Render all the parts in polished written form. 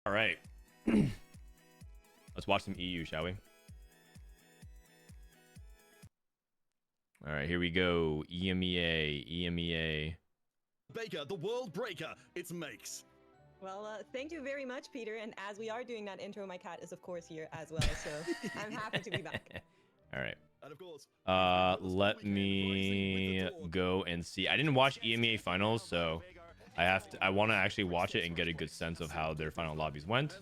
All right. Let's watch some EU, shall we? All right, here we go. EMEA. Baker, the world breaker. It's Makes. Well, thank you very much, Peter. And as we are doing that intro, my cat is, of course, here as well. So I'm happy to be back. All right. And of course, Let me go and see. I didn't watch EMEA finals, so I want to actually watch it and get a good sense of how their final lobbies went.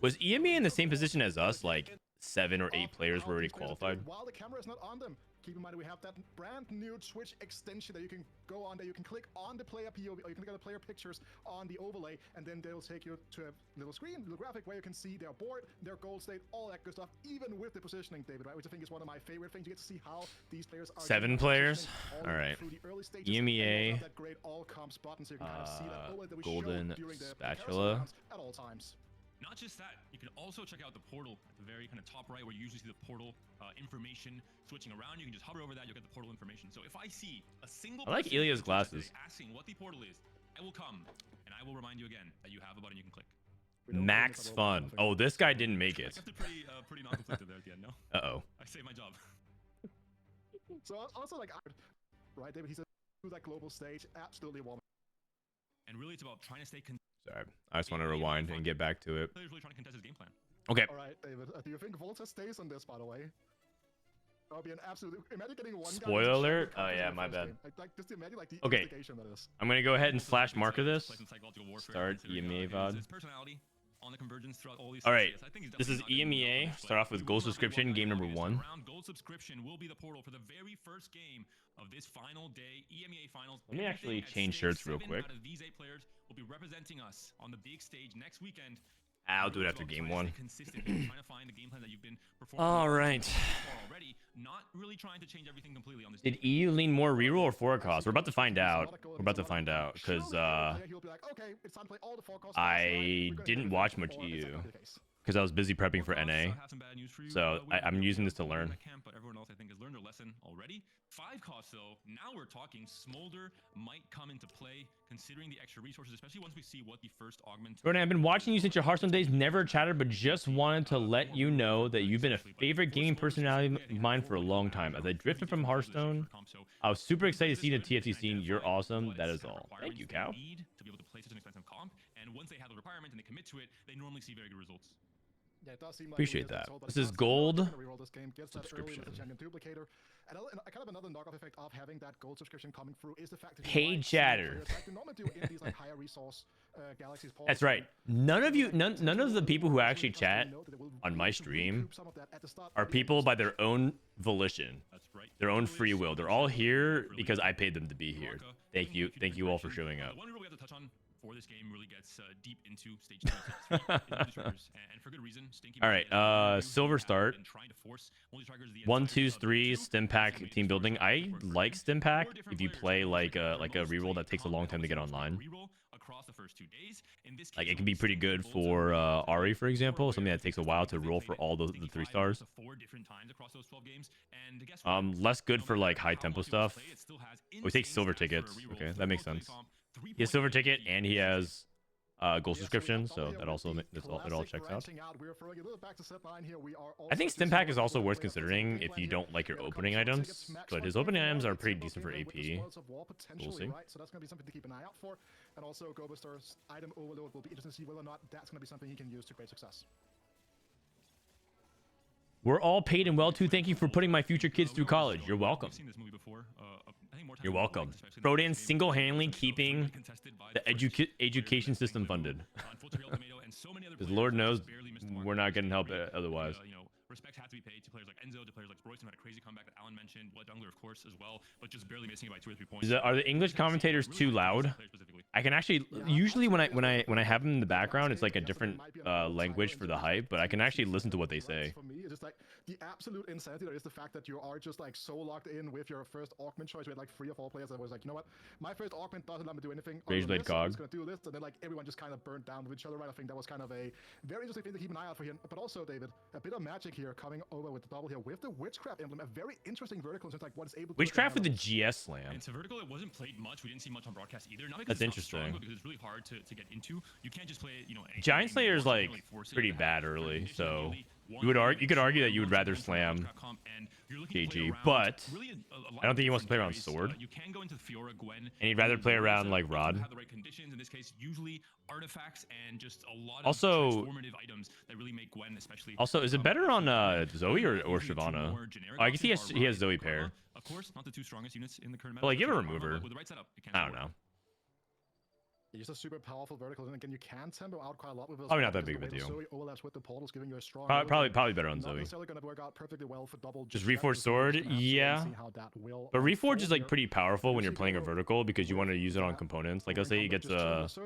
Was EMEA in the same position as us? Like 7 or 8 players were already qualified? While the camera is not on them, keep in mind we have that brand new Twitch extension that you can go on, that you can click on the player POV, or you can click on the player pictures on the overlay, and then they'll take you to a little screen, little graphic where you can see their board, their goal state, all that good stuff, even with the positioning, David, right? Which I think is one of my favorite things. You get to see how these players are. 7 players? All right. EMEA. That great all comps button, so you can kind of see that overlay that we golden showed during the spatula at all times. Not just that, you can also check out the portal at the very kind of top right, where you usually see the portal information switching around. You can just hover over that, you'll get the portal information. So if I see a single I like person Ilya's glasses. asking what the portal is, I will come and I will remind you again that you have a button you can click. Max Fun. Oh, this guy didn't make I it. kept it pretty non-conflicted there at the end, no? Uh-oh. I saved my job. So also, like, right, David, he's a that global stage, absolutely warm. And really, it's about trying to stay Sorry. I just want to rewind and get back to it. players really trying to contest his game plan. Okay. All right, David, do you think Volta stays on this, by the way? That would be an absolute... Imagine getting one guy Spoiler to alert? show Oh, yeah, the my first bad. game. Like, just imagine, like, the Okay. instigation that is. I'm going to go ahead and slash marker this. Play some psychological warfare, Start considering, EMEA his VOD. personality on the convergence throughout all these All right. stages. I think he's This is definitely not gonna be EMEA. one, Start off with but gold he will not be subscription, one game number obvious. 1. Round gold subscription will be the portal for the very first game of this final day EMEA finals. Let me actually Everything at change stake. shirts real 7 quick. out of these 8 players will be representing us on the big stage next weekend. I'll do it after game 1. Consistent, trying to find the game plan that you've been performing All right. already, not really trying to change everything completely on this. Did EU lean more reroll or forecast? We're about to find out. We're about to find out because I didn't watch much EU because I was busy prepping for NA. So I'm using this to learn. But everyone else, I think, has learned their lesson already. 5 costs, though. Now we're talking. Smolder might come into play, considering the extra resources, especially once we see what the first augment. Frodan, I've been watching you since your Hearthstone days. Never chatted, but just wanted to let you know that you've been a favorite gaming personality of mine for a long time. As I drifted from Hearthstone, I was super excited to see the TFT scene. You're awesome. That is all. Thank you, Cow. To be able to play such an expensive comp, and once they have the requirement and they commit to it, they normally see very good results. Yeah, it does seem like Appreciate we that. told, but This it is does seem like gold we're gonna reroll this game, gets that early subscription. with the champion duplicator. And kind of another knockoff effect of having that gold subscription coming through is the fact that you Paid might see chatter. players like you normally do in these like higher resource galaxies. That's right. None of the people who actually chat on my stream are people by their own volition, That's right. their own free will. They're all here because I paid them to be here. Thank you all for showing up. One rule we have to touch on for this game really gets deep into stage 2 and and for good reason. Stinky All right, silver start. 1, 2, 3 stim pack team building. I like stim pack if you play like a reroll that takes a long time to get online. Like it can be pretty good for Ari, for example, something that takes a while to roll for all the 3 stars. Less good for like high tempo stuff. Oh, he takes silver tickets. Okay, that makes sense. He has silver ticket and he has gold subscription, so that also it all checks out. I think stim pack is also worth considering if you don't like your opening items, but his opening items are pretty decent for AP. We'll see. So that's going to be something to keep an eye out for. And also GoBuster's item overload will be interesting to see whether or not that's going to be something he can use to great success. We're all paid and well too. Thank you for putting my future kids through college. You're welcome. You're welcome. Frodan single-handedly keeping the education system funded. Because Lord knows we're not getting help otherwise. Respect had to be paid to players like Enzo, to players like Royce, who had a crazy comeback that Alan mentioned, Blood Jungler, of course, as well, but just barely missing it by 2 or 3 points. Are the English commentators too loud? I can actually usually when I have them in the background, it's like a different language for the hype, but I can actually listen to what they say. it's just like the absolute insanity there is the fact that you are just like so locked in with your first augment choice. We had like 3 or 4 players that was like, you know what, my first augment doesn't let me do anything. Rageblade I'm Cog. just gonna do this, and then like everyone just kind of burnt down with each other, right? I think that was kind of a very interesting thing to keep an eye out for here. But also, David, a bit of magic here coming over with the double here with the Witchcraft emblem, a very interesting vertical in terms of like what it's able to Witchcraft with the handle. GS slam. And it's a vertical that wasn't played much. We didn't see much on broadcast either. Not That's because it's not strong, interesting. but because it's really hard to get into. You can't just play it, you know. Giant Slayer is like pretty bad early, so you could argue that you would rather slam GG, but I don't think he wants to play around Sword. You can go into Fiora, Gwen, And he'd rather play around like Rod. have the right conditions. In this case, usually artifacts and just a lot of Also- transformative items that really make Gwen especially. Also, is it better on Zoe or Shyvana? Oh, I guess he has Zoe pair. Of course, not the 2 strongest units in the current meta. Well, like, give a But remover. with the right setup, it can I don't work. know. It's just a super powerful vertical, and again, you can tempo out quite a lot with those. Probably not that because big of a the way deal. Zoe overlaps with the portals, giving you a strong. Probably better on Not Zoe. necessarily going to work out perfectly well for double. Just strategy, Reforged so Sword, we're just gonna have to yeah. see how that will But unfold Reforge is like here. pretty powerful when you're playing a vertical because you want to use it on components. Like let's say he gets a say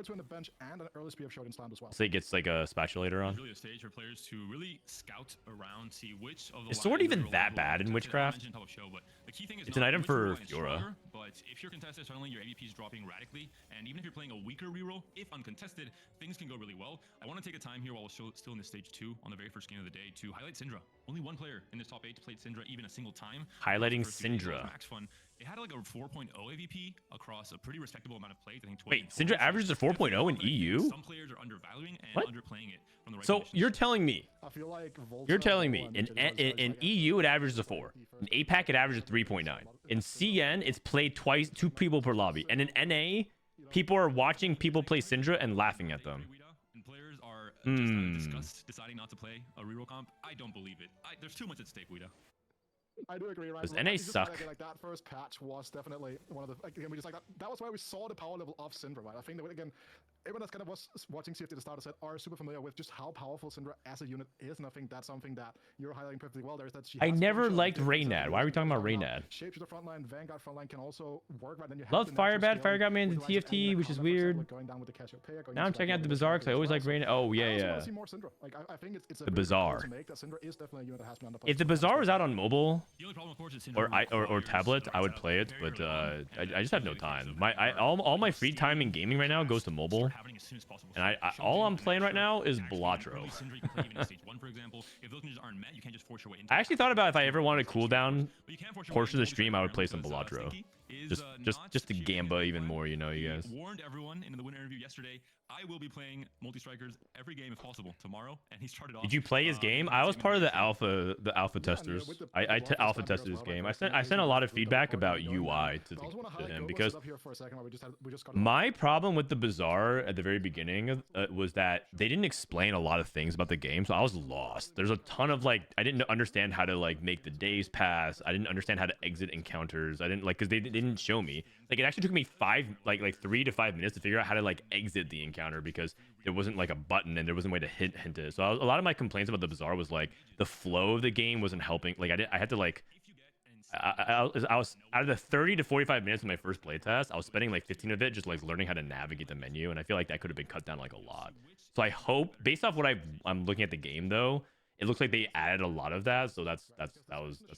he gets like a spatulator on. It's really a stage for players to really scout around, see which of the Is Sword lines even are that reliable. bad in Tested, I Witchcraft? mentioned top of show, but the key thing is It's an not item which for reroll line is Fiora. stronger, but if you're contested, suddenly your AVP is dropping radically, and even if you're playing a weaker reroll, if uncontested, things can go really well. I want to take a time here while we're still in the stage 2 on the very first game of the day to highlight Syndra. Only one player in this top 8 played Syndra even a single time. Highlighting The first 2 days was Syndra. Max fun. It had like a 4.0 AVP across a pretty respectable amount of plays. I think 12 Wait, Syndra averages a 4.0 in EU? Some players are undervaluing and What? underplaying it from the right So conditions. you're telling me I feel like You're telling me in EU it averages a 4, in APAC it averages a 3.9, in CN it's played twice, 2 people per lobby, and in NA people are watching people play Syndra and laughing at them. And players are just out of disgust deciding not to play a reroll comp. I don't believe it. There's too much at stake, Guida. I do agree, right? Does Like, NA it's just kinda suck? Like that first patch was definitely one of the. Like, again, we just like that. That was why we saw the power level of Syndra, right? I think that again, everyone that's kind of was watching CFT at the start of set are super familiar with just how powerful Syndra as a unit is, and I think that's something that you're highlighting perfectly well. There is that she. I has never potential liked difference in Reynad. the Why are we talking about frontline. Reynad? Shapeshifter frontline, Vanguard frontline can also work, right? Then you have Love the natural Firebad. Fire scaling got me into with the likes of TFT, Elena which is Conda, for example, weird. like going down with the Cassiopeia, going Now I'm into checking out the Blackboard Bazaar because I as always well. like So Reynad. Oh I yeah, also yeah. wanna see more Syndra. Like I think it's a The really good call Bazaar. to make. That Syndra is definitely a unit that has been underplayed If the for Bazaar was out on mobile The only problem, of course, is Syndra or requires tablet, the I right would setup play it, very but early on, and I just have no really time. so All my free time in gaming right now goes to mobile. happening as soon as possible. And So all show I'm to playing right make now sure is actually Balatro. early Syndra you can play even in stage 1, for example. If those conditions aren't met, you can't just force your way into I it. actually thought about if I ever wanted to cool down But you can force your way portion of the into stream, I would play because, some Balatro. Stinky is, Just to not gamba cheating even anyone. more, you know, you He guys. warned everyone in the winter interview yesterday. I will be playing multi-strikers every game if possible tomorrow, and he started off. Did you play his game? I was part of the alpha testers. I alpha tested his game. I sent a lot of feedback about UI to him because my problem with the Bazaar at the very beginning was that they didn't explain a lot of things about the game, so I was lost. There's a ton of like I didn't understand how to like make the days pass. I didn't understand how to exit encounters. I didn't like because they didn't show me. Like it actually took me 3 to 5 minutes to figure out how to like exit the encounter because there wasn't like a button and there wasn't a way to hint it. So a lot of my complaints about the Bazaar was like the flow of the game wasn't helping. Like I had to like I was out of the 30 to 45 minutes of my first playtest, I was spending like 15 of it just like learning how to navigate the menu, and I feel like that could have been cut down like a lot. So I hope, based off what I'm looking at the game though, it looks like they added a lot of that. So that's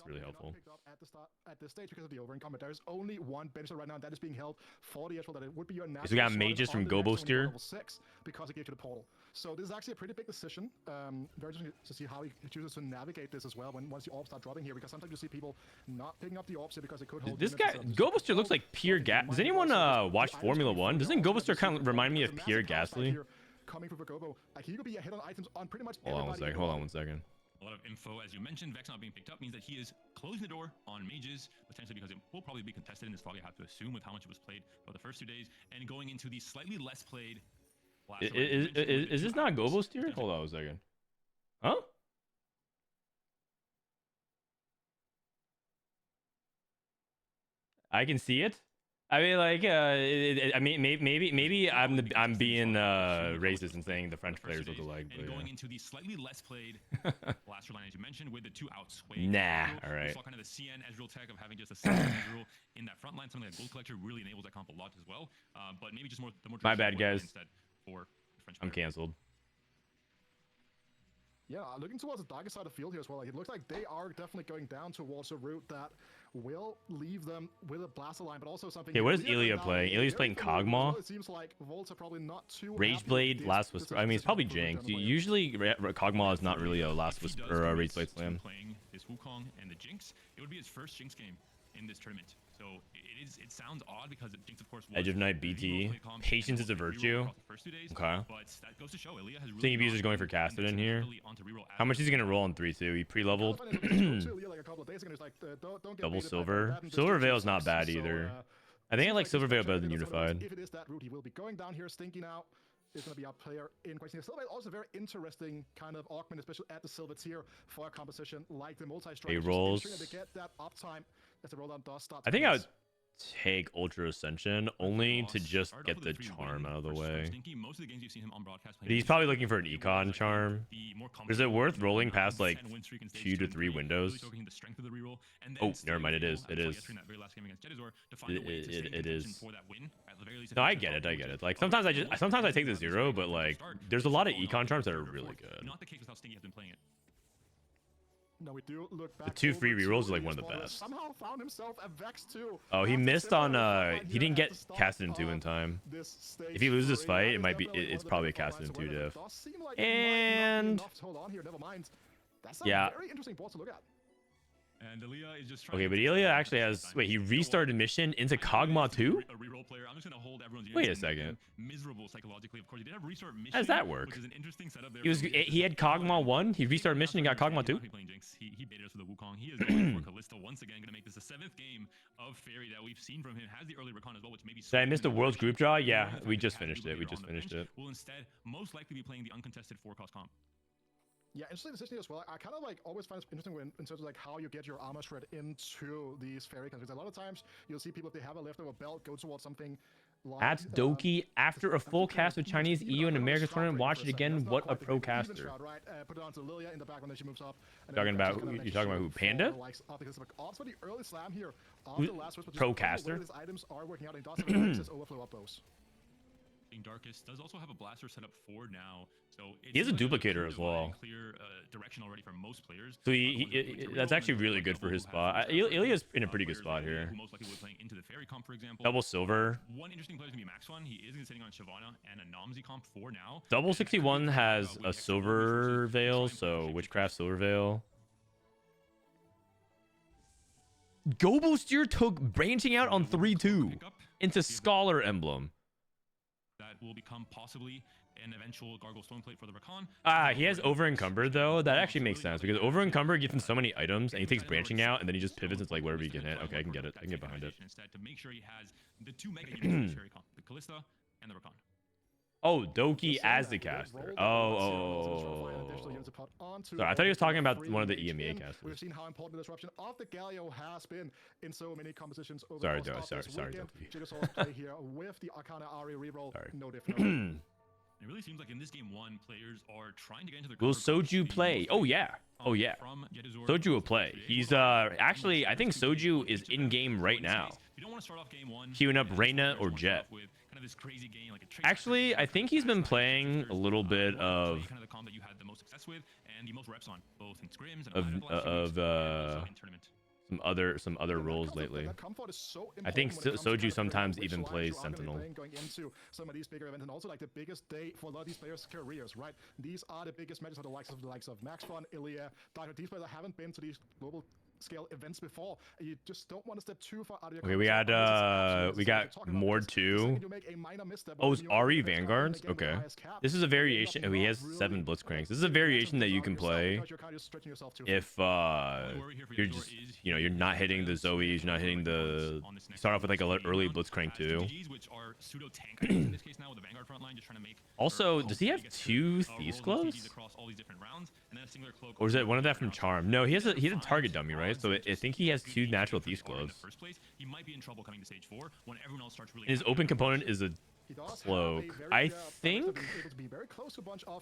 really helpful. At this stage, because of the over-encumbered, there's only one bench right now, and that is being held for the actual that it would be your natural. So we got slot mages on from the next Gobo one Steer. level 6 because it gave you the portal. So this is actually a pretty big decision. Very interesting to see how he chooses to navigate this as well once the orbs start dropping here, because sometimes you see people not picking up the orbs here because it could hold. This units guy, themselves. Gobo Steer looks like Pierre Gasly. Does anyone watch Formula One? Doesn't Gobo Steer kind of remind me of Pierre Gasly? Coming from Gobo, like he could be ahead on items on pretty much. Hold on one second. A lot of info, as you mentioned. Vex not being picked up means that he is closing the door on mages, potentially because it will probably be contested in this probably have to assume with how much it was played for the first 2 days, and going into the slightly less played. Is this not Gobo Steer? Hold on a second. Huh? I can see it. I mean, like, I mean, maybe I'm being racist and saying the French players look alike. And But, going yeah. into the slightly less played last line, as you mentioned, with the 2 outsway. Nah, all right. We saw kind of the CN Ezreal tech of having just a single Ezreal in that front line. Something like Gold Collector really enables that comp a lot as well. But maybe just the more My bad, traditional way guys. instead for the French I'm player. canceled. Yeah, looking towards the darker side of the field here as well. Like, it looks like they are definitely going down towards a route that will leave them with a blaster line, but also something. Okay, what is Ilya playing? Ilya's playing Kog'Maw. Well, it seems like Volts are probably not too Rage happy Blade, with Last this Whisper. I mean, it's probably decision Jinx. from the Usually, Kog'Maw is not really a Last Whisper or a Rage Blade slam. Playing this Wukong and the Jinx, it would be his first Jinx game in this tournament. So it sounds odd because Jinx, of course, was Edge of Night BT. Patience is a virtue. Okay. But that goes to show Ilya has really Think abusers going for casted in here. How much is he gonna roll on 3-2? He pre-leveled. Double silver. Silver Veil is not bad either. I think I like Silver Veil better than Unified. If it is that route, he will be going down here, stinking out. Is going to be our player in question. Silver Veil also very interesting kind of augment, especially at the silver tier for a composition like the multi-strike. He rolls. They get that uptime as the rolldown does start. I think I would take Ultra Ascension only to just get the charm out of the way. But he's probably looking for an econ charm. Is it worth rolling past like 2 to 3 windows? Oh, never mind. It is. It is. It is. No, I get it. I get it. Like sometimes I take the 0, but like there's a lot of econ charms that are really good. Not the case with how Stinky has been playing it. No, we do look back. The 2 free rerolls is like one of the best. Somehow found himself a Vex too. Oh, he missed on he didn't get casted in 2 in time. If he loses this fight, it might be it's probably a casted in 2 diff. And yeah. Very interesting board to look at. And Ilya is just Okay, but Ilya actually has wait, he restarted mission into Kog'Maw 2? A reroll player. I'm just gonna hold everyone's Wait a second. Miserable psychologically. Of course, he did have restart mission. How does that work? Which is an interesting setup there. He had Kog'Maw 1, he restarted mission and got Kog'Maw 2? He baited us with the Wukong. He is going for Kalista once again. Gonna make this the 7th game of Fairy that we've seen from him. Has the early recon as well, which maybe. Did I miss the World's group draw? Yeah, we just finished it. We just finished it. Will instead most likely be playing the uncontested 4-cost comp. Yeah, interesting decision as well. I kind of like always find it interesting in terms of like how you get your armor shred into these fairy countries. A lot of times you'll see people, if they have a leftover belt, go towards something like At Doki, after a full cast of Chinese, EU, and American tournament, watch it again. What a pro caster. Put it on to Lilia in the back when she moves up. Talking about you talking about who? Panda? Also the early slam here. Pro caster? Items are working out in DOS overflow up bows. Darkest does also have a blaster set up for now, so he has a duplicator as well. Clear direction already for most players. So that's actually really good for his spot. Ilya's in a pretty good spot here. Most likely playing into the fairy comp, for example. Double silver. One interesting player is gonna be Max One. He is gonna be sitting on Shyvana and a Nomsy comp for now. Double 61 has a silver veil, so witchcraft silver veil. Golems took branching out on 3-2 into Scholar Emblem. That will become possibly an eventual Gargle Stone Plate for the Rakan. He has over encumbered though. That actually makes sense because over encumbered gives him so many items, and he takes branching out, and then he just pivots. It's like whatever he can hit. Okay, I can get it. I can get behind it. Instead, to make sure he has the 2 mega units fairy comp, the Kalista and the Rakan. Oh, Doki as the caster. Oh. Sorry, I thought he was talking about one of the EMEA casters. We've seen how important the disruption of the Galio has been in so many compositions over sorry, the course of this Doki. Jigglesaw play here with the Arcana Ari reroll. No different. It really seems like in this game 1, players are trying to get into their. Will Soju play? Oh yeah. Oh yeah. Soju will play. He's actually I think Soju is in game right now. You don't want to start off game 1 queuing up Reyna or Jet. This crazy game, like actually, I think he's been playing a little bit of kind of the comp that you had the most success with and the most reps on, both in scrims and some other roles lately. I think Soju sometimes even plays Sentinel. Going into some of these bigger events, and also like the biggest day for a lot of these players' careers, right? These are the biggest matches for the likes of Max Fun, Ilya, Dino. These players that haven't been to these global scale events before. You just don't want to step too far out of your. Okay, we got Mord 2. Oh, it's Ari Vanguards. Okay, this is a variation. Oh, he has 7 Blitzcranks. This is a variation that you can play if you're just you're not hitting the Zoes, you're not hitting the. You start off with like a early Blitzcrank 2. Also, does he have 2 Thieves Gloves? Or is it one of that from Charm? No, he has a target dummy, right? So I think he has 2 natural Thieves Gloves. And his open component is a cloak. I think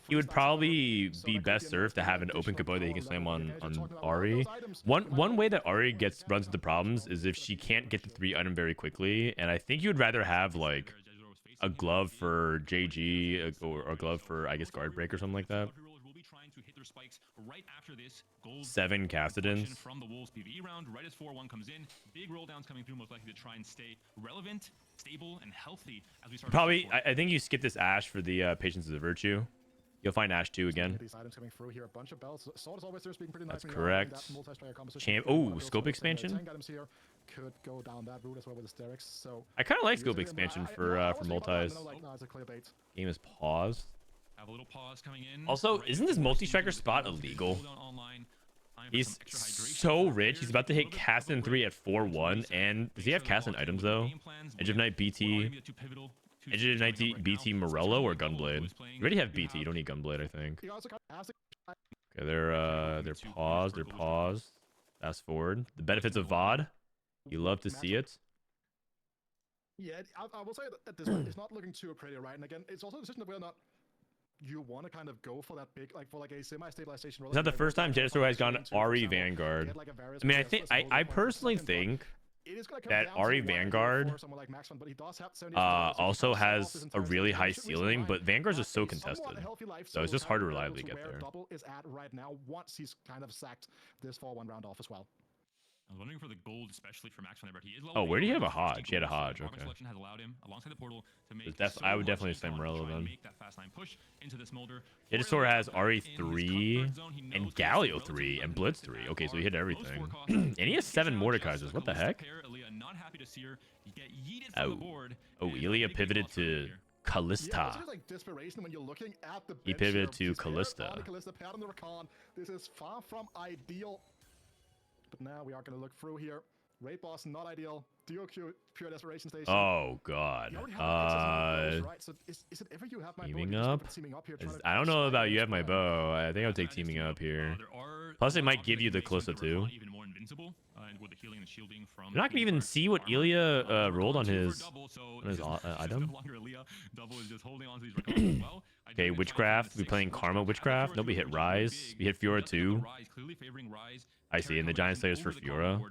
he would probably be best served to have an open component that he can slam on Ari. One way that Ari runs into problems is if she can't get the 3 item very quickly, and I think you would rather have like a glove for JG or a glove for I guess guard break or something like that. trying to hit their spikes right after this. Gold 7 Cassidans. from the Wolves PvE round. Right as 4-1 comes in, big roll downs coming through, most likely to try and stay relevant, stable, and healthy as we start. Probably, I think you skip this Ash for the Patience is a Virtue. You'll find Ash 2 again. These items coming through here, a bunch of bells. Sword is always there, being pretty nice. That's correct. Scope expansion. 10 items here could go down that route as well with the Sterix. So I kind of like scope expansion for multis. Game is paused. Have a little pause coming in. Also, isn't this multi-striker spot illegal? He's so rich. He's about to hit Cassin 3 at 4-1. And does he have Cassin items though? Edge of Night BT. Edge of Night BT Morello or Gunblade? You already have BT. You don't need Gunblade, I think. Okay, they're paused. They're paused. Fast forward. The benefits of VOD. You love to see it. Yeah, I will say that this one is not looking too pretty, right? And again, it's also a decision of whether or not you want to kind of go for that big, like for like a semi-stabilization role. It's not the first time Jetstore has gone Ari Vanguard. I mean, I personally think that Ari Vanguard also has a really high ceiling, but Vanguard's just so contested, so it's just hard to reliably get there. Double is at right now once he's kind of sacked this 4-1 round off as well. I was wondering for the gold, especially for Max Van He is oh, where do you have a Hodge? He had a Hodge. Okay. Has allowed him alongside the portal to make I would definitely say Morello then. Make that fast line push into this Molder. Jetstore has RE3 and Galio 3 and Blitz 3. Okay, so he hit everything. And he has 7 Mordekaisers. What the heck? Oh, Ilya pivoted to Callista. He pivoted to Callista. This is far from ideal. But now we are going to look through here. Raid boss, not ideal. Duo Q, pure desperation station. Oh god. Right? So is it ever you have my teaming up? I don't know about you have my bow. I think I'll take teaming up here. Plus, it might give you the Callista too. You're not gonna even see what Ilya rolled on his item. Okay, Witchcraft. We playing Karma Witchcraft. Nobody hit Rise. We hit Fiora too. I see, and the Giant Slayers for Fiora.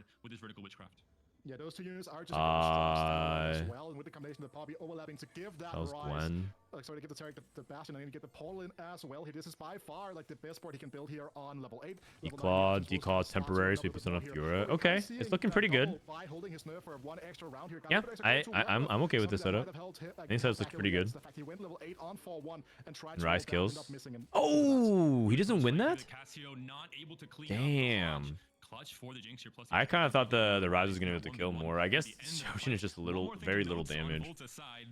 Yeah, those 2 units are just as well, and with the combination of Poppy overlapping to give that Rise. Gwen. Sorry, to give the Tarek the Bastion, and then get the portal in as well. This is by far like the best board he can build here on level 8. Declaw temporary, so we put on Fiora. Okay, it's looking pretty good. Yeah, I'm okay with this setup. I think this looks pretty good. And Rise kills. Oh, he doesn't win that? Damn. I kind of thought the Rise was going to have to kill more. I guess Ocean is just very little damage.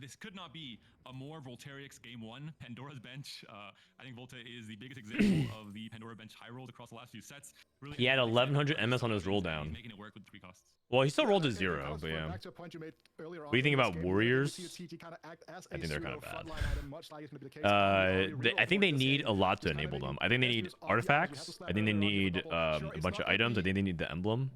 This could not be a more Voltairix game 1. Pandora's Bench. I think Volta is the biggest example of the Pandora Bench high rolls across the last few sets. Really, he had 1100 MS on his roll down. Making it work with 3 costs. Well, he still rolled a 0, but yeah. What do you think about Warriors? I think they're kind of bad. I think they need a lot to enable them. I think they need artifacts. I think they need a bunch of items. I think they need the emblem.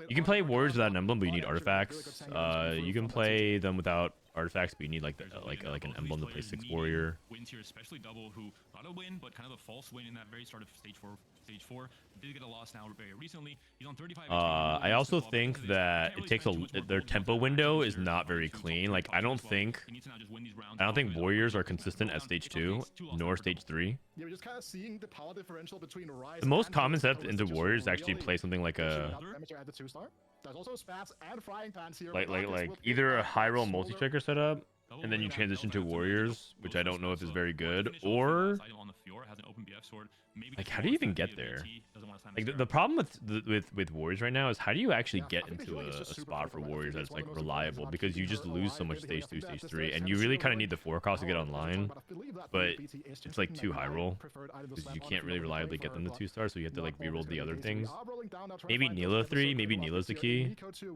You can play Warriors without an emblem, but you need artifacts. You can play them without artifacts, but you need like an emblem to play 6 warrior. Wins here, especially Double, who not a win, but kind of a false win in that very start of stage 4. Did get a loss now very recently. He's on 35. I also think that it takes their tempo window is not very clean. Like I don't think warriors are consistent at stage 2 nor stage 3. Yeah, we're just kind of seeing the power differential between Rise. The most common setup into warriors is actually play something like a like either a high roll multi-striker setup, and then you transition to warriors, which I don't know if is very good, or like how do you even get there? Like the problem with warriors right now is how do you actually get into a spot for warriors that's like reliable, because you just lose so much stage 2, stage 3, and you really kind of need the 4 cost to get online, but it's like too high roll because you can't really reliably get them to 2 stars, so you have to like reroll the other things. Maybe Nila 3, maybe Nila's the key. Not sure.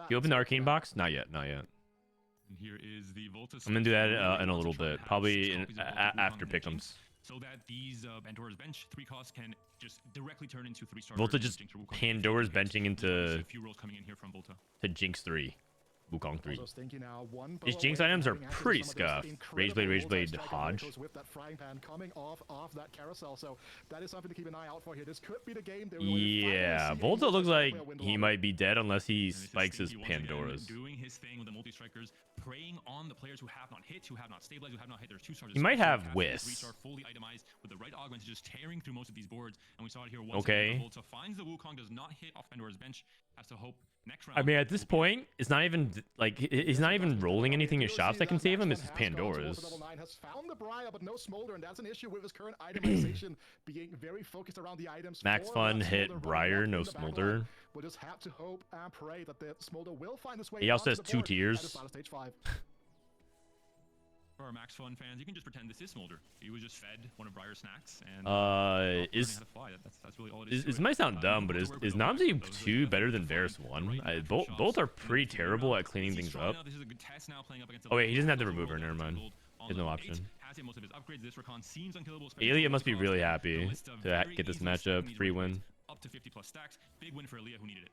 You open the arcane box? Not yet, not yet. Here is the Volta. I'm gonna do that in a little bit, probably after pick'ems. So that these Pandora's Bench 3 costs can just directly turn into 3 stars. Volta just Pandora's benching into a few rolls coming in here from Volta. to Jinx 3. Wukong 3. Also stinky now, one These blow Jinx away from items are getting access to pretty some of this scuffed. incredible Rage ultimate Blade, strike Hodge. goes with that frying pan coming off that carousel. So that is something to keep an eye out for here. This could be the game. That we will Yeah, finally see a Volta looks like multi-strike player win the he lobby. might be dead unless he And this is spikes his Stinky once again Pandoras. doing his thing with the multi-strikers, preying on the players who have not hit, who have not stabilized, who have not hit their 2-stars. He might have Whis. Whis. Are fully itemized with the right augments, just tearing through most of these boards. And we saw it here once Okay. again. Volta finds the Wukong, does not hit off Pandora's bench, has to hope next round. I mean, at this point, it's not even like he's not even rolling anything in shops that can save him. It's his Pandoras. Has found the Briar, but no Smolder, and that's an issue with his current itemization being very focused around the items. Max for Fun that hit Smolder Briar, running no up in the back Smolder. line. We'll just have to hope and pray that the Smolder will find its way. He also onto has the 2 board at the tiers. start of stage 5. For our Max Fun fans, you can just pretend this is Smolder. He was just fed one of Briar's snacks, and Is learning how to fly. That's really all it is. this to might it. sound dumb, but Volta is were able to Namzi overcome those 2 really better than difficult Varus fight. 1? Great matchup Both shots. are And pretty it's terrible now- at cleaning he's things strong up. now. This is a good test now playing up against a Oh wait, he doesn't have the Volta remover. Never mind. gold on There's no level option. 8, has hit most of his upgrades. This Rakan seems unkillable. especially Aelia for must be Volta. really The happy list of to very get this easily matchup. stacking these Free upgrades win. Up to 50+ stacks. Big win for Aelia, who needed it.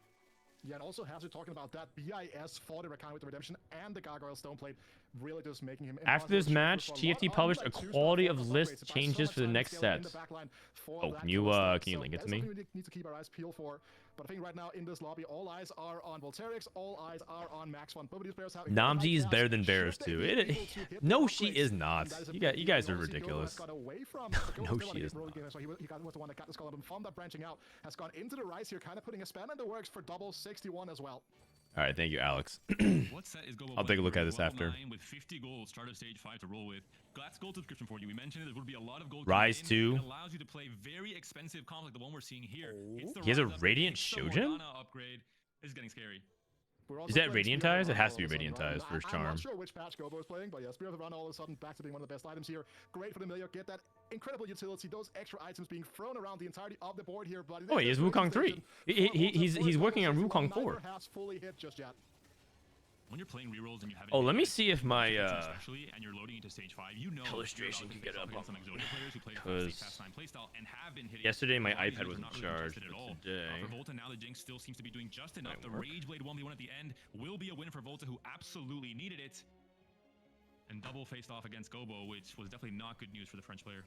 Yeah, and also has you talking about that BIS for the Rakan with the Redemption and the Gargoyle Stoneplate, really just making him After this impossible to match, shoot for a TFT lot. published a Unlike 2-star quality of Volta's list upgrades, it buys so changes much for the time next scaling in sets. the backline for Oh, that can you killer start. can you So link it that to is me? something we need to keep our eyes peeled for. But I think right now in this lobby, all eyes are on Volterix, all eyes are on Max Fun. Both of these players have Namzi is high better stats. than Varus Should they too. be able to hit No, their she upgrades? is not. And that is a You big guys deal. are Obviously, Golems ridiculous. got away from No, Golems she never is hit Rogue not. Gamer, so he was the one that got this column. Found that branching out, has gone into the rise here, kind of putting a span in the works for double 61 as well. All right, thank you, Alex. What set is Gobo I'll take a playing look for? at this Level after. 9 with 50 gold, start of stage 5 to roll with. That's gold subscription for you. We mentioned there would be a lot of gold. Rise coming in. 2. It allows you to play very expensive comps like the one we're seeing here. It's the He has a Rise upgrade, Radiant it's the Shojin? Morgana upgrade. This is getting scary. We're also Is that playing Radiant Spirit of Ties? the It Run has to be all of a Radiant sudden, Ties right? for his I'm charm. not sure which patch Gobo is playing, but yeah, Spirit of the Run all of a sudden back to being one of the best items here. Great for the Emilio, get that incredible utility, those extra items being thrown around the entirety of the board here. But Oh, he has Wukong 3. He's working on Wukong 4. Has fully hit just yet. When you're playing rerolls and you haven't Oh, hit let me yet, see if my especially and you're loading into stage 5, you know illustration you're can about get to face up off against on some Exodia players who play because fast time playstyle and have been hitting. yesterday my a lot of these iPad dudes are wasn't not really charged, contested at but all. today- For Volta now, the Jinx still seems to be doing just enough. The work. Rage Blade 1v1 at the end will be a win for Volta, who absolutely needed it. And double faced off against Gobo, which was definitely not good news for the French player.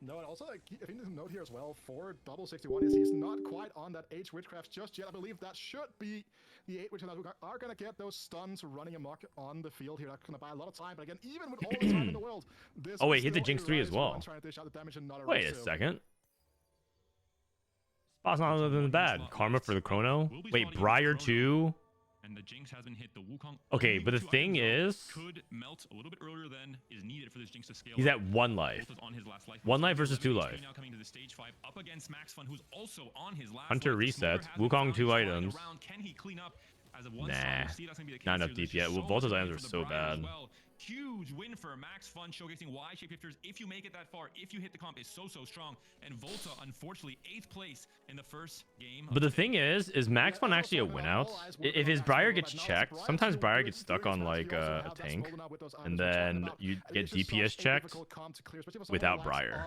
No, and also I think there's a note here as well for double 61 is he's not quite on that Age Witchcraft just yet. I believe that should be the 8 Witchcraft who are going to get those stuns running amok on the field here. That's going to buy a lot of time, but again, even with all the time in the world, this Oh, wait, is hit the still Jinx a 3 as Rise one well. trying to dish out the damage and not a Wait Rise a 2. second. Spot's not other than bad. Karma for the Chrono. Wait, Briar 2. And the Jinx has been hit. The Wukong. Okay, only but the 2 thing items is, could melt a little bit earlier than is needed for this Jinx to scale. he's up. at 1 life. Volta's on his last life. 1 life versus 2 HP life. Now coming to the stage 5 up against Max Fun, who's also on his last Hunter life. The Smolder resets. has been Wukong found. 2 He's flying items. around. Can he clean up as a 1 Nah, star? We'll see that's gonna be the case not here. enough There's DPS. so Well, much Volta's demand items for are the so Briar as bad. well. Huge win for Max Fun, showcasing why Shapeshifters, if you make it that far, if you hit the comp, is so strong. And Volta, unfortunately, 8th place in the first game. But the thing is Max Fun actually a win out? If his Briar gets checked, sometimes Briar gets stuck on like a tank, and then you get DPS checked without Briar.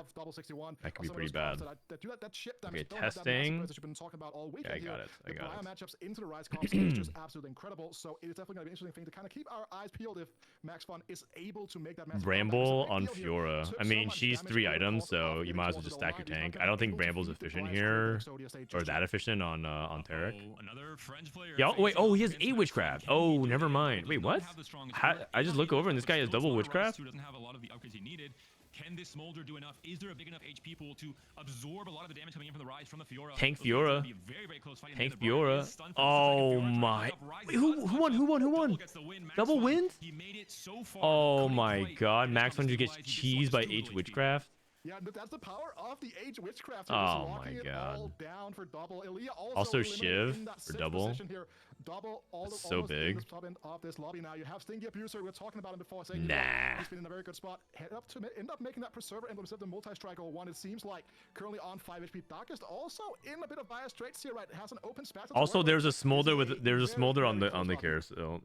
That could be pretty bad. Okay, testing. Yeah, I got it. I got it. Matchups into the Rise comps is just absolutely incredible. So it is definitely going to be an interesting thing to kind of keep our eyes peeled if Max Fun is able to make that massive Bramble comeback. on It's a big deal here. Fiora. Took I so mean, much she's damage 3 over the items, course so of you getting might as well towards just the stack your line. tank. He's I don't not think able to Bramble's defeat the efficient Rise here, through the Exodia stage or just that yet. efficient on Taric. Another French player. Yeah, wait, oh, he has facing 8 off Witchcraft. against Max Fun. Oh, Can he never do it? mind. Does Wait, not what? have the strongest How, board. I just look over and this guy has Still double not a Rise Witchcraft? 2, doesn't have a lot of the upgrades he needed. Can this Smolder do enough? Is there a big enough HP pool to absorb a lot of the damage coming in from the Rise from the Fiora? Tank Looks like it's gonna Fiora. be a very, very close fight in Tank the end. The Briar Fiora. is stunned for Oh just a second. Fiora trying to my. pick up Rise. Wait, who Does won? touch Who up. won? Who Double won? gets the win. Max Double Fun, wins? he made it so far, Oh couldn't my quite god, finish Max off Fun his just gets supplies. He just cheesed by lost too H little HP. Witchcraft. Yeah, but that's the power of the Age Witchcraft. Oh Just my locking it God. all down for double. Elia Also eliminated Shiv in that for 6th double. position here. Double all That's of, so almost in big. this top end of this lobby now. You have Stingy Abuser. We were talking about him before. Saying Nah. he's been in a very good spot. Head up to end up making that Preserver Emblem instead of the multi-strike or one. It seems like currently on 5 HP. Darkest also in a bit of bias traits here. Right, has an open spat. to Also, work there's a with. smolder This is with there's a very, smolder on very the close carousel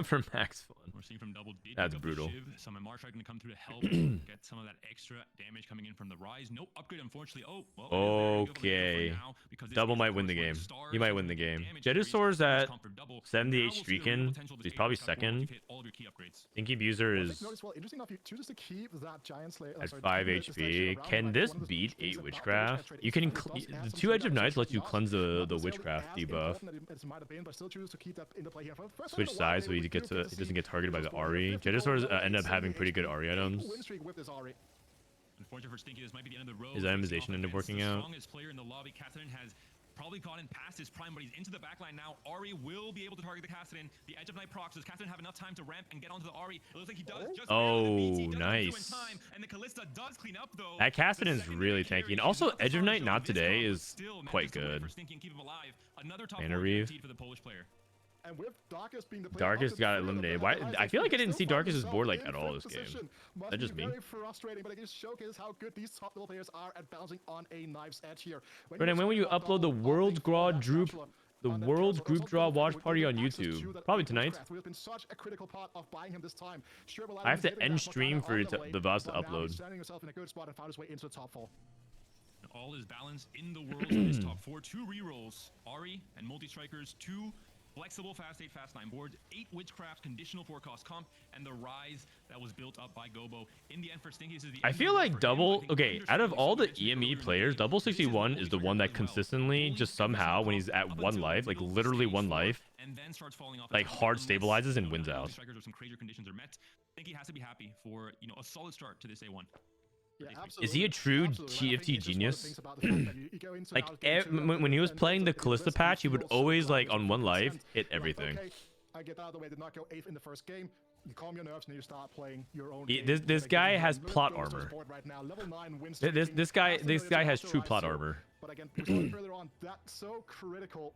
for Max Fun. We're seeing from Double did That's pick up the brutal. Shiv. Some MR trying to come through to help get some of that extra damage coming in from the Rise. No upgrade, unfortunately. Oh, well. Okay. Now because this Double is, might of win the course, one game. of the stars He might with win the game. damage Jedusaur's increase. at This comp for double. 78 Now we'll see the real streaking. potential of this He's probably 8 witchcraft world second. if you hit all of your key upgrades. Thinky Abuser Well, I think is notice, well, interesting enough, he chooses to keep that giant slayer at sorry, 5 the selection HP. around Can like this one of the beat things 8 about the Witchcraft? trade You can is that it does the add some 2 Edge of speed Knights lets you not cleanse the necessarily Witchcraft as debuff. important as it might have been, but still chooses to keep that into play here. For the first time Switch in a while, sides so we he do gets get to he doesn't see get targeted by the those goals. Ari. 50 Jedisors goals, end up having 78 pretty good HP, Ari 8 items. win streak with this Ari. Unfortunately for Stinky, this might be the end of the road. His itemization ended up working out. The strongest player in the lobby, Catherine, has probably gotten past his prime, but he's into the backline now. Ari will be able to target the Cassidy. The Edge of Night procs. Does Catherine have enough time to ramp and get onto the Ari? It looks like he does. Just Oh, barely. The BT doesn't come through in nice. time, and the Callista does clean up, though. That Cassidy is The really secondary tanky. carry And is also not the Edge of star Night show not this today comp, but is still quite manages to win good. for Stinky and keep him alive. Another top Mana 4 Reave. guaranteed for the Polish player. And with Darkus being the player Darkus up to got the eliminated. field, Why? the I feel like I Isaac didn't see still finds Darkus's himself board like in at all fifth this game. position. Must That's just be me. very frustrating, but it just showcases how good these top level players are at balancing on a knife's edge here. Brennan, when will you upload the World's Draw Group, the World's Group Draw Watch Party on YouTube? Probably tonight. I have to end stream for the VODs to upload. All is balance in the world in this top 4. 2 rerolls, Ari and multi-strikers, 2 flexible fast 8, fast 9 boards, 8 witchcraft conditional forecast comp, and the rise that was built up by Gobo. In the end for Stinky, this is the I end feel of the like road for him. double. I think Okay, out of understanding all the some of EME the players, double this is the 61 goalie is the striker one that as well. consistently Goalie just can mess up somehow when comp he's at up one until life, the like middle of literally stage one 4, life, and then starts falling off like at hard unless, stabilizes and you know, wins the out. multi-strikers or some crazier conditions are met. Stinky has to be happy for, you know, a solid start to this A1. Is he a true TFT genius? Like when he was playing the Callista patch, he would always like on one life hit everything. I get out of the way, did not go 8th in the first game. You calm your nerves and you start playing your own game. This guy has plot armor. This guy has true plot armor. But again, we saw further on that so critical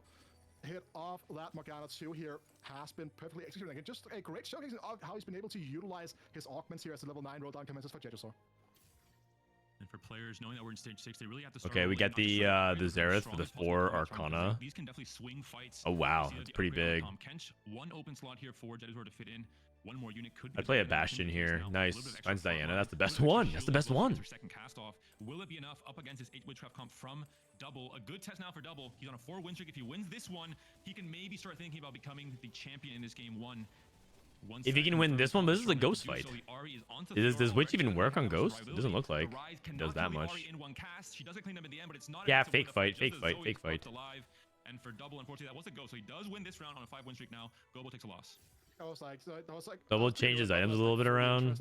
hit off that Morgana 2 here has been perfectly executed. Again, just a great showcasing of how he's been able to utilize his augments here as the level 9 roll down commences for Jedusor. And for players knowing that we're in stage 6, they really have to start Okay, we rolling, get not just the try to Xerath be for the as strong 4 as possible. Arcana. These can definitely swing fights. Oh wow, We see that's the pretty upgrade big. on Tom Kench. One open slot here for Jedusor to fit in. One more unit could be I'd play a better than Bastion Stinky is here. now. A Nice. little bit of extra Finds front Diana. line. That's the best Little one. extra That's the shield best as well one. as her second cast off. Will it be enough up against this 8 witchcraft comp from Double? A good test now for Double. He's on a 4 win streak. If he wins this one, he can maybe start thinking about becoming the champion in this game 1. If he can win this one, but this is a ghost fight. Does Witch even work on Ghost? It doesn't look like it does that much. Yeah, fake fight, fake fight, fake fight. And for Double, unfortunately, that was a ghost. So he does win this round on a 5 win streak now. Gobo takes a loss. Double change his items a little bit around.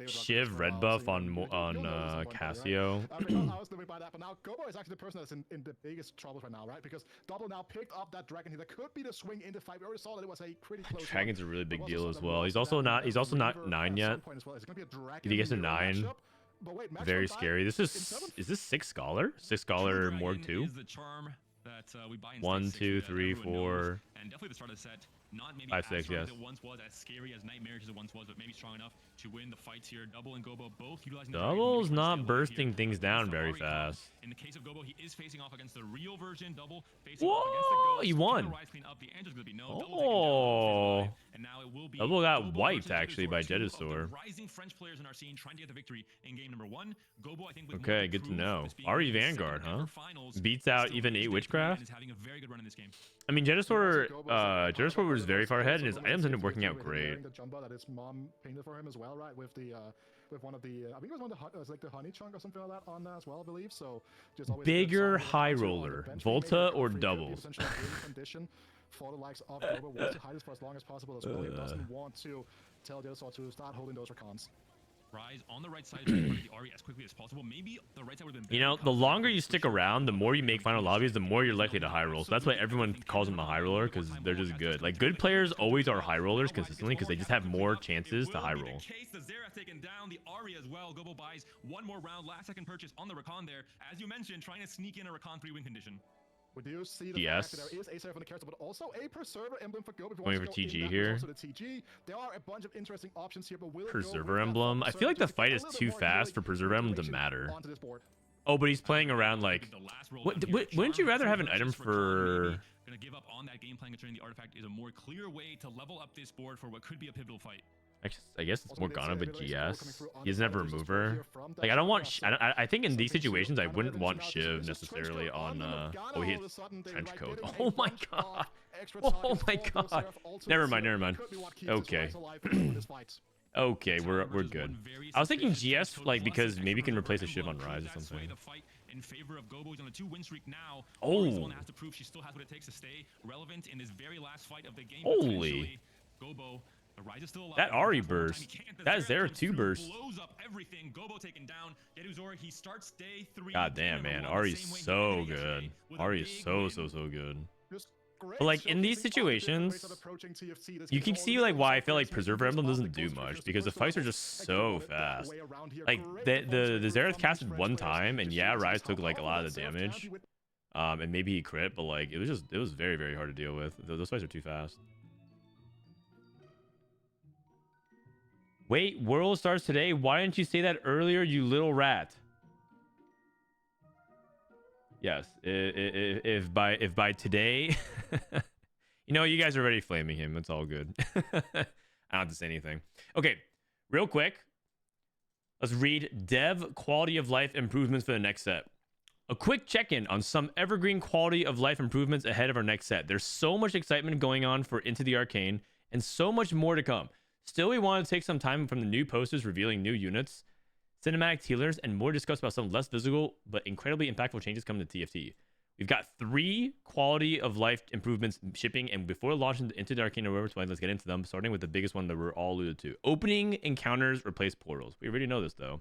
Shiv red buff on Cassio. I was living by that, but now Gobo is actually the person that's in the biggest trouble right now, right? Because Double now picked up that dragon here. That could be the swing into 5. We already saw that it was a pretty close Dragon's a really big deal as well. He's also also not 9 yet. If he gets to 9, very scary. This is this 6 Scholar? 6 Scholar Morg 2? 1, 2, 3, 4. And definitely the start of the set. Not maybe 5, as 6, strong yes. as it once was, as scary, as nightmarish as it once was, but maybe strong enough to win the fights here. Double and Gobo both utilizing Double's the not bursting things down very fast. In the case of Gobo, he is facing off against the real version. Double facing off against the Whoa, ghost. he Can won. the rise clean up? The answer's gonna be no. Double taking down Oh. Fizz Live, and now it will be Double got Gobo wiped versus actually by Jedusor, two of the Jedusor. rising French players in our scene trying to get the victory in game number 1. Gobo, I think, with Okay, more good to prove know. this being Ari his second Vanguard, ever huh? finals, Beats out still even leads 8 the Witchcraft? and is having a very good run in this game. I mean, Jedusor was very far ahead, and his items ended up working out great. The jumbo that his mom painted for him as well, right? With the with one of the I think it was one of the like the honey chunk or something like that on that as well, I believe. So just always Bigger high roller, Volta or doubles? Condition for the likes of Gobo wants to hide this for as long as possible as well. He doesn't want to tell Jedusor to start holding those recons. Rise on the right side of the Ari as quickly as possible. Maybe the right side would have been You know, the longer you stick around, the more you make final lobbies, the more you're likely to high roll. So that's why everyone calls them a high roller, because they're just good. Like, good players always are high rollers consistently because they just have more chances to high roll. The Xerath taken down, the Ari as well. Gobo buys one more round, last second purchase on the Recon there. As you mentioned, trying to sneak in a Recon 3-win condition. We do see the fact that there is a serve on the character, but also a Preserver emblem for Gobo. Going for TG here. Also the TG. There are a bunch of interesting options here, but will Preserver emblem? I feel like the fight is too fast for Preserver emblem to matter. Oh, but he's playing around like... Wouldn't you rather have an item for... Gonna give up on that game plan considering the artifact is a more clear way to level up this board for what could be a pivotal fight. I guess it's Morgana, but GS. He doesn't have a remover. Like, I don't want... I think in these situations, I wouldn't want Shiv necessarily on... oh, he hits Trench Coat. Oh my god! extra Oh target my for God. Zeref. Also, Never mind, Zeref never mind. could be what keeps Okay. his life alive in this fight. Okay, we're Versus good. one very I was thinking suspicious GS Toad like plus because an maybe extra can river replace a and Shiv on blood. Rise or Could that sway something. the fight in favor of Gobo? He's on a 2-win streak now. Oh. Ari's the one that has to prove she still has what it takes to stay relevant in this very last fight of the game. Holy. Potentially. Gobo, Rise is still alive. That He Ari has one more time. burst. He can't. The That Zeref Zeref comes 2 through, burst. blows up everything. Gobo taken down. Geduzor, he starts day 3. God damn, man. Ari's so good. Ari is so good. Just great But like in these showcasing all the different ways situations, of approaching TFT. This you game can all see the like why I different feel like ways, Preserver making Emblem these doesn't do public much posters because the first fights are level, just and so Gobo the fast. way around here. Like Great the performance Zeref from casted these one French players. time, and Just yeah, shows Rise how took like a lot powerful of the that Zeref can damage. be with And maybe he crit, but like it was very hard to deal with. Those fights are too fast. Wait, World starts today? Why didn't you say that earlier, you little rat? Yes, if by today, you know, you guys are already flaming him. It's all good. I don't have to say anything. Okay, real quick, let's read dev quality of life improvements for the next set. A quick check-in on some evergreen quality of life improvements ahead of our next set. There's so much excitement going on for Into the Arcane, and so much more to come. Still, we want to take some time from the new posters revealing new units, cinematic healers, and more discuss about some less visible but incredibly impactful changes coming to TFT. We've got 3 quality of life improvements shipping, and before launching Into the Arcane November 20, let's get into them, starting with the biggest one that we're all alluded to. Opening encounters replace portals. We already know this, though.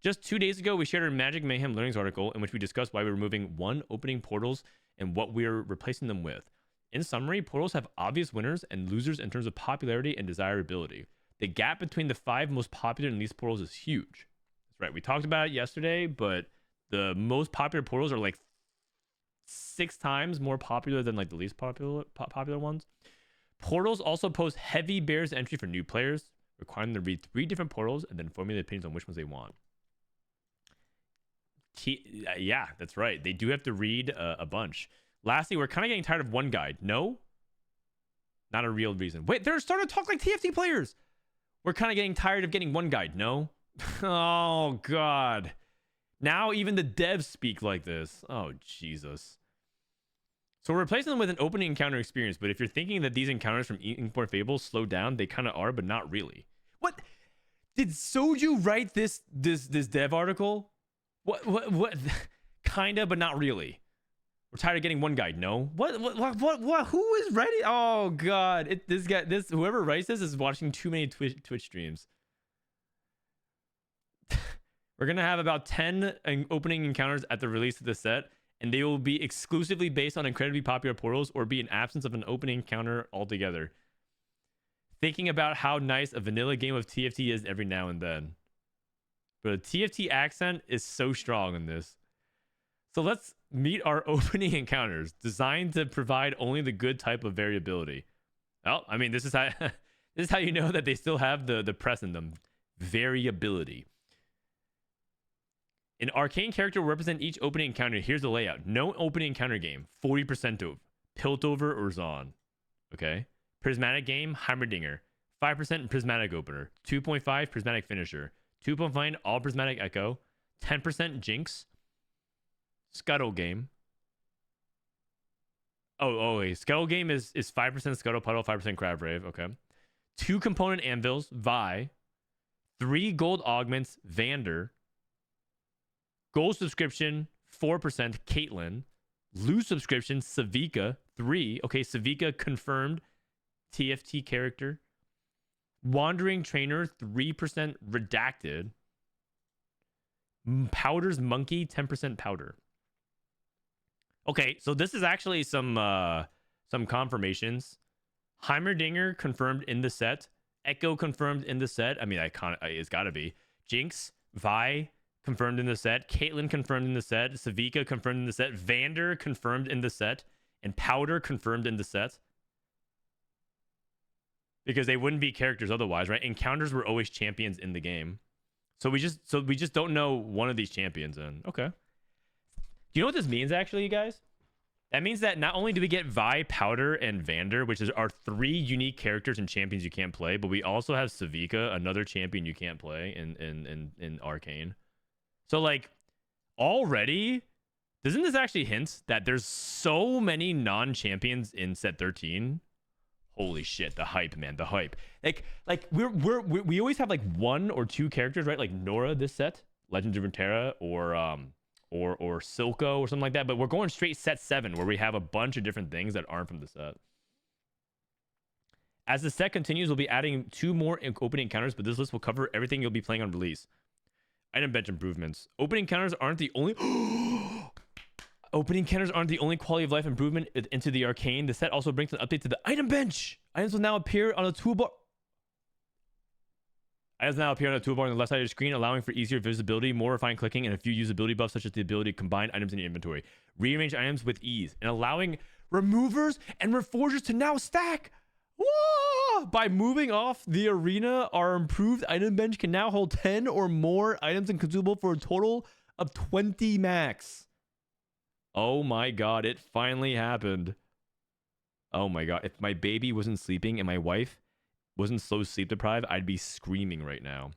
Just 2 days ago, we shared our Magic Mayhem learnings article in which we discussed why we're removing 1 opening portals and what we're replacing them with. In summary, portals have obvious winners and losers in terms of popularity and desirability. The gap between the 5 most popular and least portals is huge. That's right. We talked about it yesterday, but the most popular portals are like 6 times more popular than like the least popular ones. Portals also pose heavy barriers to entry for new players, requiring them to read 3 different portals and then formulate opinions on which ones they want. Yeah, that's right. They do have to read a bunch. Lastly, we're kind of getting tired of one guide. No? Not a real reason. Wait, they're starting to talk like TFT players. We're kind of getting tired of getting one guide. No? Oh, God. Now even the devs speak like this. Oh, Jesus. So we're replacing them with an opening encounter experience. But if you're thinking that these encounters from Inkborn Fables slow down, they kind of are, but not really. What? Did Soju write this dev article? What? Kinda, but not really. We're tired of getting one guide. No. What? Who is writing? Oh God! Whoever writes this is watching too many Twitch streams. We're gonna have about 10 opening encounters at the release of the set, and they will be exclusively based on incredibly popular portals or be an absence of an opening encounter altogether. Thinking about how nice a vanilla game of TFT is every now and then. But the TFT accent is so strong in this. So let's meet our opening encounters, designed to provide only the good type of variability. Well, I mean, this is how you know that they still have the press in them. Variability. An arcane character will represent each opening encounter. Here's the layout. No opening encounter game. 40% of Piltover or Zon. Okay. Prismatic game, Heimerdinger. 5% Prismatic Opener. 2.5 Prismatic Finisher. 2.5 All Prismatic Echo. 10% Jinx. Scuttle game. Wait. Scuttle game is 5% Scuttle Puddle, 5% Crab Rave. Okay. 2 component anvils, Vi. 3 gold augments, Vander. Gold subscription, 4%, Caitlyn. Loose subscription, Savika, 3. Okay, Savika confirmed TFT character. Wandering Trainer, 3% redacted. Powder's Monkey, 10% powder. Okay, so this is actually some confirmations. Heimerdinger confirmed in the set. Echo confirmed in the set. I mean, it's got to be. Jinx, Vi confirmed in the set. Caitlyn confirmed in the set. Savika confirmed in the set. Vander confirmed in the set. And Powder confirmed in the set. Because they wouldn't be characters otherwise, right? Encounters were always champions in the game. So we just don't know one of these champions in. Okay. Do you know what this means, actually, you guys? That means that not only do we get Vi, Powder, and Vander, which are 3 unique characters and champions you can't play, but we also have Savika, another champion you can't play in Arcane. So, like, already, Doesn't this actually hint that there's so many non-champions in set 13? Holy shit, the hype, man, the hype. Like we always have like one or two characters, right? Like Nora this set, Legends of Runeterra, or Silco or something like that. But we're going straight set 7 where we have a bunch of different things that aren't from the set. As the set continues, we'll be adding 2 more opening encounters, but this list will cover everything you'll be playing on release. Item bench improvements. Opening encounters aren't the only Opening encounters aren't the only quality of life improvement into the arcane. The set also brings an update to the item bench. Items will now appear on a toolbar. Items now appear on a toolbar on the left side of your screen, allowing for easier visibility, more refined clicking, and a few usability buffs such as the ability to combine items in your inventory, rearrange items with ease, and allowing removers and reforgers to now stack. Whoa! By moving off the arena, our improved item bench can now hold 10 or more items and consumable for a total of 20 max. Oh my god, it finally happened. Oh my god, if my baby wasn't sleeping and my wife wasn't so sleep deprived, I'd be screaming right now.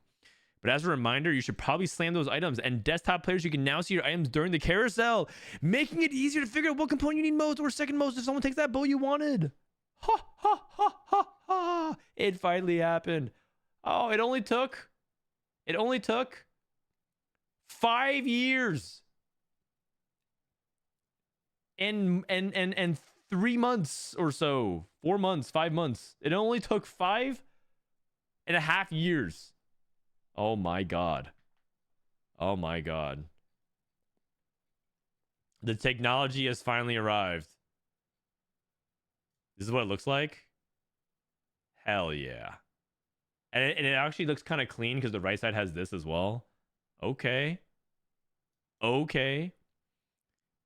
But as a reminder, you should probably slam those items. And desktop players, you can now see your items during the carousel, making it easier to figure out what component you need most or second most if someone takes that bow you wanted. Ha ha ha ha ha! It finally happened. Oh, it only took 5 years. And 3 months or so, 4 months, 5 months. It only took 5.5 years. Oh my god. Oh my god. The technology has finally arrived. This is what it looks like. Hell yeah. And it actually looks kind of clean because the right side has this as well. Okay. Okay.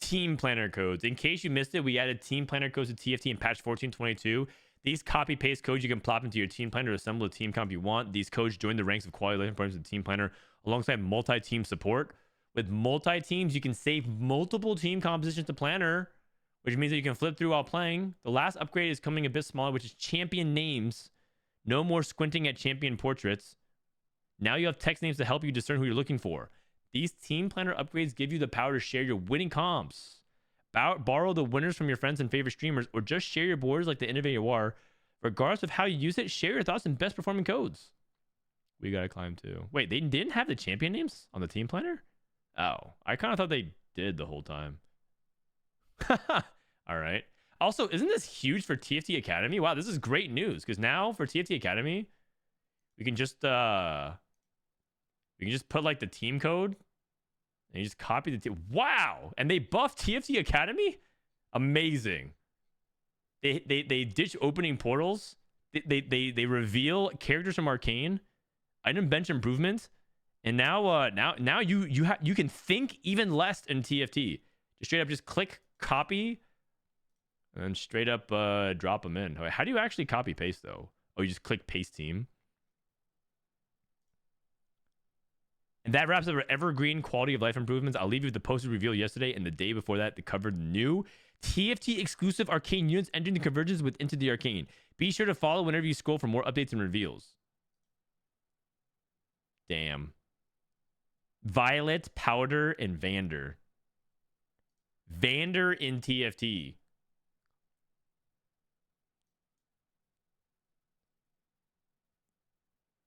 Team planner codes. In case you missed it, we added team planner codes to TFT in patch 14.22. These copy-paste codes you can plop into your team planner to assemble the team comp you want. These codes join the ranks of quality life importance of the team planner alongside multi-team support. With multi-teams, you can save multiple team compositions to planner, which means that you can flip through while playing. The last upgrade is coming a bit smaller, which is champion names. No more squinting at champion portraits. Now you have text names to help you discern who you're looking for. These team planner upgrades give you the power to share your winning comps. Borrow the winners from your friends and favorite streamers, or just share your boards like the innovator you are. Regardless of how you use it, share your thoughts and best performing codes. We gotta climb too. Wait, they didn't have the champion names on the team planner? Oh, I kind of thought they did the whole time. All right. Also, isn't this huge for TFT Academy? Wow, this is great news because now for TFT Academy, we can just put like the team code and you just copy the team. Wow! And they buffed TFT Academy? Amazing. They ditch opening portals. They reveal characters from Arcane, item bench improvements, and now you can think even less in TFT. Just straight up just click copy and straight up drop them in. How do you actually copy paste though? Oh, you just click paste team. And that wraps up our evergreen quality of life improvements. I'll leave you with the posted reveal yesterday and the day before that that covered the new TFT exclusive arcane units entering the convergence with Into the Arcane. Be sure to follow whenever you scroll for more updates and reveals. Damn. Violet, Powder, and Vander. Vander in TFT.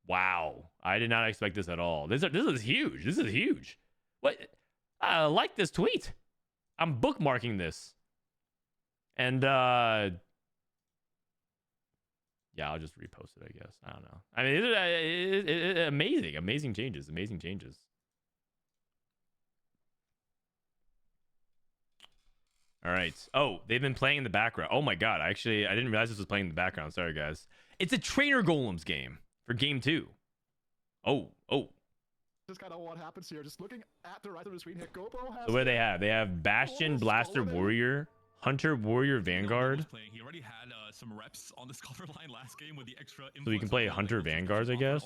Wow. I did not expect this at all. This is huge. This is huge. What? I like this tweet. I'm bookmarking this. And yeah, I'll just repost it, I guess. I don't know. I mean, amazing. Amazing changes. Amazing changes. All right. Oh, they've been playing in the background. Oh my god. I didn't realize this was playing in the background. Sorry, guys. It's a trainer golems game for game 2. Oh. Just kind of what happens here. Just looking at the right of the screen here, GoPro has. So what do they have? They have Bastion, Blaster, Warrior, Hunter, Warrior, Vanguard. He already had some reps on the Scholar line last game with the extra. So we can play Hunter, Vanguards, I guess.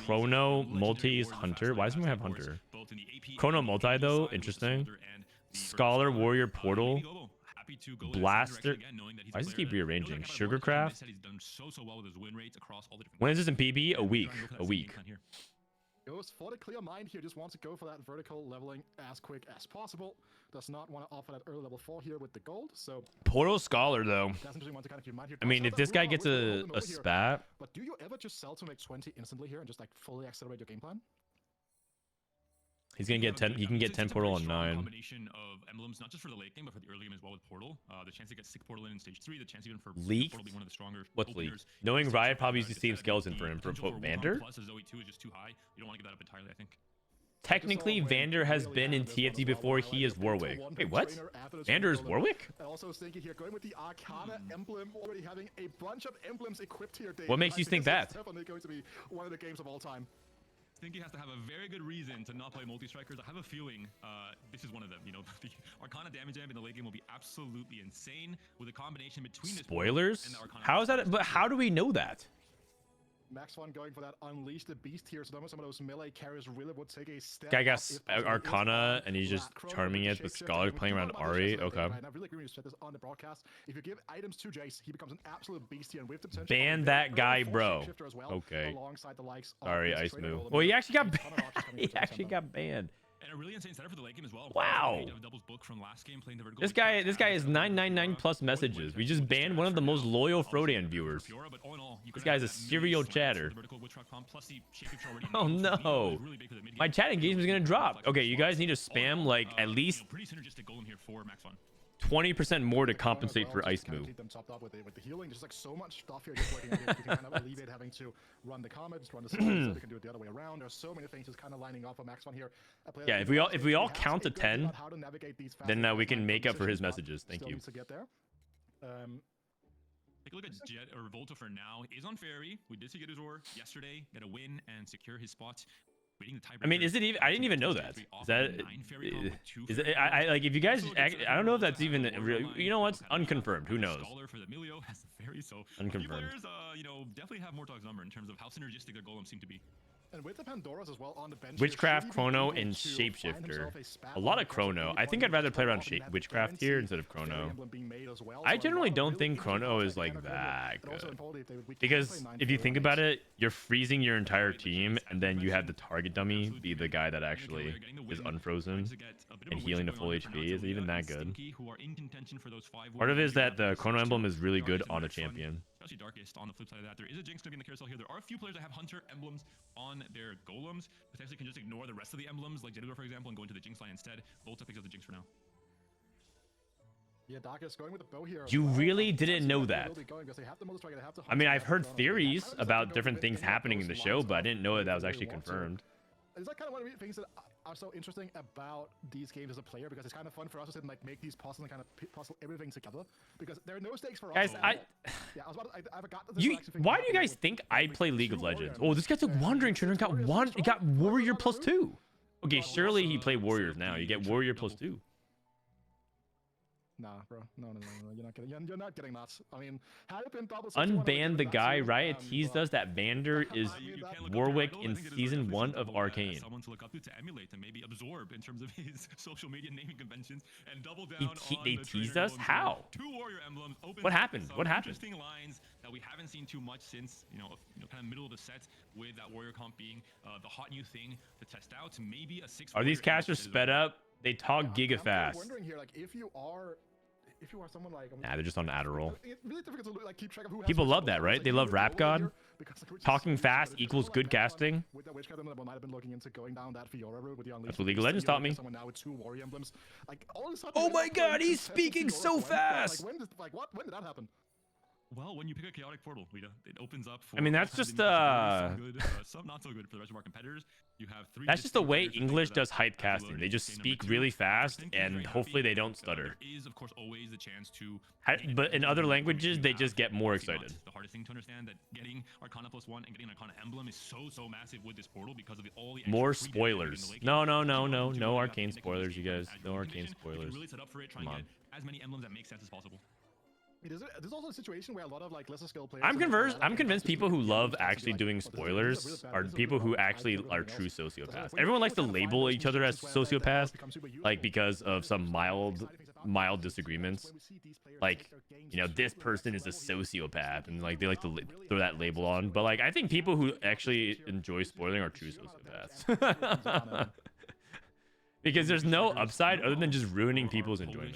Chrono, Multis, Hunter. Why does anyone have Hunter? Chrono Multi though, interesting. Scholar, Warrior, Portal, Blaster. Why does this keep rearranging? Sugarcraft. When is this in PB? A week. Goes for the clear mind here, just wants to go for that vertical leveling as quick as possible. Does not want to offer that early level 4 here with the gold, so Portal Scholar, though. that's interesting one to kind of keep in mind here. I mean, if this guy gets a spat, But do you ever just sell to make 20 instantly here and just like fully accelerate your game plan? he's gonna get 10. He can get 10 portal on 9. Combination of emblems, not just for the late game, but for the early game as well with portal. The chance to get 6 portal in stage 3, the chance even for Leaked? portal being one of the stronger. What's openers. leaked? Knowing Riot probably used the same skeleton for him for Vander. Plus a Zoe 2 is just too high. You don't want to give that up entirely, I think. Technically, Vander has been in TFT before. He is Warwick. Wait, what? Vander is Warwick? And also thinking here, going with the Arcana emblem, already having a bunch of emblems equipped here. Dave. What makes you think that? It's definitely going to be one of the games of all time. Stinky has to have a very good reason to not play multi-strikers. I have a feeling this is one of them. You know, the Arcana damage amp in the late game will be absolutely insane with a combination between this Spoilers? and the Arcana. How is that? But how do we know that? Max One going for that Unleash the Beast here, so some of those melee carriers really would take a step. Guy got up if possible. Arcana and he's just Chrono charming with it the with shapeshifter. Scholar And we playing talk around about this Ari. yesterday, Okay. right? And I really agree when you said this on the broadcast. If you give items to Jace, he becomes an absolute beast here, and with the potential Ban of a that very guy, full bro. shapeshifter as well, Okay. alongside the likes of Sorry, this Ice trainer Moo. Golem. Well, he actually got A ton of archers coming he into the actually center. got banned. And a really insane setup for the late game as well. Wow. Doubles book from last game playing the vertical. This guy is 999 plus messages. We just banned one of the most loyal Frodan viewers. This guy's a serial chatter. Oh no. My chat engagement is gonna drop. Okay, you guys need to spam like at least pretty synergistic golem here for Max Fun. 20% more to The Chrono as compensate well, for just Ice to kind of Moo. keep them topped up with the healing. There's like so much stuff here just working. You can kind of alleviate having to run the comets, run the spells, so they can do it the other way around. There's so many things just kind of lining up for Max Fun here. A player Yeah, that if we all has count to a good idea 10, about how to navigate these fast then we can line make up for his transitions, but messages. Thank still you. needs to get there. Take a look at Jet or Revolta for now. Is on Fairy. We did see get his ore yesterday, get a win and secure his spot. Waiting the tiebreaker. I mean, is it even? I didn't even know that. Is that? Is it? I like if you guys. I don't know if that's even real. You know what's unconfirmed? Who knows? For the Emilio has the Fairy, so Unconfirmed. Players, you know, definitely have Mortog's number in terms of how synergistic their golems seem to be. And with the Pandoras as well on the bench, Witchcraft, should he be Chrono, able and to find Shapeshifter. himself a spat A lot on of the Chrono. cross I think I'd rather play around and have Witchcraft currency, here instead of Fairy Chrono. Emblem being made as well. I So generally a lot of don't really think interesting Chrono stuff is like Chrono, that but also in good. Paul, we can Because play 9 if you Fairy think Emblem. about it, you're freezing your entire team, and then you have the target dummy be the guy that actually is unfrozen and healing to full HP. Is it even that good? Part of it is that the Chrono Emblem is really good on a champion. Especially Darkest. On the flip side of that, there is a Jinx going to be in the carousel here. There are a few players that have Hunter emblems on their golems. Potentially can just ignore the rest of the emblems, like Jedidor, for example, and go into the Jinx line instead. Volta picks up the Jinx for now. Yeah, Darkest going with the bow here. as You well. really That's didn't where know they that. will be going, because they have the Mother Strike, they have the I mean, Hunter, I've they have heard the Chrono. theories How does that about go different with things any of happening in the those show, lines but I of didn't know that that was where actually they want to? confirmed. Is that kind of one of the things that are so interesting about these games as a player? Because it's kind of fun for us to sit and like make these puzzles and kind of puzzle everything together. Because there are no stakes for us. Guys, at all. Yeah, I was about to, I forgot that this You, was actually why do you happening guys with think the I big play League of 2 Warrior Legends? Oh, emblems. this guy's a And Wandering Trainer. Got Warriors one. are He got strong. Warrior Not plus rude. 2. Okay, Well, surely he also, played Warriors so now. You the get triple Warrior plus double. 2. Nah, bro. No. You're not getting. You're not getting that. I mean, had it been double, such a one, I would Unban give the it that guy. too, Riot teased but- us that Vander is You can look up Warwick to Idol. I in think it is season definitely 1 of something Arcane. Someone to look up to emulate and maybe absorb in terms of his social media naming conventions and double down They on the teased trainer us? golems. How? 2 warrior emblems. Opens What up happened? some What happened? Interesting lines that we haven't seen too much since kind of middle of the set, with that warrior comp being the hot new thing to test out. Maybe a 6. Are these casters sped up? They talk I'm giga kind of fast. wondering here, like, if you are someone like, Nah, they're just on Adderall. it's really difficult to like keep track of who has People which love goals. that, right? Like, They you love would Rap go God. here because, like, which is Talking so fast good. It's equals just good like Max Fun casting. with the Witch Card Emblem, might have been looking into going down that Fiora route with the Unleashed. That's what League of Beast. Legends You taught look me. at Someone now with 2 warrior emblems. Like, all of a sudden, Oh you're my not God, playing he's contested speaking Fiora. so When? fast. Like, when did that happen? Well, when you pick a chaotic portal, Lita, it opens up for I mean, that's all kinds just, of new possibilities, some good, some not so good for the rest of our competitors. You have 3 That's just the distinct way players to pick English for does that hype active casting. load They just game speak number 2. really fast, Stinky is and very hopefully happy. they don't stutter. There is, of course, always the chance to. But in other languages, they just get more Obviously not excited. The hardest thing to understand that getting Arcana plus 1 and getting an Arcana emblem is so massive with this portal because of all the extra More free damage in the spoilers. late game. No If you want to do Arcane what you have to in the spoilers, you guys. condition, as No your Arcane condition, you can spoilers. really set up for it, try Come and on. get as many emblems that make sense as possible. There's also a situation where a lot of like lesser skilled players. I'm convinced people who love actually doing spoilers are people who actually are true sociopaths. Everyone likes to label each other as sociopaths, like because of some mild disagreements. Like, you know, this person is a sociopath, and like they like to throw that label on. But like I think people who actually enjoy spoiling are true sociopaths. Because there's no upside other than just ruining people's enjoyment.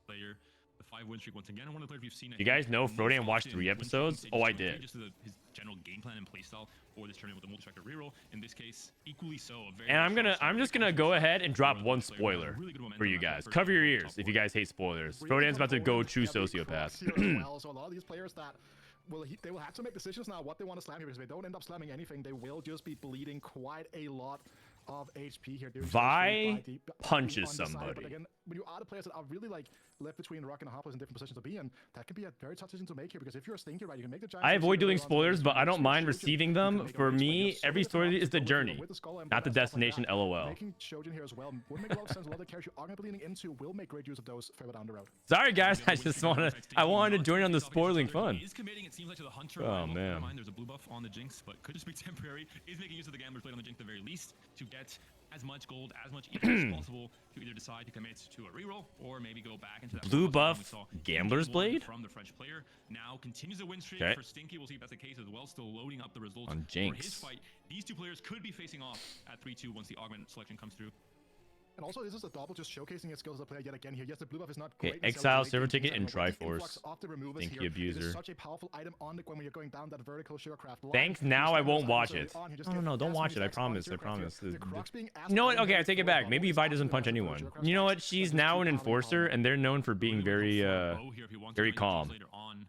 Player, the 5-win streak once again. I want to play if you've seen it. You guys know Frodan watched 3 episodes? Oh, I did. Just his general game plan and playstyle for this tournament with the multi-striker reroll. In this case, equally so. And I'm just gonna go ahead and drop one spoiler for you guys. Cover your ears if you guys hate spoilers. Frodan's about to go true sociopath. So a lot of these players that they will have to make decisions now what they want to slam here, because if they don't end up slamming anything, they will just be bleeding quite a lot of HP here. Vi punches somebody. But again, when you are the players that are really like left between rock and a hard place in different positions to be in, that can be a very tough decision to make here, because if you're a stinky, right, you can make the giant. I avoid doing spoilers, but I don't mind receiving them. For me, every story is the journey, not the destination. LOL. Making Shojin here as well would make a lot of sense. A lot of the characters you are going to be leaning into will make great use of those further down the road. Sorry guys, I wanted to join on the spoiling fun. Oh man. There's a blue buff on the Jinx, but could just be temporary. Is making use of the Gambler's Blade on the Jinx at the very least to get as much gold, as much EP as possible to either decide to commit to a reroll or maybe go back into that blue buff Gambler's Blade from the French player. Now continues the win streak for Stinky. We'll see if that's the case as well. Still loading up the results on for his Jinx. fight. These two players could be facing off at 3-2 once the augment selection comes through. And also, this is a double, just showcasing his skills as a player yet again here. Yes, the blue buff is not Okay, great. exile, server ticket, and Triforce. Thank you, abuser. It is such a powerful item on the when you're going down that vertical sugarcraft line. Thanks, now I won't watch it. No, don't watch it. I promise. I promise. You know what? Okay, I take it back. Maybe Vi doesn't punch anyone. You know what? She's now an enforcer, and they're known for being very, very calm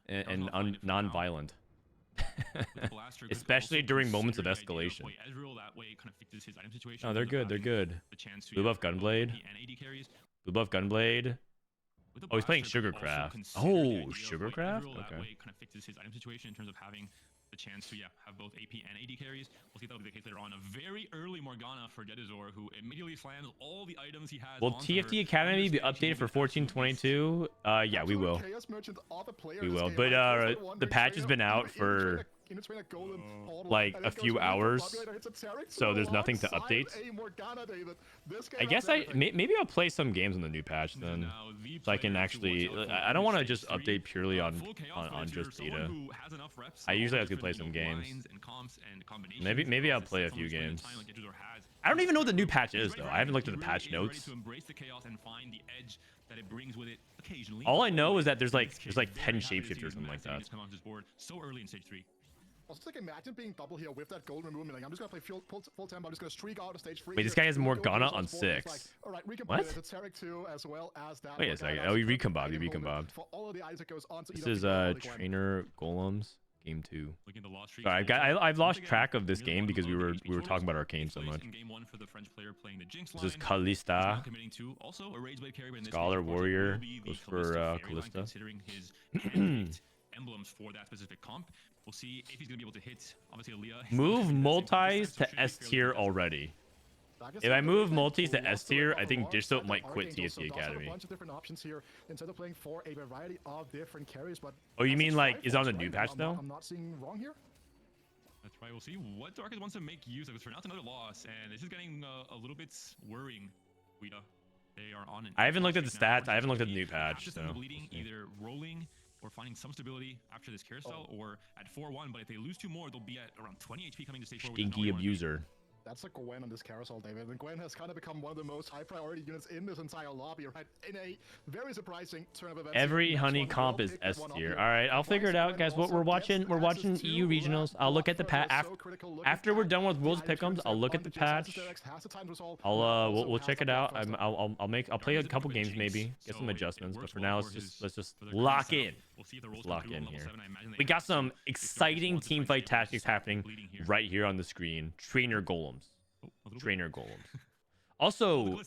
and non-violent. Especially during moments of escalation. Oh, they're good. They're good. Blue buff Gunblade. Blue buff Gunblade. Oh, he's playing Sugarcraft. Oh, Sugarcraft? Okay. Kind of fixes his item situation in terms of having the chance to have both AP and AD carries. We'll see if that'll be the case later on. A very early Morgana for Dedizor, who immediately slams all the items he has. Will TFT Academy be updated for 14.22? Yeah, we will. We will. But the patch has been out for like a few hours, so there's nothing to update. I guess maybe I'll play some games on the new patch then, so I can actually. I don't want to just update purely on just data. I usually have to play some games. Maybe I'll play a few games. I don't even know what the new patch is though. I haven't looked at the patch notes. All I know is that there's like 10 shapeshifters or something like that. So early in stage 3. Also, like imagine being double here with that gold removal. Like, I'm just gonna play full tempo. I'm just gonna streak out of stage 3. Wait, this guy has Morgana on 6. Like, all right, what? Too, as well as that. Wait a second. Oh, he recombobbed. He recombobbed. This is trainer Golems game 2. Sorry, I've lost track of this game because we were talking about Arcane so much. This is Kalista. Scholar Warrior goes for Kalista. Emblems for that specific comp. We'll see if he's gonna be able to hit. Obviously, Aaliyah. Move multis to S tier already. If I move multis to S tier, I think Dishsoap might quit TFT Academy. Oh, you mean like is it on the new patch though? I'm not seeing wrong here. That's right. We'll see what Darkest wants to make use of. Because for now, it's another loss, and this is getting a little bit worrying. They are on. I haven't looked at the stats. I haven't looked at the new patch. So bleeding, either rolling or finding some stability after this carousel, or at 4-1. But if they lose 2 more, they'll be at around 20 HP coming to stage 4. Stinky abuser. That's a Gwen on this carousel, David. And Gwen has kind of become one of the most high priority units in this entire lobby, right? In a very surprising turn of events. Every honey comp is S tier. All right, I'll figure it out, guys. What we're watching EU regionals. I'll look at the patch after we're done with Worlds Pick'ems. I'll look at the patch. We'll check it out. I'll play a couple games maybe, get some adjustments. But for now, let's just lock in. Lock in here. We got some exciting team fight tactics happening right here on the screen. Trainer Golems. Trainer Golems. Also,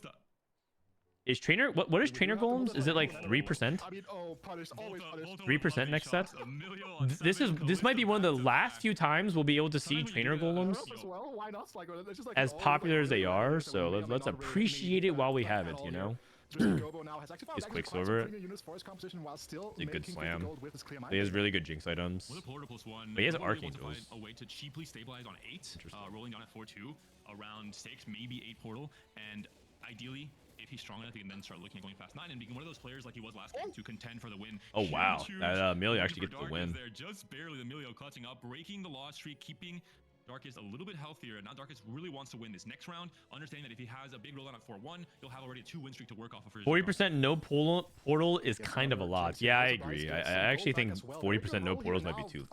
is trainer what is trainer Golems? Is it like 3%? 3% next set? This might be one of the last few times we'll be able to see trainer Golems as popular as they are. So let's appreciate it while we have it, you know. His Quicksilver. It's a good slam. He has really good Jinx items. But he has Archangels. A way to cheaply stabilize on 8, rolling down at 4-2, around 6, maybe 8 portal, and ideally, if he's strong enough, he can then start looking at going fast 9 and being one of those players like he was last game to contend for the win. Oh wow, Huge that Emilio actually for gets the Darkest win. there, just barely. Emilio clutching up, breaking the loss streak, keeping Darkest a little bit healthier. Now Darkest really wants to win this next round, understanding that if he has a big roll at 4-1, he'll have already a 2-win streak to work off of. 40% no portal is kind of a lot. Yeah, I agree. I actually think 40% no portals might be too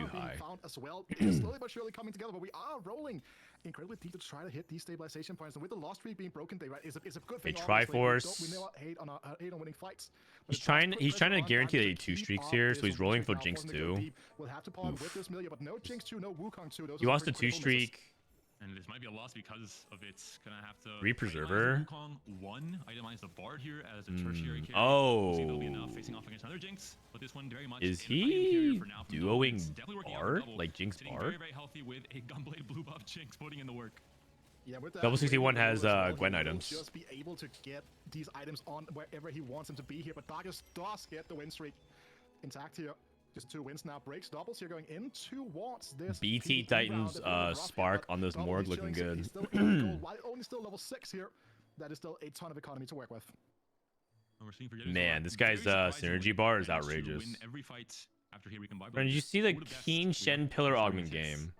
high. As well. It's slowly but surely coming together, but we are rolling incredibly deep to try to hit these stabilization points. And with the lost streak being broken, it's a good thing. A Triforce. We never hate on winning fights. He's trying to guarantee that he 2 streaks here, so he's rolling for Jinx 2. We'll have to pawn with this Millia, but no Jinx 2, no Wukong 2. He wants the 2 streak. And this might be a loss because of it's gonna have to Represerver. Wukong 1, itemize the Bard here as a tertiary carry. Oh. That'll be enough facing off against another Jinx, but this one very much Is an item he carrier for now from duoing Golems. Definitely working out Bard? the double, Like Jinx sitting Bard? very, very healthy with a Gunblade blue buff Jinx putting in the work. Yeah, with that, Double 61 has he Gwen will items. Just be able to get these items on wherever he wants them to be here, but Darkest does get the win streak intact here. Just 2 wins now. Breaks doubles here going in towards this. BT PvP Titans round. Spark on this Double Morg is looking showing good. he's still in gold, while only still level 6 here. That is still a ton of economy to work with. And we're seeing for Man, this very guy's surprisingly, synergy bar is managed to outrageous. win every fight after he recombined. Brendan, did you see the One of best Keen Shen Pillar Augment performances. game?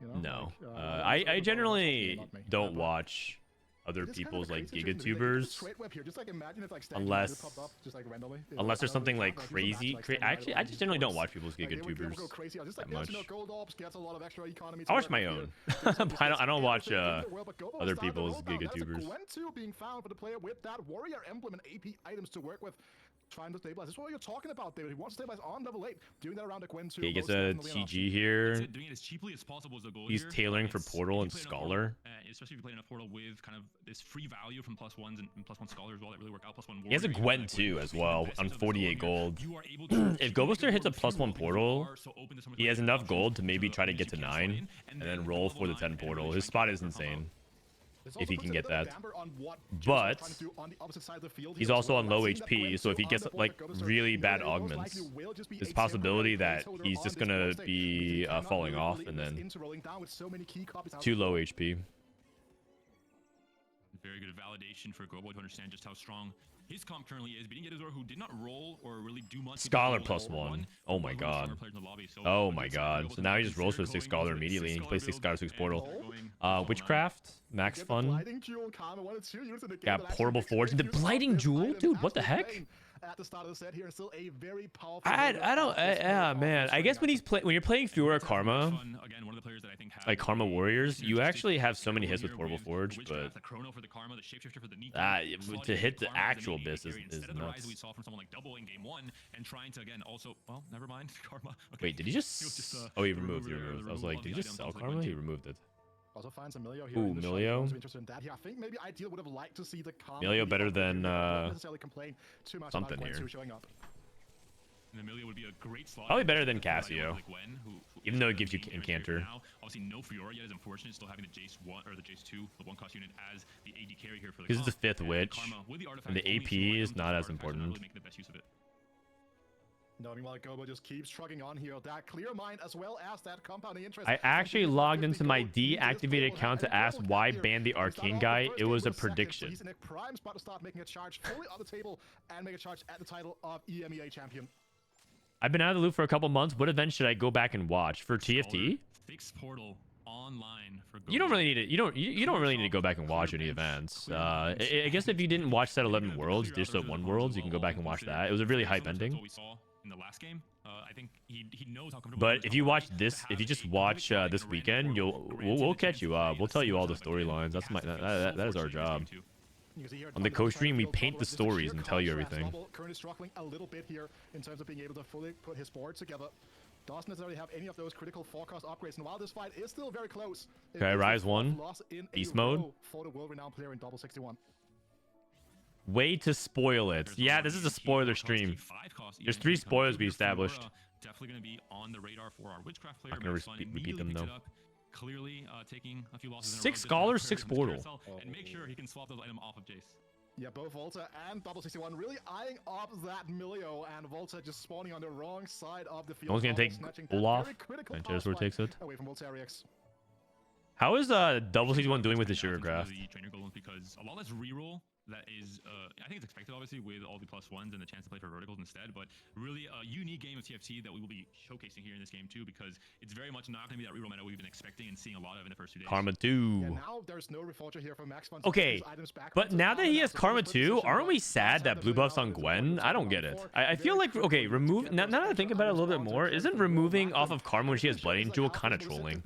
You know, No. like, I generally not me. don't But watch other it is kind of people's a like crazy situation to be like, gigatubers it's a straight web here. Just like imagine if like Stack unless popped up just like randomly. unless there's something like you can crazy. imagine, like, Actually, I just generally don't watch people's Like, they would gigatubers go crazy. Just like that this, you know, much. Gold Orbs gets a lot of extra economy. I watch my own. But I don't watch other other people's gigatubers. Gwen 2 being found for the player with that warrior emblem and AP items to work with. Trying to stabilize. This is what you're talking about, David. He wants to stabilize on level 8. Doing that around the Gwen 2. He gets most a definitely enough. TG here. Doing it as cheaply as possible is the goal He's here. tailoring for It's- Portal if and you play in a Scholar. Portal, especially if you play in a Portal with kind of this free value from +1s and +1 Scholar as well, that really work out. +1 He has a Warrior, Gwen like, too with as the well best on of the 48 gold here, gold. you are able to If Goldbuster hits a if you +1 roll portal, are so open to so many he has players enough options gold to maybe try to get to slot 9 in, and then roll for the 10 portal. His spot is insane. This if also he puts can a get bit of that. damper on what Jason is But trying to do on the opposite side of the field he's here as also well. on We're not low seeing that HP, Gwen so if 2 he on gets the board, like but Goldbuster really bad most augments, likely will just be there's a a possibility temporary that placeholder he's on just this gonna board state. be He cannot falling really off leave and this then into rolling down with so many key copies out too low HP. Very good validation for Gobo to understand just how strong his comp currently is. Beating Gedazor, who did not roll or really do much. Scholar +1. Oh my god. Oh my god. So now he just rolls for the 6 Scholar immediately and he plays 6 Scholar 6 Portal. Witchcraft, Max The Fun. Blighting Jewel, Karma, one of 2 units in the game Got that actually Portable makes Forge. great The use of Blighting this Jewel? item. Dude, what the Absolute heck? pain At the start of the set here, and still a very powerful. I guess when you're playing Fiora Karma, like Karma Warriors, you actually have so many hits with Portable Forge, but to hit the actual Abyss is nuts. We saw from someone like Double in game 1 and trying to again also never mind Karma. Okay. Wait, did he just? Oh, he removed. I was like, did he just sell Karma? He removed it. Also finds Emilio here. Ooh, in the shot. Emilio. Also interested in that here. I think maybe Ideal would have liked to see the Karma. Emilio be better up than, not necessarily complain too much something about Gwen here. 2 showing up. And Amelia would be a great slot. Probably better than for Cassio, like Gwen, who even is though it the gives you main carry Encanter. now. Obviously, no Fiora yet is unfortunate. Still having the Jace 1 or the Jace 2, the 1 cost unit as the AD carry here for the. This is the comp. 5th And witch, Karma with the and the artifacts, only AP few is items not with as artifacts, not important. really making the best use of it. No, meanwhile, Gobo just keeps trucking on here. That clear mind as well as that compounding interest. I actually logged into my deactivated account to ask why ban the Arcane guy. It was a prediction. He's in a prime spot to start making a charge fully on the table and make a charge at the title of EMEA champion. I've been out of the loop for a couple months. What event should I go back and watch for TFT? Fixed portal online for You don't really need it. You don't really need to go back and watch any events. I guess if you didn't watch Set 11 Worlds, just Set 1 Worlds, you can go back and watch that. It was a really hype ending. What we saw in the last game. I think he knows how comfortable. But if you watch this, if you just watch this weekend, we'll catch you up. We'll tell you all the storylines. That's that is our job. You can see here, On the Dominic co-stream, trying we to build paint Gobo the as a stories sheer and tell you contrast. everything. Gobo currently struggling a little bit here in terms of being able to fully put his board together. Doesn't necessarily have any of those critical forecast upgrades, and while this fight is still very close, it Okay, is Rise a 1, loss in Beast a mode. row for the world-renowned player in double 61. Way to spoil it. Yeah, this is a spoiler stream. There's 3 spoilers we established. Definitely going to be on the radar for our witchcraft player. Not gonna repeat them though. Clearly taking a few losses. 6 Scholar, 6 Portal. And make sure he can swap those items off of Jace. Yeah, both Volta and double 61 really eyeing up that Milio, and Volta just spawning on the wrong side of the field. No one's gonna take snatching that Olaf, very critical and power Jazzor spike takes it. away from Volta RX. How is double 61 doing with the sugar graph? The trainer golems, because a lot less reroll that is I think it's expected obviously with all the +1s and the chance to play for verticals instead, but really a unique game of TFT that we will be showcasing here in this game too, because it's very much not going to be that reroll meta we've been expecting and seeing a lot of in the first 2 days. Karma 2. Yeah, now there's no reforger here for Max Fun. Okay, but now that he has Karma 2, aren't we sad that blue buff's on Gwen? I don't get it. I feel like, okay, remove, now that I think about it a little bit more, isn't removing off of Karma when she has Blood Angel kind of trolling?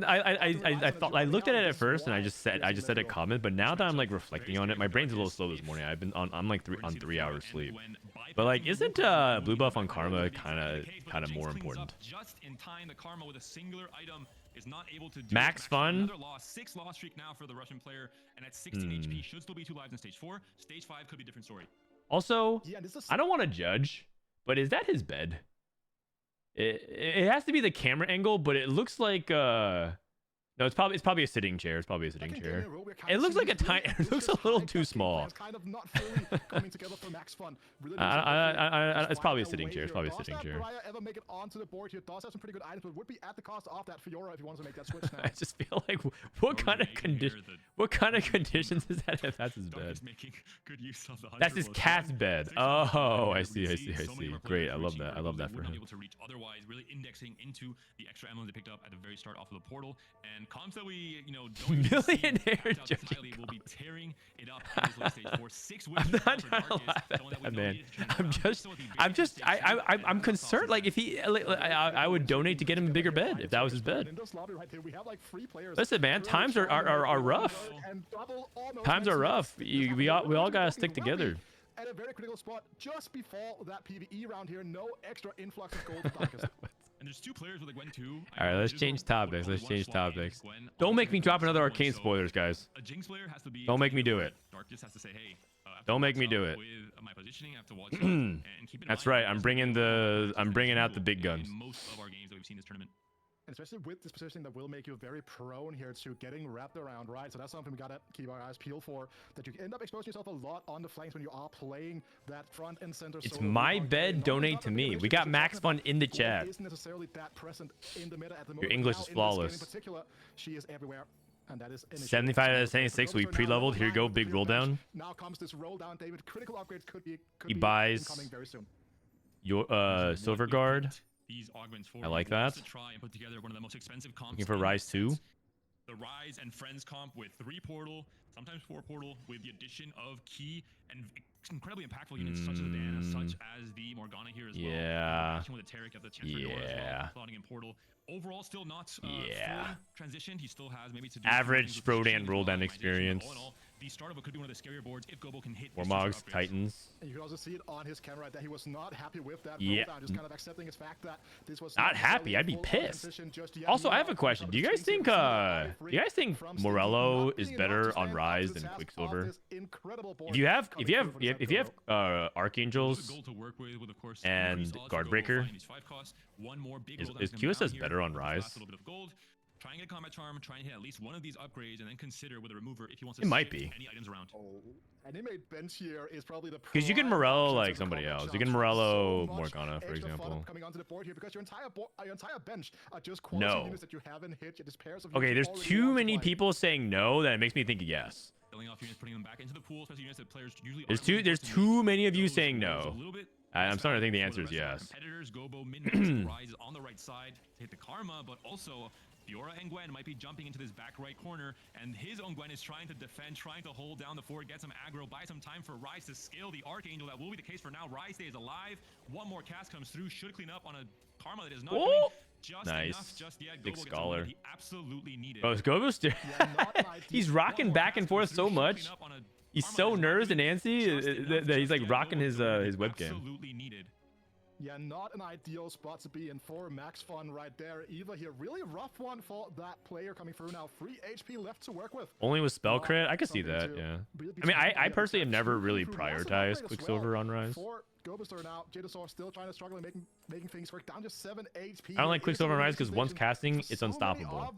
I thought, I looked at it at first and I just said a comment, but now that I'm like reflecting on it, my brain's a little slow this morning. I'm like 3 hours sleep. But like, isn't blue buff on Karma kind of more important? Just in time, the Karma with a singular item is not able to do Max Fun. Another loss, 6 loss streak now for the Russian player, and at 16 HP should still be 2 lives in stage 4. Stage 5 could be a different story. Also, I don't want to judge, but is that his bed? It has to be the camera angle, but it looks like no, it's probably a sitting chair. It's probably a sitting chair. It looks like a tiny. It looks a little too small. It's kind of not fully coming together for Max Fun. It's probably a sitting chair. It's probably a sitting chair. Ever make it onto the board here? Does have some pretty good items, but would be at the cost of that Fiora if he wants to make that switch now. I just feel like what kind of conditions is that if that's his bed? That's his cat's bed. Oh, I see. Great. I love that. I love that for him. Otherwise, really indexing into the extra emblems they picked up at the very start off of the portal, and comps that we don't millionaire Tylee will be tearing it up in this late stage for 6 wins. I'm not trying to laugh at that, man. I'm concerned. Like if he, I would donate to get him a bigger bed if that was his bed. Listen, man, times are rough. Times are rough. We all gotta stick together. At a very critical spot just before that PvE round here, no extra influx of gold. And there's 2 players with a Gwen 2. All right, let's change topics. Don't make me drop another arcane spoilers, guys. A Jinx player has to be. Don't make me do it. Dark just has to say, hey. Don't make me do it. With my positioning, I have to watch and keep That's right. I'm bringing out the big guns. In most of our games that we've seen this tournament. And especially with this positioning that will make you very prone here to getting wrapped around, right? So that's something we gotta keep our eyes peeled for. That you end up exposing yourself a lot on the flanks when you are playing that front and center. It's my bed. Donate to me. We got Max Fun in the chat. Isn't necessarily that present in the meta at the moment. Your English is flawless. In particular, she is everywhere. And that is 75 out of 76. We pre-leveled. Here you go. Big roll down. Now comes this roll down, David. Critical upgrades could be buys very soon. Your Silver Guard. These augments for I like that. to try and put together one of the most expensive comps. Looking for Rise 2. The Rise and Friends comp with 3 portal, sometimes 4 portal, with the addition of key and incredibly impactful units such as the Diana, such as the Morgana here as well. Yeah. With the Taric of the chance for Dora as well, slotting in portal. Overall, still not fully transitioned. He still has maybe to do average Frodan roll down experience. All in all, the start of it could be one of the scarier boards if Gobo can hit. Warmogs, Titans. And you can also see it on his camera that he was not happy with that roll down, just kind of accepting his fact that this was not happy. I'd be pissed. Also, I have a question. Do you guys think Morello is better on Rise than Quicksilver? If you have Archangels and Guardbreaker, is QSS better on Rise? Try and get combat charm, try and hit at least one of these upgrades, and then consider with a remover if he wants to it might be any items around. Animate bench here is probably the because you can Morello like somebody else. You can Morello Morgana, for example. Coming onto the board here because your entire bench are just quality units that you haven't hit. Just pairs of okay, there's too many people saying no that it makes me think yes. Off units, putting them back into the pool, especially units that players usually there's too many of you saying no. I'm starting to think the answer is yes. Competitors, Gobo, Min Rise on the right side to hit the Karma, but also Fiora and Gwen might be jumping into this back right corner, and his own Gwen is trying to defend, trying to hold down the fort, get some aggro, buy some time for Rise to scale the Archangel. That will be the case for now. Rise stays alive. One more cast comes through, should clean up on a Karma that is not doing just enough just yet. Big scholar. He absolutely needed. Bro, Gobo's he's rocking back and forth so much. He's so nervous and antsy that he's like rocking his webcam. Absolutely needed. Yeah, not an ideal spot to be in for Max Fun right there either here. Really rough one for that player coming through now. 3 HP left to work with. Only with spell crit? I could see that, yeah. I mean, I personally have never really prioritized Quicksilver on Rise. Now, Jadasaur still trying to struggle and making things work. Down just 7 HP. I don't like Quicksilver on Rise because once casting, it's unstoppable.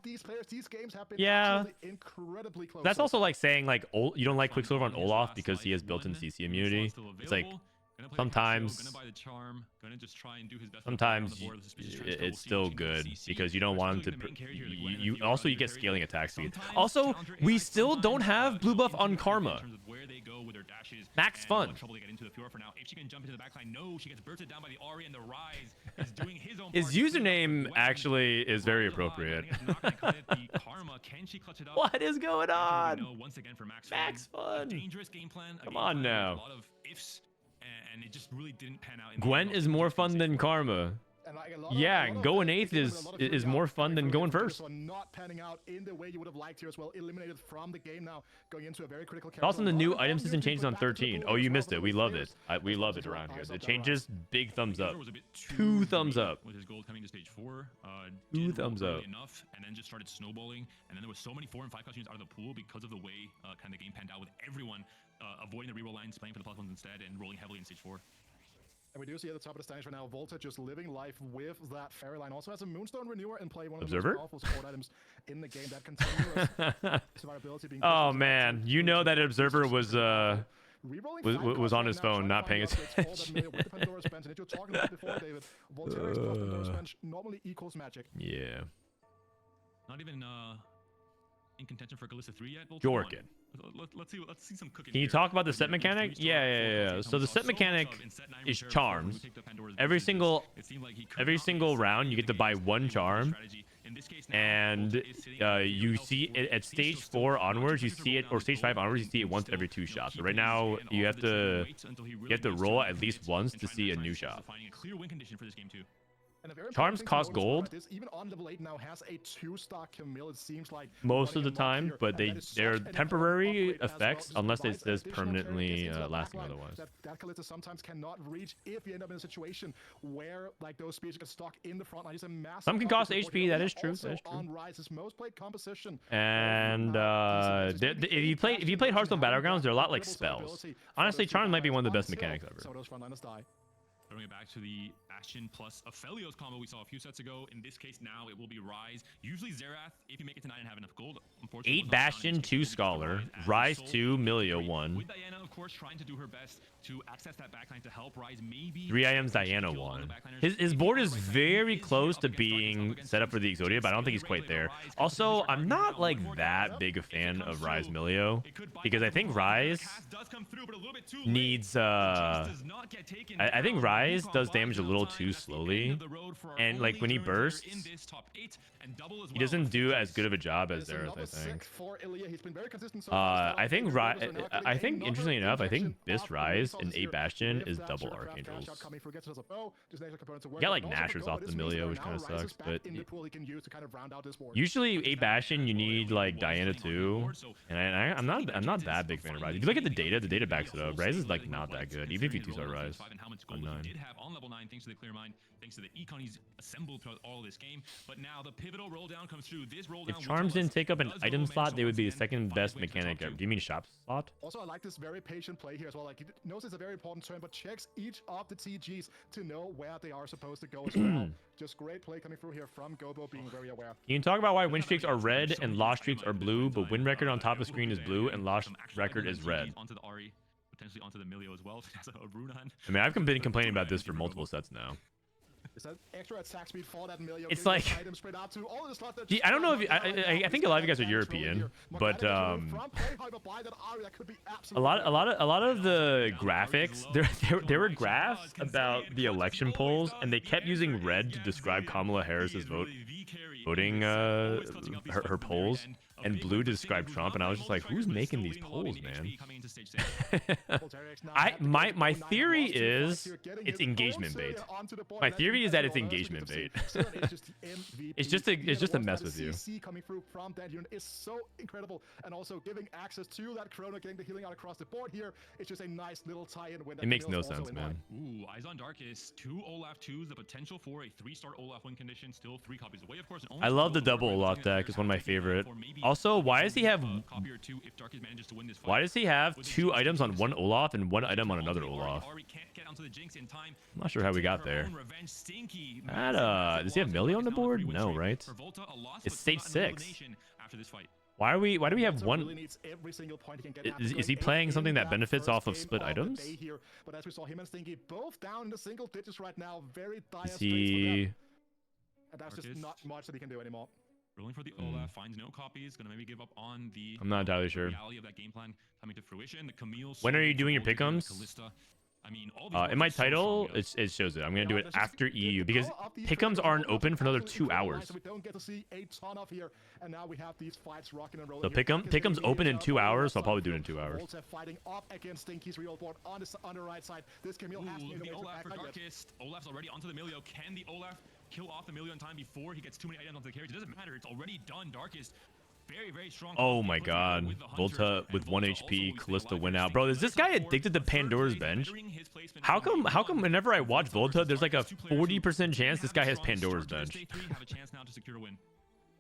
Yeah. That's also like saying like you don't like Quicksilver on Olaf because he has built-in CC immunity. It's like Sometimes gonna buy the charm, gonna just try and do his best. sometimes it's still good because you don't want him to you also you get scaling attack speed. Also, we still don't have blue buff on Karma. Max fun. If she can jump into the backline, no, she gets bursted down by the Ahri, and the Rise is doing his own His username actually is very appropriate. What is going on? Once again for Max fun. Dangerous game plan. Come on now. A lot of ifs, and it just really didn't pan out. Gwen is more fun than Karma. And like Yeah, going eighth is more fun than going first. Not panning out in the way you would have liked here as well. Eliminated from the game now, going into a very critical. Thoughts on the new item system changes on 13? Oh, you missed it. We love it. We love it around here. The changes, big thumbs up. 2 thumbs up. With his gold coming to stage 4, 2 thumbs up. Enough, and then just started snowballing. And then there was so many 4 and 5 costumes out of the pool because of the way kind of the game panned out with everyone avoiding the reroll lines, playing for the plus ones instead, and rolling heavily in stage 4. And we do see at the top of the standings right now, Volta just living life with that fairy line. Also has a Moonstone Renewer in play, one of the most powerful support items in the game. That continuous survivability being oh man, you know that Observer was on his phone, not paying attention. Normally equals magic. Yeah. Not even in contention for Kalista 3 yet. Jorkin. Let's see some cooking. Can you talk about the set mechanic? Yeah. So the set mechanic is charms. Every single round, you get to buy 1 charm, and you see it at stage 4 onwards. You see it, or stage 5 onwards. You see it once every 2 shots. So right now, you have to roll at least once to see a new shot. Charms cost gold even on level 8 now has a 2-star Camille, it seems like most of the time, but they're temporary effects unless it says permanently lasting otherwise. That Kalista sometimes cannot reach if you end up in a situation where like those spears get stuck in the front line. Some can cost HP, that is true. That is true. On Rise's most played composition. And if you played Hearthstone Battlegrounds, they're a lot like spells. Honestly, Charm might be one of the best mechanics ever. So those frontliners die. Throwing it back to the Bastion plus Aphelios combo we saw a few sets ago. In this case, now it will be Rise. Usually Xerath, if you make it to 9 and have enough gold, unfortunately. 8 Bastion, 2 Scholar, Rise 2, Milio 1. With Diana, of course, trying to do her best to access that backline to help Rise. Maybe 3 IMs Diana 1. His board is very close to being set up for the Exodia, but I don't think he's quite there. Also, I'm not like that big a fan of Rise Milio because I think Rise needs I think Rise does damage a little too slowly, and like when he bursts, he doesn't do as good of a job as Xerath, I think. I think interestingly enough, I think this Rise in 8 Bastion is double Archangels. You got like Nashers off the Milio, which kind of sucks, but usually 8 Bastion you need like Diana 2, and I'm not that big fan of Rise. If you look at the data backs it up. Rise is like not that good, even if you 2-star Rise on 9. On level 9 thanks to the clear mind, thanks to the econ he's assembled throughout all of this game. But now the pivotal roll down comes through. This roll down, if Charms didn't take up an item slot, they would be the second best mechanic ever. Do you mean shop slot? Also, I like this very patient play here as well. Like, he knows it's a very important turn, but checks each of the TGs to know where they are supposed to go as well. Just great play coming through here from Gobo, being very aware. You can talk about why win streaks are red and loss streaks are blue, but win record on top of screen is blue and loss record is red. Onto the Ahri, potentially onto the Milio as well. I mean, I've been complaining about this for multiple sets now. Is that extra attack speed for that Milio? It's like, I don't know if I think a lot of you guys are European, but a lot of the graphics, there were graphs about the election polls, and they kept using red to describe Kamala Harris's voting her polls, and blue to describe Trump, and I was just like, who's making these polls, man? My theory is it's engagement bait. My theory is that it's engagement bait. it's just a mess with you. Coming through from that unit is so incredible, and also giving access to that Chrono, getting the healing out across the board here. It's just a nice little tie-in. It makes no sense, man. Ooh, Eyes on Darkest, 2 Olaf 2s, the potential for a 3-star Olaf win condition, still 3 copies away, of course. I love the double Olaf deck. It's one of my favorite. Also, why does he have 2 items on one Olaf and 1 item on another Olaf? I'm not sure how we got there. Does he have Millie on the board? No, right? It's stage 6. Why do we have Volta one? really needs every single point he can get after Is he going playing 8 something in that benefits first off of game split the items? day here. But as we saw, him and Stinky both down in the single digits right now. Very dire Is straits for he? them. And that's just not much that he can do anymore. Rolling for the Olaf, finds no copies, gonna maybe give up on the. I'm not entirely the sure. reality of that game plan coming to fruition. The Camille. When are you Solid doing your for Volta, pick'ems? Callista. I mean, all these In boards my are so title, strong, it shows it. I'm gonna do it That's just after the EU because power of these pick'ems players. aren't Olaf open for another absolutely 2 incredible hours. lines that we don't get to see a ton of here. And now we have these fights rocking and So rolling. here. Dark is pick'em's getting open in heated 2 up on the hours, so I'll left probably side. do it in 2 hours. Volta fighting up against Stinky's real board on the right side. This Camille has to Ooh, make a the way to Olaf back for out yet. Darkest. Olaf's already onto the Milio. Can the Olaf kill off the Milio in time before he gets too many items onto the carriage? It doesn't matter. It's already done. Darkest. Very, very strong. Oh my god. Volta with 1 HP, Callista win out. Bro, is this guy addicted to Pandora's Bench? How come whenever I watch Volta, there's like a 40% chance this guy has Pandora's Bench?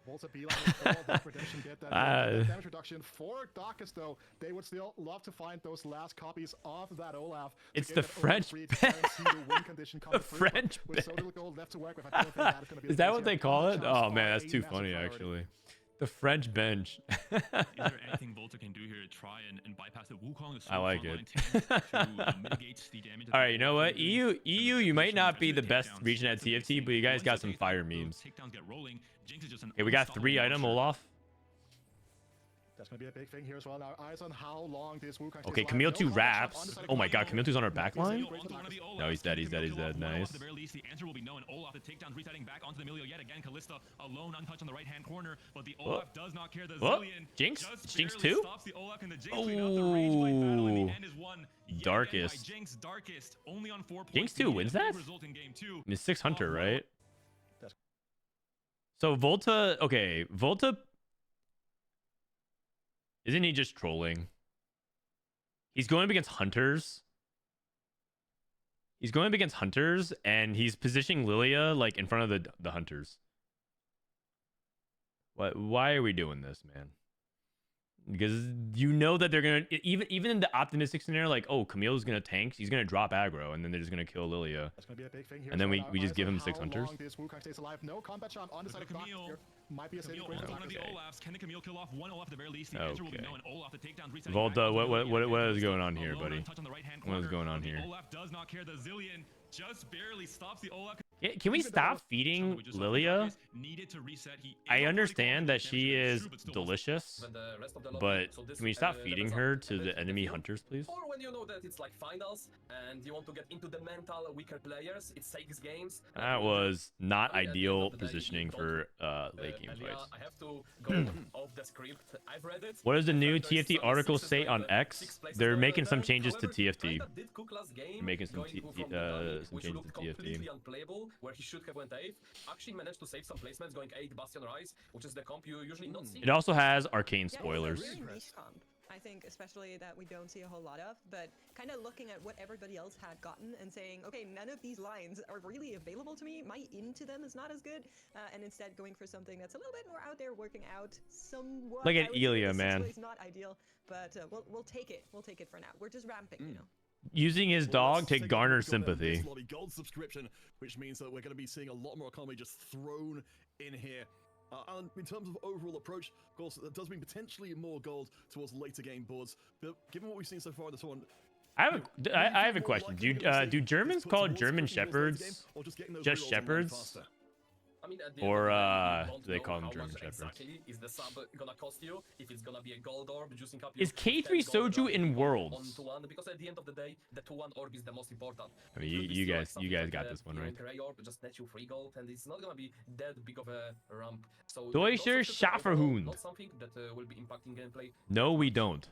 Volta beeline with all that redemption get that damage reduction for Darkest though. They would still love to find those last copies of that Olaf. It's the French French with so little gold left to work with. I don't think that is gonna be Is the that case what they here. call it? Chance Oh for man, that's a too massive funny priority. actually. The French bench. Is there anything Volta can do here to try and bypass the Wukong? I like it. Mitigate the damage All right, you know what? EU, you might not be the best region at TFT, but you guys got some fire memes. Okay, we got 3 item Olaf. That's gonna be a big thing here as well. Now, eyes on how long this Wukong stays Okay, alive. Camille No 2 combat shot on wraps. the side of Oh my Camille. god, Camille 2's on our back line? No, he's dead, he's dead, he's dead. Nice. At the very least, the answer will be no, and Olaf, the takedowns resetting back onto the Milio yet again. Callista alone, untouched on the right-hand corner, but the Olaf does not care. The Oh, Zillion Jinx? just Jinx barely too? stops the Olaf, and the Jinx lead out the rage blade battle, and the end is won yet again by Darkest. Jinx. Darkest, only on 4 points. Jinx to 2 get wins a big that? result in game 2. It's 6 Hunter, Oh, right? That's- So Volta, okay, Volta. Isn't he just trolling? He's going up against Hunters. He's going up against Hunters, and he's positioning Lilia like in front of the Hunters. What? Why are we doing this, man? Because you know that they're gonna even in the optimistic scenario, like, oh, Camille's gonna tank, he's gonna drop aggro, and then they're just gonna kill Lilia. That's gonna be a big thing here And as then well. we Now, just eyes give on him 6 how Hunters. long this Wukong stays alive. No combat shot on the side of Dark Camille- here. Might be a saving Camille grace. owns one of the Okay. Olafs. Can the Camille kill off one Olaf at the very least? The answer will be Okay. no, and Olaf, the takedowns resetting Volta, back onto the what Milio. is going on here, Alone, buddy? untouched on the right-hand What is corner, going on but the here? Olaf does not care. The Zillion just barely stops the Olaf. Can we stop feeding Lilia? Needed to reset. He I is understand that already she damage is true, but still delicious, When the rest of the lobby- but so this, can we stop the feeding result, her to and the then enemy you- hunters, please? Or when you know that it's like finals and you want to get into the mental weaker players, it's 6 games. That was not I mean, at the end ideal of the day, you positioning don't- for late game and yeah, fights. I have to go off the script. I've read it. What does the new There is TFT some article 6 say on places X? 6 places They're over making some there. changes to However, TFT. Reinhardt did cook last game, Making some going T- from T- the lobby, some which changes looked to TFT. completely unplayable, where he should have went 8. Actually managed to save some placements, going 8 Bastion Rise, which is the comp you usually not see. It also has arcane Yeah, it's a spoilers. very niche comp, I think, especially that we don't see a whole lot of, but kind of looking at what everybody else had gotten and saying, okay, none of these lines are really available to me. My into them is not as good, and instead going for something that's a little bit more out there, working out somewhat. Look I at would say Ilya, this man. It's not ideal, but we'll take it. We'll take it for now. We're just ramping, you know. Using his Well, dog let's to take a look garner at the sympathy. Lobby Gold subscription, which means that we're going to be seeing a lot more economy just thrown in here. And in terms of overall approach, of course, that does mean potentially more gold towards later game boards. But given what we've seen so far in this one, I have a question. Do Germans call German shepherds just shepherds? I mean, at the Or, end of the day, you don't do they know call them how German much shepherds? Exactly is the sub gonna cost you? If it's gonna be a gold orb juicing up Is you K3 10 gold Soju orb in on Worlds? 2-1, because at the end of the day, the 2-1 orb is the most important. I mean, It could be you still like guys something like got a this one Iron right. Grey orb, just net you 3 gold, and it's not gonna be that big of a ramp. So Deutscher those subscriptions overall, Schafferhund. not something that will be impacting gameplay. No, we don't.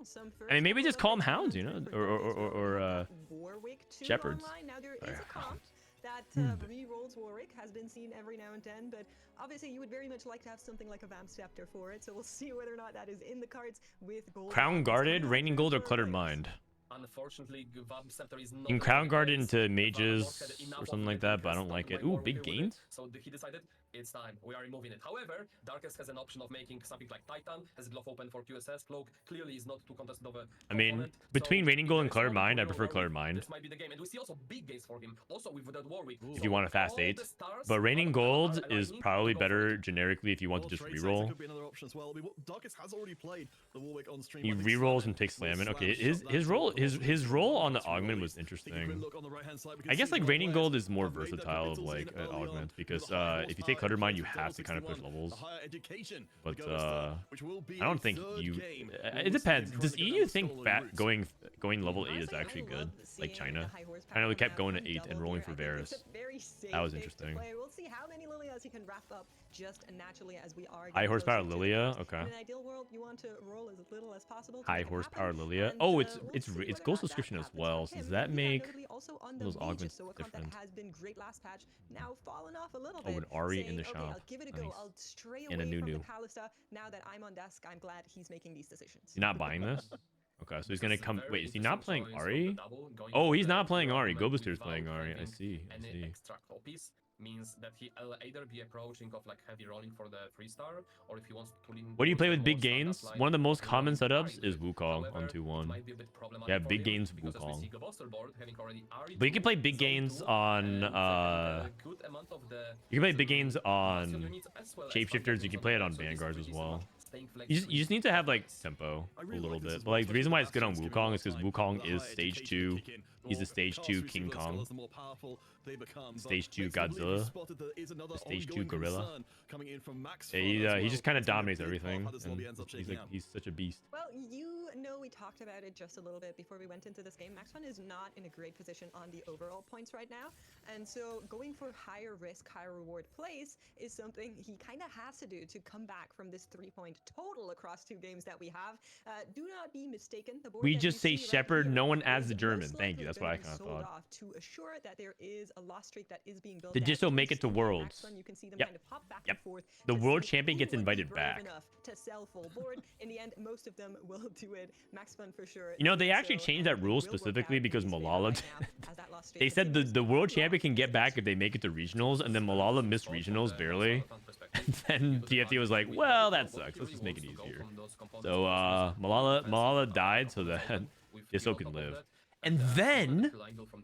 Some I mean, maybe first just call them couple of hounds, you know, updates or Warwick 2 shepherds. online. Now there is Sorry. a comp that re-rolls Warwick, has been seen every now and then, but obviously you would very much like to have something like a Vamp Scepter for it, so we'll see whether or not that is in the cards with gold. Crown Guarded, Raining Raining Gold, or Cluttered Mind. Unfortunately, Vamp Scepter is not. You can Crown Guard into Valor mages had enough or of something like it that, but I because don't like it. my Ooh, Warwick big with it. gains. So he decided it's time. We are removing it. However, Darkest has an option of making something like Titan, has Glove open for QSS. Cloak clearly is not too contested of a I mean, component. between So Raining Gold and if there is Colored one Mind, I Warwick, prefer Colored Mind. this might be the game. And we see also big games for him. Also with that Warwick. If you want a fast 8. But Raining Gold is probably better generically if you want to just reroll. Could be another option as well. I mean, Darkest has already played the Warwick on stream. He rerolls and takes Slamming. Okay, his role on the Augment was interesting. I guess like Raining Gold is more versatile of like an Augment because if you take Colored Mind, you have to kind of push levels. But I don't think you. It depends. Does EU think going level 8 is actually good? Like China. I know we kept going to 8 and rolling for Varus. That was interesting. We'll see how many Lilias he can wrap up just naturally as we are. High horsepower Lilia. Okay. In an ideal world, you want to roll as little as possible. High horsepower Lilia. Oh, it's Ghost Description as well. So does that make those augments different? Has been great last patch. Now fallen off a little Oh, bit. an Ari in the Okay, shop. I'll give it a go. Nice. I'll stray And a away from the Nunu. Kalista. Now that I'm on desk, I'm glad he's making these decisions. You're not buying this? Okay, so he's gonna come. Wait, is he not playing Ari? Oh, he's not playing Ari. Go Booster's playing Ari. I see. I see. Extra copies means that he'll either be approaching of like heavy rolling for the 3-star, or if he wants to lean. What do you play with big gains? One of the most common setups is Wukong on 2-1. Yeah, big gains Wukong. But you can play big gains on you can play big gains on shapeshifters. You can play it on vanguards as well. You just need to have like tempo a little bit. But like the reason why it's good on Wukong is because Wukong is stage 2. He's a stage 2 King Kong. Stage 2 Godzilla. The stage 2 Gorilla. Yeah, he just kind of dominates everything. And he's such a beast. Well, you know we talked about it just a little bit before we went into this game. Max Fun is not in a great position on the overall points right now. And so going for higher risk, higher reward plays is something he kind of has to do to come back from this 3-point total across 2 games that we have. Do not be mistaken. The board We that just you say see right Shepherd, here no one is adds the German. most Thank you. likely That's gonna what I be kind of sold thought. off to assure that there is a loss streak that is being built. Did out. Disto You make it to see Worlds? Max Fun, you can see them Yep. kind of pop back Yep. and forth The to world see champion who gets would be invited brave back. enough to sell full board. In the end, most of them will do it. Max Fun for sure. You know, they did actually so, changed that and rule it will work specifically out because in his favor Malala. right now, as that loss streak They said continues. the world champion can get back if they make it to regionals, and then Malala missed regionals barely. And then TFT was like, well, that sucks. Let's just make it easier. So Malala died so that Disto can live. And then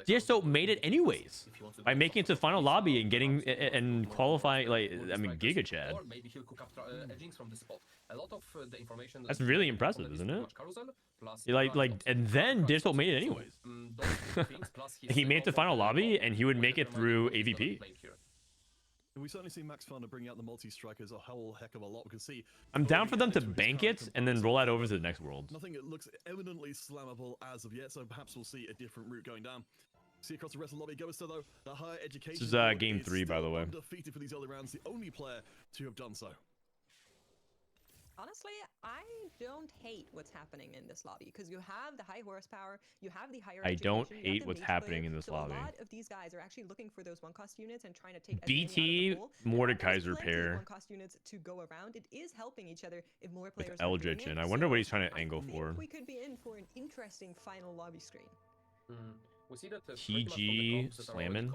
Disto made it anyways by making it to the final lobby and getting and qualifying. Like, I mean, Giga Chad. That's really impressive, isn't it? And then Disto made it anyways. He made it to final lobby, and he would make it through AVP. We certainly see Max Fun bringing out the multi-strikers a whole heck of a lot. We can see. I'm down for them to bank it and then roll that over to the next world. Nothing that looks eminently slammable as of yet, so perhaps we'll see a different route going down. See across the rest of the lobby goes to though the higher education. This is game 3, by the way. Undefeated for these early rounds, the only player to have done so. Honestly, I don't hate what's happening in this lobby because you have the high horsepower, you have the higher. I don't education, you have hate the what's mage happening player. in this So lobby. A lot of these guys are actually looking for those 1-cost units and trying to take as BT, many out of the pool. And Mordekaiser there's plenty of pair. 1-cost units to go around. It is helping each other if more With players are doing Eldritch, it. and I wonder what he's So trying to I angle think for. We could be in for an interesting final lobby screen. We see that TG slamming.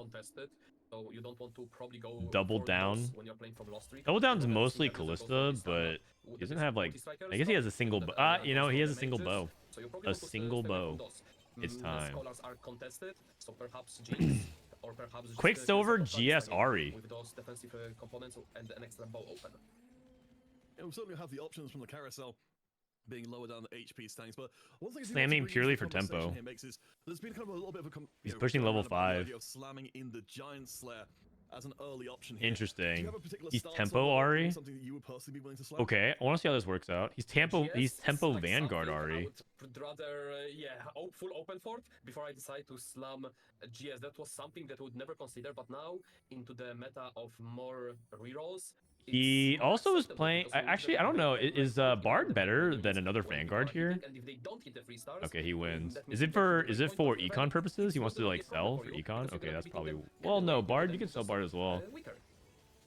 So you don't want to probably go Double down. when you're playing from Lost Streak. Double down's mostly Callista, but he doesn't have like. I guess he has a single. You know, he has a single bow. A single bow. It's time. Are contested, so perhaps Jinx, or perhaps just, Quicksilver GS Ari. with those defensive components and an extra bow open. Yeah, we certainly have the options from the carousel being lower down the HP standings, but one thing I do want to Slamming bring purely into for the conversation tempo. here makes is there's been kind of a little bit of a He's pushing level 5. of slamming in the Giant Slayer as an early option here. Do Interesting. you have a particular He's stance tempo on Ari. something that you would personally be willing to slam? Okay, I want to see how this works out. He's tempo. He's tempo Vanguard Ari. I would rather, full open fort before I decide to slam GS. That was something that I would never consider, but now into the meta of more rerolls. He also is playing. Actually, I don't know. Is Bard better than another Vanguard here? Okay, he wins. Is it for econ purposes? He wants to like sell for econ. Okay, that's probably. Well, no, Bard. You can sell Bard as well.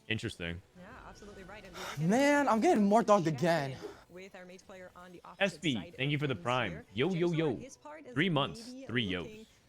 Interesting. Yeah, absolutely right. And Man, I'm getting more dogged again. With our mage player on the opposite SB, side thank you of for the things prime. here. Yo, yo, Jason, yo. his part is 3 months, maybe 3 yos. looking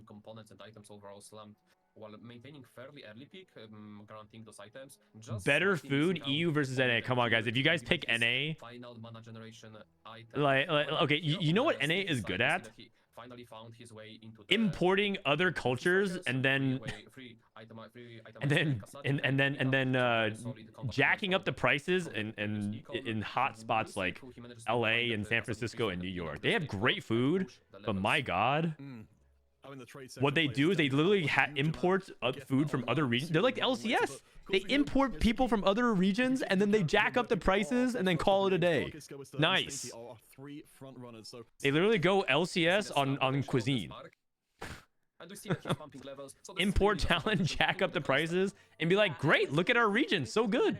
premium components and items overall slumped, while maintaining fairly early peak, guaranteeing those items. Just Better slightly food, missing out EU versus on NA. the Come on, guys. If you guys given take his NA, final mana generation item, okay, you know what NA sneaky is side good is at? that he finally found his way into the Importing other cultures and then jacking up the prices in hot spots like LA and San Francisco and New York. They have great food, but my god. I mean, the trade what they do is they literally import food from other regions. They're like the LCS. They import people from other regions and then they jack up the prices and then call it a day. Nice. They literally go LCS on cuisine. Import talent, jack up the prices, and be like, great, look at our region, so good.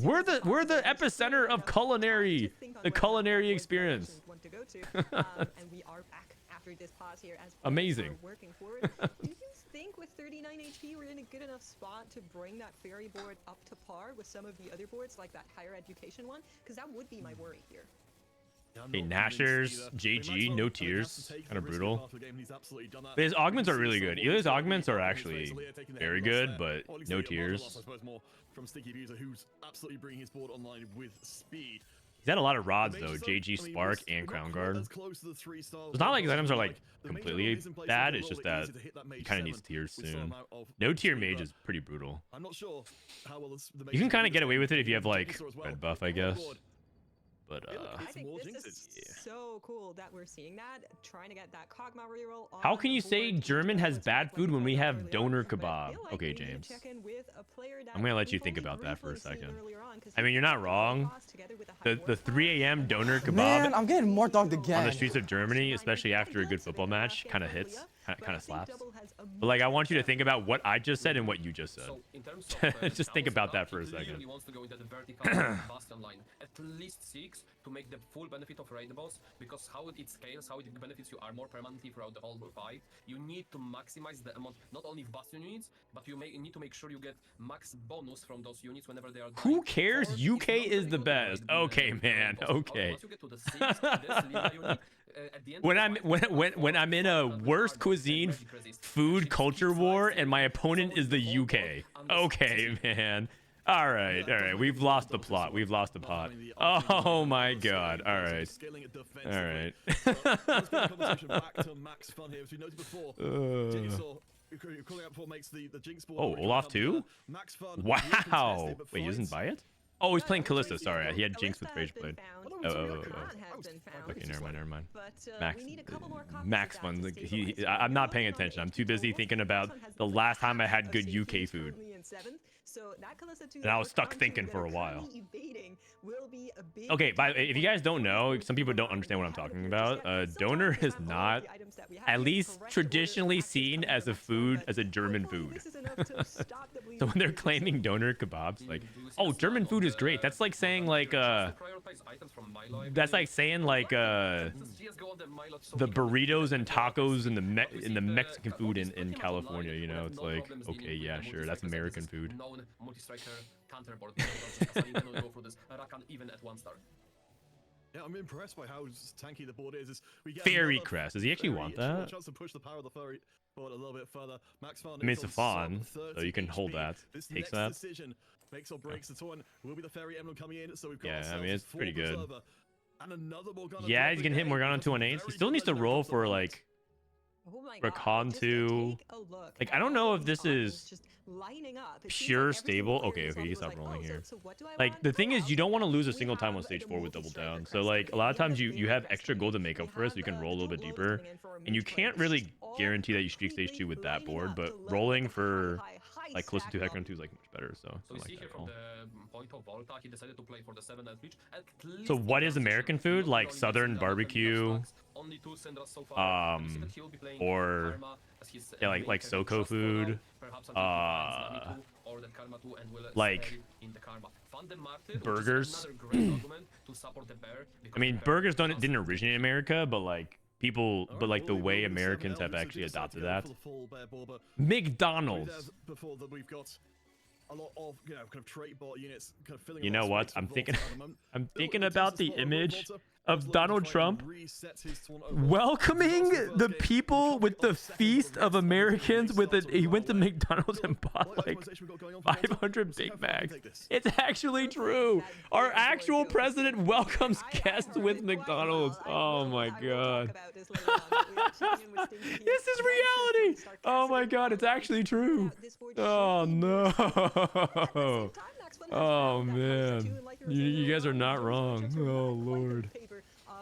We're the epicenter of the culinary experience. And we are back after this pause here as amazing. Working forward. Do you think with 39 HP we're in a good enough spot to bring that fairy board up to par with some of the other boards, like that higher education one? Because that would be my worry here. Hey, Nashers, JG, no tears, kind of brutal. But his augments are really good. His augments are actually very good, but no tears. From Sticky Buser, who's absolutely bringing his board online with speed. He's had a lot of rods though, JG, Spark, and Crown Guard. It's not like his items are like completely bad, it's just that he kind of needs tears soon. No tier mage is pretty brutal. I'm not sure how well you can kind of get away with it if you have like red buff, I guess. But I think this is so cool that we're seeing that, trying to get that Kog'Maw reroll. How can you say German has bad food when we have doner kebab? Okay, James. I'm gonna let you think about that for a second. I mean, you're not wrong. The 3 a.m. doner kebab Man, I'm getting more dogged again. on the streets of Germany, especially after a good football match, kind of hits, kind of slaps. But like, I want you to think about what I just said and what you just said. Just think about that for a second. To make the full benefit of raidables, because how it scales, how it benefits you are more permanently throughout the whole fight. You need to maximize the amount, not only of bastion units, but you need to make sure you get max bonus from those units whenever they are dying. Who cares? UK is the best. Okay, man. Okay. When I'm in a worst cuisine food culture war and my opponent is the UK. Okay, man. All right. We've lost the plot. We've lost the pot. Oh my god. All right. Oh, Olaf too? Wow. Wait, he doesn't buy it? Oh, he's playing Kalista. Sorry, he had Jinx with Rage Blade. Oh. Okay, never mind. Max fun. Like, I'm not paying attention. I'm too busy thinking about the last time I had good UK food. And I was stuck thinking for a while. Okay, if you guys don't know, some people don't understand what I'm talking about. Doner is not, at least traditionally seen as a food, as a German food. So when they're claiming doner kebabs, like, oh, German food is great. That's like saying like, the burritos and tacos and the Mexican food in California. You know, it's like, okay, yeah, sure, that's American food. Yeah, I'm impressed by how tanky the board is. We get Fairy Crest. Does he actually want that? Chance to push the power of the fairy forward a little bit further. Max I mean, it's a fawn, so you can hold that. Takes that. Decision makes or breaks the tournament. Will be the fairy emblem coming in. So we've got yeah, I mean, it's pretty good. And another Morgana. Yeah, he's gonna hit Morgana 2-1-8. He still needs to roll for like Rakan 2. Like, I don't know if this is pure stable. Okay, he stopped rolling here. Like, the thing is, you don't want to lose a single time on stage 4 with double down. So like, a lot of times you have extra gold to make up for it, so you can roll a little bit deeper. And you can't really guarantee that you streak stage 2 with that board, but rolling for like close to Hecarim 2 is like much better. So I like that call. So what is American food? Like Southern barbecue, or yeah, like Soko food, like burgers. I mean, burgers didn't originate in America, but like like the way Americans have actually adopted that. McDonald's. A lot of, you know, kind of trait bot units kind of filling. You know what? I'm thinking about the image of Donald Trump welcoming the people with the feast of Americans with it. He went to McDonald's and bought like 500 Big Macs. It's actually true. Our actual president welcomes guests with McDonald's. Oh my god. This is reality. Oh my god, it's actually true. Oh no. Oh man. You guys are not wrong. Oh lord.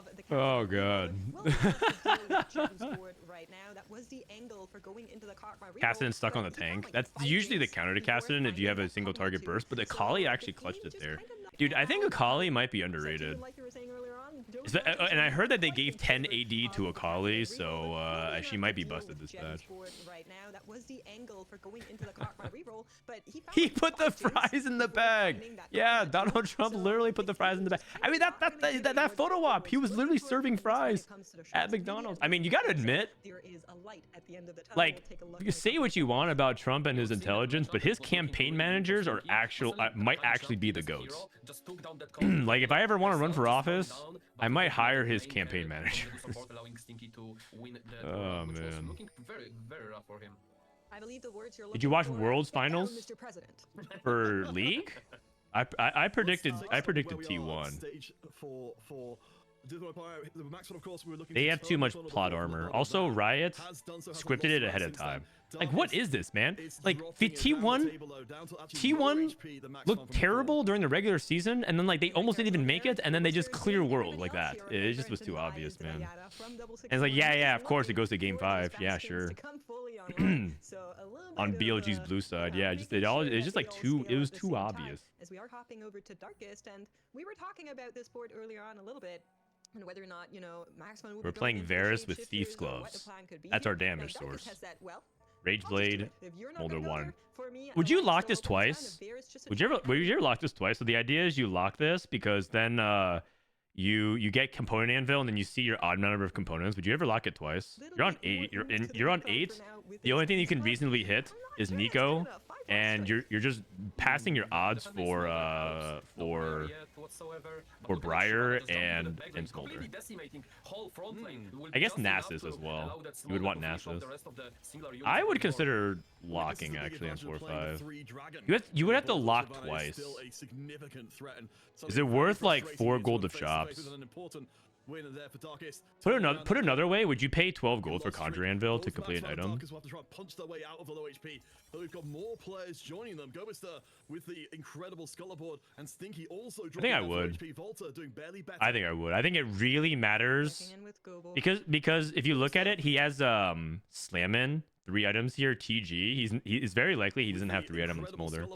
of the Oh, Captain God. Well, we have to deal with James Ford right now. That was the angle for going into the car. Kassadin stuck on the tank. That's usually the counter to Kassadin if you have a single target burst, but Akali actually clutched it there. Dude, I think Akali might be underrated. And I heard that they gave 10 AD to Akali, so she might be busted this patch. Right now, that was the angle for going into the car reroll, but He put the fries in the bag. Yeah, Donald Trump literally put the fries in the bag. I mean, that photo op, he was literally serving fries at McDonald's. I mean, you gotta admit, like, you say what you want about Trump and his intelligence, but his campaign managers are might actually be the goats. Like, if I ever want to run for office, I might hire his campaign manager. Oh man. Did you watch Worlds Finals for League? I predicted T1. They have too much plot armor. Also, Riot scripted it ahead of time. Like, what is this, man? Like, the T1 looked terrible during the regular season, and then like they almost didn't even make it, and then they just clear world like that. It just was too obvious, man. And it's like, yeah, of course it goes to game 5. Yeah, sure. On BLG's blue side, yeah, it's just like it was too obvious. As we are hopping over to Darkest, and we were talking about this board earlier on a little bit. And whether or not, Maximum we're playing Varus with Thief's Gloves. That's our damage source. Rage Blade, Molder 1. Would you lock this twice? Would you ever lock this twice? So the idea is you lock this because then you get component anvil and then you see your odd number of components. Would you ever lock it twice? You're on 8. You're on 8. The only thing you can reasonably hit is Nico, and you're just passing your odds for Briar and Smolder. I guess Nasus as well. You would want Nasus. I would consider locking actually on 4-5. You would have to lock twice. Is it worth like 4 gold of shops? Put another way, would you pay 12 gold for Conjure Anvil to complete an item? We've got more players joining them. With the incredible Scholar board, and Stinky also I think I would. I think I would. I think it really matters because if you look at it, he has Slammin, 3 items here. TG. He's very likely he doesn't have 3 items on Smolder.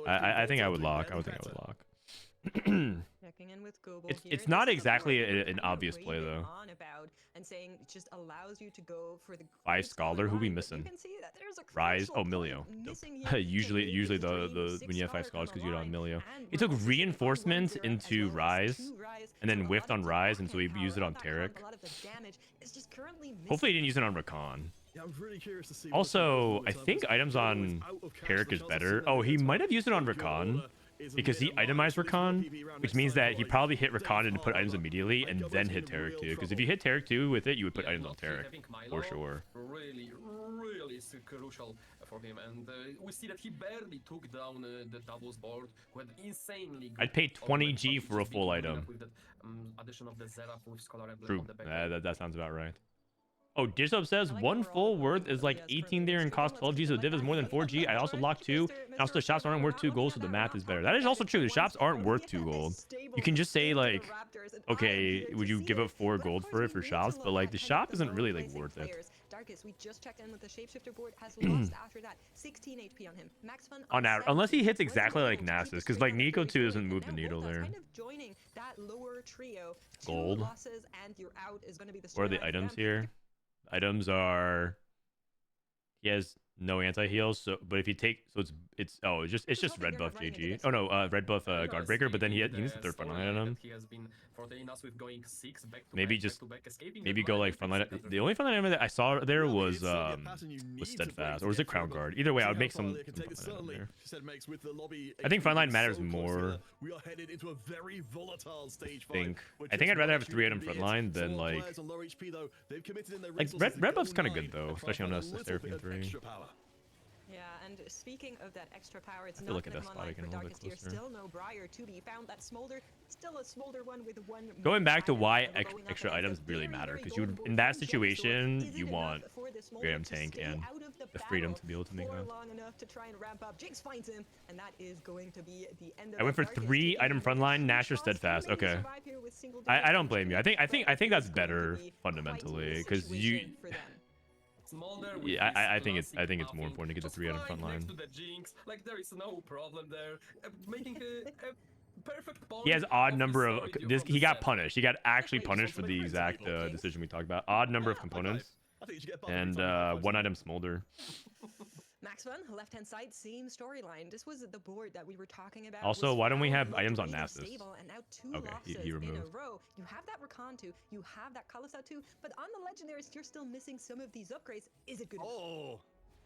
I think I would lock. I would think I would lock. It's not exactly an obvious play though. Five Scholar, who we missing? Rise. Oh, Milio. usually the when you have 5 Scholars because you're on Milio. He took reinforcement into Rise and then whiffed on Rise, and so he used it on Tarek. Hopefully he didn't use it on Rakan. Also, I think items on Tarek is better. Oh, he might have used it on Rakan. Because he itemized Rakan, which means that he probably hit Rakan and put items immediately and then hit Tarek too. Because if you hit Tarek too with it, you would put items on Tarek for sure. Really crucial for him, and we see that he barely took down the doubles board. Who had insanely. I'd pay 20G for a full item. With the addition of the Zeraf with Scholar True. That sounds about right. Oh, Dishop says 1 full worth is like 18 there and costs 12G, so div is more than 4G. I also lock 2. And also the shops aren't worth 2 gold, so the math is better. That is also true. The shops aren't worth 2 gold. You can just say like, okay, would you give up 4 gold for it for shops? But like the shop isn't really like worth it. Darkest, we just checked in with the shapeshifter board, has lost after that 16 HP on him. Max fun on average, unless he hits exactly like Nasus, because like Nico 2 doesn't move the needle there. Kind of joining that lower trio. Gold. And you're out is going to be the what are the items here? Items are he has no anti-heals, so but if you take it's just red buff JG. Oh no, red buff guard breaker, but then he needs the third frontline item. Maybe go like frontline. The only frontline item that I saw there was steadfast, or was it crown guard? Either way, I would make some frontline item there. I think frontline matters more. I think I'd rather have a 3-item frontline than like red buff's kind of good though, especially on a Seraphine 3. Yeah, and speaking of that extra power, it's have to not look at going that to come spot online again for a little bit Darkest here. closer. Still no Briar to be found. That Smolder, still a Smolder one with one. Going back to item, why and we're going up extra against a items really very, matter, very because you would, golden in board that from Gemstor. situation, Is you it want enough for the Smolder Graham to Tank stay and out of the freedom battle to be able to make for that. long enough to try and ramp up? Jinx finds him, and that is going to be the end of I went for Darkest 3 taking item front line, huge Nash or cost. He Steadfast. may Okay. survive here with single I damage, don't blame you. I think but that's it is going to better be fundamentally, quite a because you. situation for them. Smolder with Yeah, I his think it's classic more buffing, important to get the just 3 item flying front line. next to the Jinx, like there is no problem there. Making a perfect He has point odd of number his of story this. from He the got set. punished. He got actually punished for the exact decision we talked about. Odd number of components I think you should get buffed and every time. 1 item smolder. Max Fun, left-hand side, same storyline. This was the board that we were talking about. Also, was why don't we Frown have looked items on really Nasus? stable, and now 2 Okay, losses he in a removed. row. You have that Rakan 2, you have that Kalisat 2, but on the legendaries, you're still missing some of these upgrades. Is it good? Oh,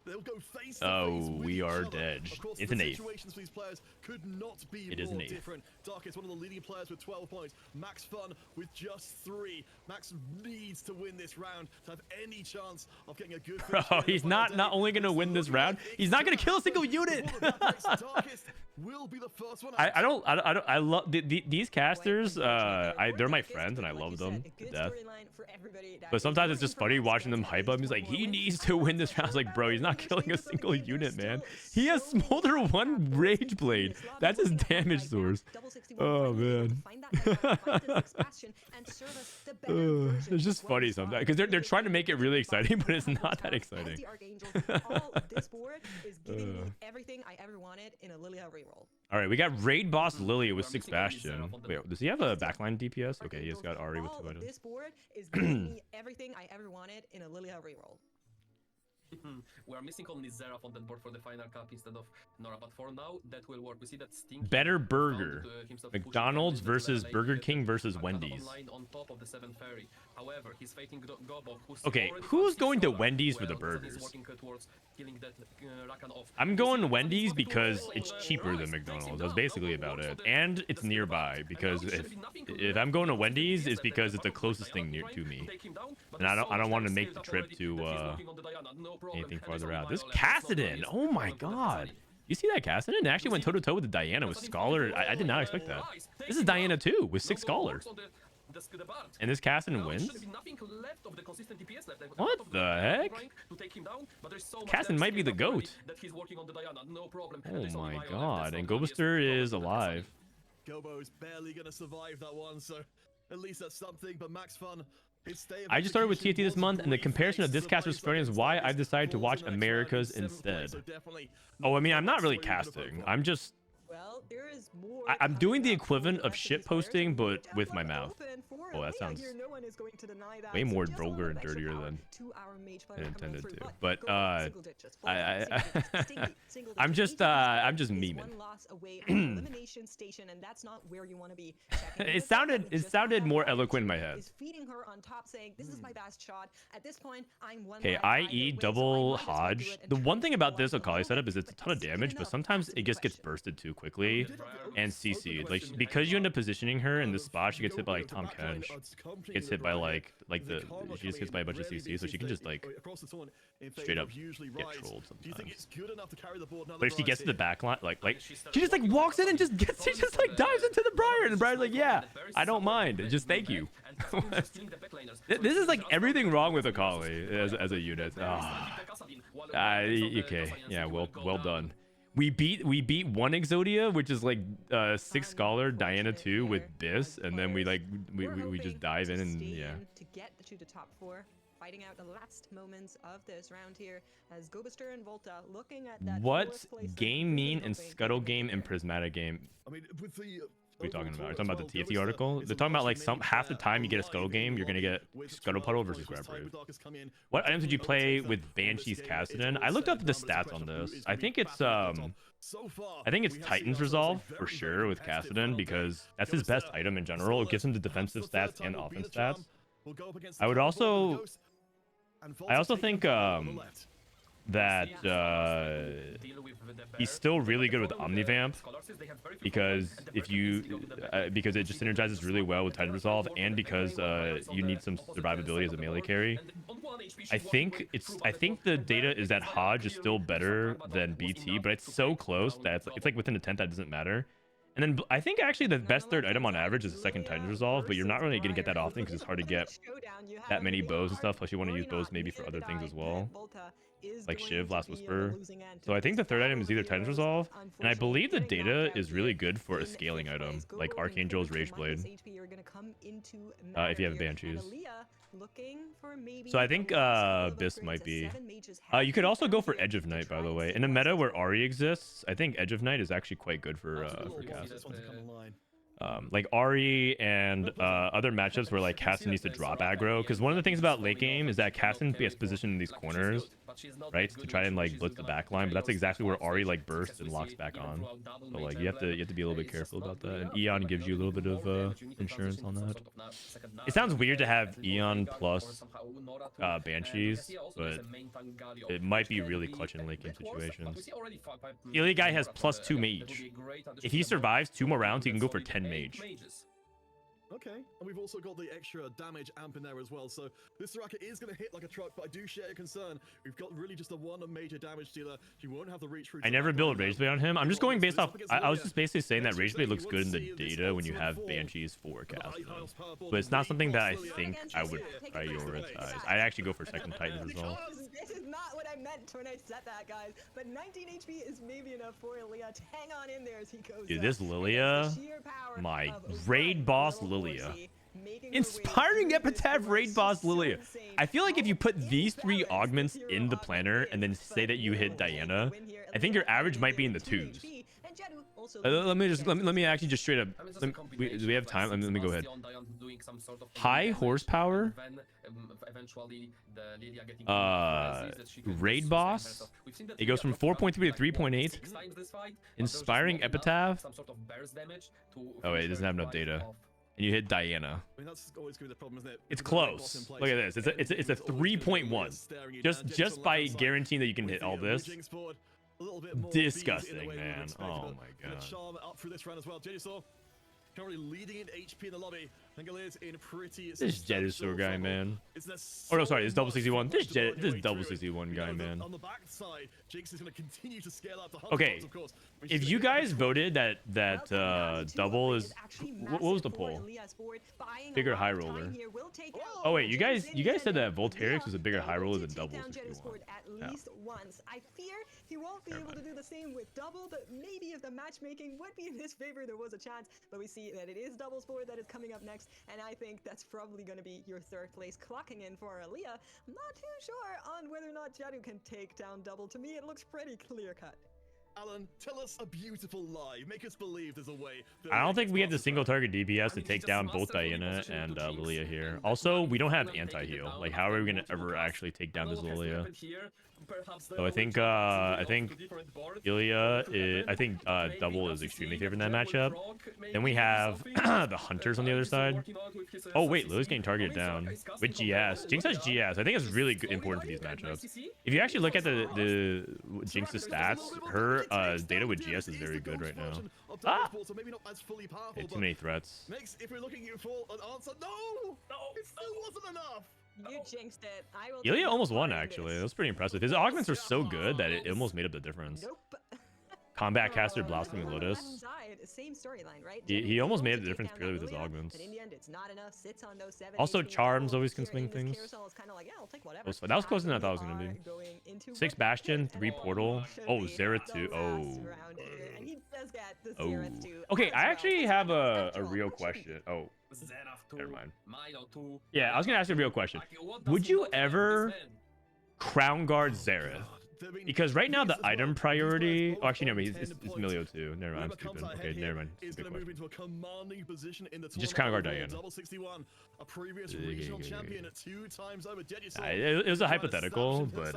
they'll go face to Oh, face with we each are other. dead. Of course, It's the an 8th. situations for these players could not be It is more an 8th. different. Darkest, one of the leading players with 12 points. Max Fun with just 3. Max needs to win this round to have any chance of getting a good Bro, finish in the he's final not day. only gonna It's win this looking round, like he's it's not gonna gonna kill a single happen. unit. One of the best. Darkest will be the first one out. I love these casters. They're my Darkest, friends and I like love you them said, a to good death. storyline for everybody. That But is sometimes it's working just for funny Max watching Fun them to hype at up. He's least like, one more he win. needs I to don't win know this for round. I was sure like, about bro, that, he's but not we're killing a seeing single something unit, different. man. There's He has so many Smolder high 1 cap Rage boards Blade. in this lobby. That's his Looking at one damage right now, source. double 61 Oh, finally able to man. find that Diana, find the sixth bastion, and serve us the better version It's just of what we funny saw sometimes in because they're previous trying to make it really games. But exciting, but we it's have not that Motown as exciting. the Archangel. All this board is giving me everything I ever wanted in a Lilia reroll. All right, we got raid boss Lilia with We're 6 missing only bastion. Seraph on the- Wait, does he have a backline DPS? Okay, he's Archangels. got Ari with All 2 of items. this board is giving me everything I ever wanted in a Lilia reroll. We are missing only Seraph on that board for the final cap instead of Nora, but for now that will work. We see that Stinky Better found, burger. himself McDonald's pushing from versus mid to Burger late, King get versus Arcana Wendy's. online on top of the 7 fairy. However, he's fighting Gobov, who's Okay, already who's found going to 6 Wendy's for well, the Gozan is burgers? working towards killing that Rakan off. I'm We going see to Gozan is Wendy's working because towards it's the cheaper than rise, takes him McDonald's. down. That's basically Double about works it. for the- And the it's skill nearby buff. And because now he if should be nothing if left I'm going to of the Wendy's, DPS it's left. because There's it's the one of closest Diana thing near trying to me. take him down, but And I there's don't so want to much make time the scaled up trip already to that he's working on the Diana. No problem. anything And there's farther only out. This Diana left. That's not Kassadin. really Oh my problem for the god. Kassadin. You see that Kassadin? It actually went toe to toe with the Diana with Scholar. I did not expect that. This is Diana too with 6 Scholar. And this Kassadin wins? What the heck? Kassadin might be the GOAT. Oh my god. And Gobuster is alive. Gobo's barely going to survive that one, so at least that's something. But Max Fun, his stay of I just started with execution TFT this was month, and the brief. comparison of They this caster's survived Frodan is why something I've decided to falls watch in the next round in America's 7th place, instead. so definitely Oh, I mean, I'm not that's really where you could have casting. hoped for. I'm just Well, there is more. I'm doing the coming up equivalent for of the rest shit these players, posting, and but window with my was mouth. open for Oh, that EMEA sounds here. No one is going to deny that. way So more just a little vulgar and bit extra dirtier power than to our mage player I coming intended through, to. but But, go for single digits, full I- single digits, single I'm digits. just, Each I'm just is memeing. one loss away from the elimination station, and that's not where you want to be. Checking in It with sounded- Golems, it just sounded have more that eloquent in my attitude, head. is feeding her on top, saying, "This is my best shot." At this point, I'm one. Okay, life either i.e. way, so I double might as well do Hodge. it and The try one and thing steal about one this for Akali the setup moment, is it's a but ton of is it damage, but enough? sometimes That's it the just gets question. bursted too quickly Did have the and open CC'd. Like, question because you end up about, positioning her in this spot, she gets hit by like Gobo Tom to backline Kench. odds completely Gets hit by right. like the karma she just coming gets by a in bunch of rarely CC, so being she can seen just like across the tournament in favor straight of up usually get Rise. trolled Do you think sometimes. it's good enough to carry the board now? But if she that gets to Rise the back line, like She she just like walks in and just gets, she just like dives into the Briar, and the Briar's like, yeah, I don't mind. Just thank you. This is like everything wrong with Akali as a unit. Okay, yeah, well done. We beat one Exodia, which is like 6 Scholar, Diana 2 with Biss, and then we like we just dive in and yeah. To get to the top 4, fighting out the last moments of this round here as Gobuster and Volta looking at that. What's 4th place game mean and and hoping Scuttle to game get and there. Prismatic game? I mean, with the What are you talking about? Are you overall talking about the total TFT as well, article? it's They're a talking about large like half the remaining time you get a alive Scuttle in the game, you're gonna get with Scuttle 12 Puddle versus points, Grab tied with Brave. Darkest come in. What items did you play Overtakes with that Banshee's on this game. It's Kassadin? all I looked set up and the done, but stats it's a on question of this. who is I gonna think be it's battling at the top. So far, I think it's we have Titan's seen ourselves Resolve a for very, sure very with competitive Kassadin final because game. that's his best Gobuster, item in general. It gives him the perhaps defensive the third stats time and will be the offense stats. charm. We'll go up against I would the Cannonball also and the Ghost, and I also Volta's taking think the ball on the left. that he's still really good with Omnivamp because because it just synergizes really well with Titan Resolve, and because you need some survivability as a melee carry. I think the data is that Hodge is still better than BT, but it's so close that it's like within a tenth that doesn't matter. And then I think actually the best third item on average is a second Titan Resolve, but you're not really going to get that often because it's hard to get that many bows and stuff. Plus you want to use bows maybe for other things as well, like Shiv, Last Whisper. So I think the third item is either Titan's Resolve, and I believe the data is really good for a scaling item, like Archangel's Rageblade, if you have Banshees. So I think Abyss might be. You could also go for Edge of Night, by the way. In a meta where Ahri exists, I think Edge of Night is actually quite good for cast. Like Ahri and other matchups where like Cassin needs to drop aggro, because one of the things about late game is that Cassin gets positioned in these corners, right, to try and like blitz the back line, but that's exactly where Ahri like bursts and locks back on. So like you have to be a little bit careful about that, and Eon gives you a little bit of insurance on that. It sounds weird to have Eon plus Banshees, but it might be really clutch in late game situations. The elite guy has +2 mage. If he survives 2 more rounds, he can go for 10 mage. Okay, and we've also got the extra damage amp in there as well, so this Soraka is going to hit like a truck, but I do share your concern. We've got really just a one major damage dealer. He won't have the reach through. I never build Rageblade on him. I'm just going based off. I was just basically saying that Rageblade looks good in the data when you have Banshees forecast, but it's not something that I think I would prioritize. I actually go for second Titan Resolve. This is not what I meant when I said that, guys. But 19 HP is maybe enough for Lilia to hang on in there as he goes. Dude, this Lilia, my raid boss Lilia. Inspiring Epitaph raid boss Lilia. I feel like if you put these 3 augments in the planner and then say that you hit Diana, I think your average might be in the 2s. Let me actually just straight up. Do we have time? Let me go ahead. High horsepower. Raid boss. It goes from 4.3 to 3.8. Inspiring Epitaph. Oh wait, it doesn't have enough data. And you hit Diana. I mean, that's always going to be the problem, isn't it? It's close. Look at this. It's a 3.1. Just by guaranteeing that you can hit all this. Disgusting, man. Oh my god. Charm up through this round as well. Jedisaur currently leading in HP in the lobby. Is in pretty. This Jedisaur guy, man. Oh no, sorry, it's double 61. This double 61 guy, man. On the back side, Jinx is going to continue to scale up the okay, if you guys voted that double is what was the poll? Bigger high roller. Oh wait, you guys said that Voltairix was a bigger high roller than double 61. At least once. I fear he won't be able to do the same with double, but maybe if the matchmaking would be in his favor, there was a chance. But we see that it is double sport that is coming up next. And I think that's probably going to be your 3rd place clocking in for Aaliyah. I'm not too sure on whether or not Jadu can take down double. To me, it looks pretty clear-cut. Alan, tell us a beautiful lie. Make us believe there's a way. I don't think we have the single target DPS to take down both Diana and Lilia here. Also, we don't have anti-heal. Like, how are we going to ever actually take down this Lilia? So I think Lilia is, I think double is extremely favored in that matchup. Then we have the Hunters on the other side. Oh wait, Lilia's getting targeted down with GS. Jinx has GS. I think it's really important for these matchups. If you actually look at the Jinx's stats, her data with GS is very good right now. Ah! Yeah, too many threats. Next, if we're looking for an answer, no, it still wasn't enough. You jinxed it. Ilya almost won, actually. That was pretty impressive. His augments are so good that it almost made up the difference. Nope. Combat Caster, Blossoming Lotus. Same storyline, right? He almost made the difference purely with his augments. Also, Charms always can swing things. That was closer than I thought it was going to be. 6 Bastion, 3 Portal. Oh, Xerath 2. Oh. Okay, I actually have a real question. Oh, never mind. Yeah, I was going to ask you a real question. Would you ever Crown Guard Xerath? Because right now the item priority. Oh, actually, no, it's Milio too. Never mind, I'm stupid. Okay, never mind. Just Crown Guard Diana. A previous regional champion 2 times over. It was a hypothetical, but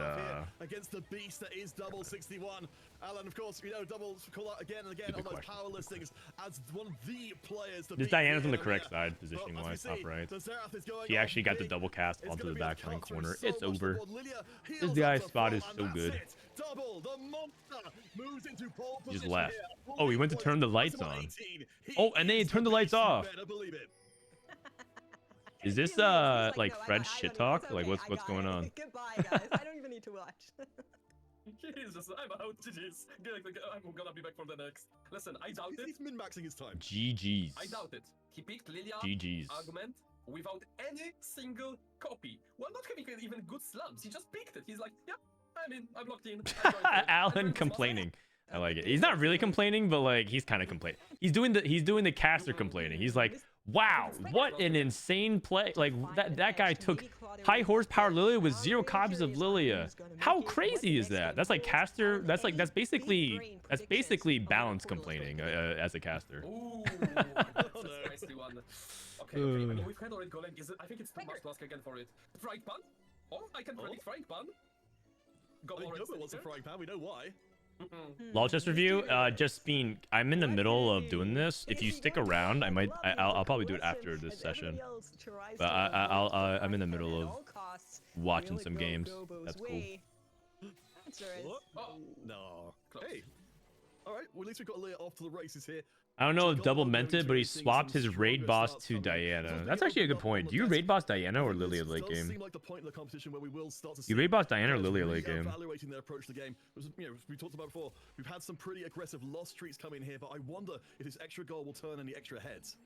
against the beast that is double 61. Alan, of course, you know, doubles call out again and again on those power listings as one of the players. This Diana's on the correct side, positioning wise, top right. He actually got the double cast onto the backline corner. It's over. This guy's spot is so good. double. The monster moves into pole He just position left. here. Oh, he went to 48 turn the points, lights on. 18. He Oh, and then he is turned the lights beast, you off. better believe it. Is this He leaves. He's like no, Fred's I shit don't need- it's talk? Like okay, what's I going got it. on? Goodbye, guys. I don't even need to watch. Jesus, I'm out. GG's. I'm gonna be back for the next. Listen, I doubt it. He's min-maxing his time. GG's. I doubt it. He picked Lilia GG's. argument without any single copy. Well, not having even good slams. He just picked it. He's like, yeah, I'm in. I'm locked in. I'm going for it. I'm Alan going for complaining. I like it. He's not really complaining, but like he's kind of complaining. He's doing the caster complaining. He's like, wow, what an insane play. Like that guy took high horsepower Lilia with 0 copies of Lilia. How crazy is that? That's like caster. That's basically balance complaining as a caster. Ooh, that's a spicy one. Okay, okay. I mean, we've had already Golem. I think it's too much to ask again for it. Frying pan? Oh, I can predict frying pan. Go I mean, for Gobert wants a frying pan. We know why. Lol chest review. Just being, I'm in the middle of doing this. If you stick around, I'll probably do it after this session. But I'm in the middle of watching some games. That's cool. What? Oh, no. Hey. All right. Well, at least we got Leah off to the races here. I don't know if Double meant it, but he swapped his raid boss to Diana. That's actually a good point. Do you raid boss Diana or Lilia late game? You raid boss Diana or Lilia late game? Evaluating their approach to the game. You know, we talked about before. We've had some pretty aggressive loss streaks come in here, but I wonder if this extra goal will turn any extra heads.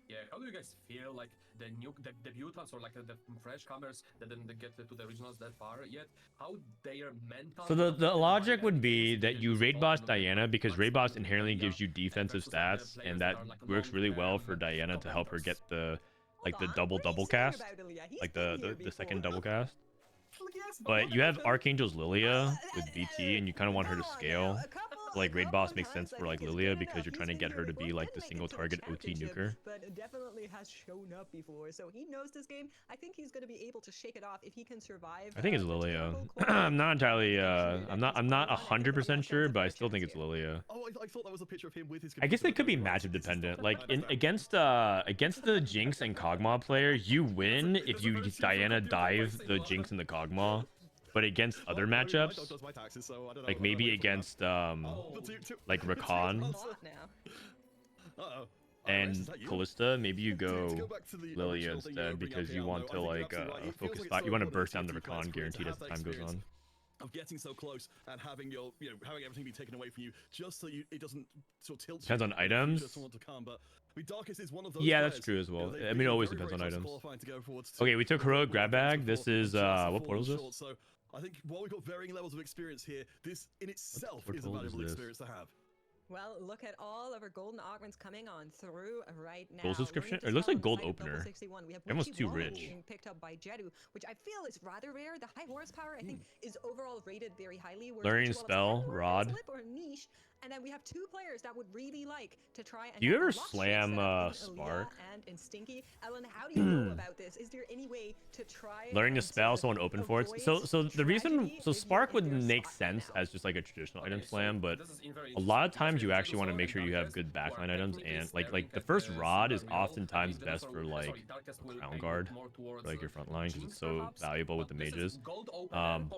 Yeah, how do you guys feel like the debutants or like the fresh comers that didn't get to the regionals that far yet? How their mental... So the logic would be that you raid boss Diana because raid boss inherently gives you defensive stats, and that works really well for Diana to help her get the double cast, like the second double cast. But you have Archangel's Lilia with BT, and you kind of want her to scale. Like raid boss makes sense for like Lilia because you're trying to get her to be like the single target OT nuker. But definitely has shown up before, so he knows this game. I think he's going to be able to shake it off if he can survive. I think it's Lilia. I'm not entirely. I'm not 100% sure, but I still think it's Lilia. Oh, I thought that was a picture of him with his. I guess it could be matchup dependent. Like against the Jinx and Kog'Maw player, you win if you Diana dive the Jinx and the Kog'Maw. But against other matchups, like maybe against like Rakan and Callista, maybe you go Lilia instead because you want to like focus spot. You want to burst down the Rakan guaranteed as the time goes on. Of getting so close and having your, having everything be taken away from you, just so it doesn't sort of tilt. Depends on items. Yeah, that's true as well. I mean, it always depends on items. Okay, we took heroic grab bag. This is what portal is this? So I think while we've got varying levels of experience here, this in itself is a valuable experience to have. Well, look at all of our golden augments coming on through right now. Gold subscription? It looks like gold opener. Almost too rich. Being picked up by Jedu, which I feel is rather rare. The high horsepower, I think, is overall rated very highly. Learning spell, rod. Or niche. And then we have 2 players that would really like to try and... Do you ever slam Spark? And Stinky. Ellen, how do you know about this? Is there any way to try... Learning the spell, someone open for it. So the reason... So Spark would make sense as just like a traditional item slam, but a lot of times you actually want to make sure you have good backline items, and like the first rod is oftentimes best for like Crown Guard, like your front line, because it's so valuable with the mages.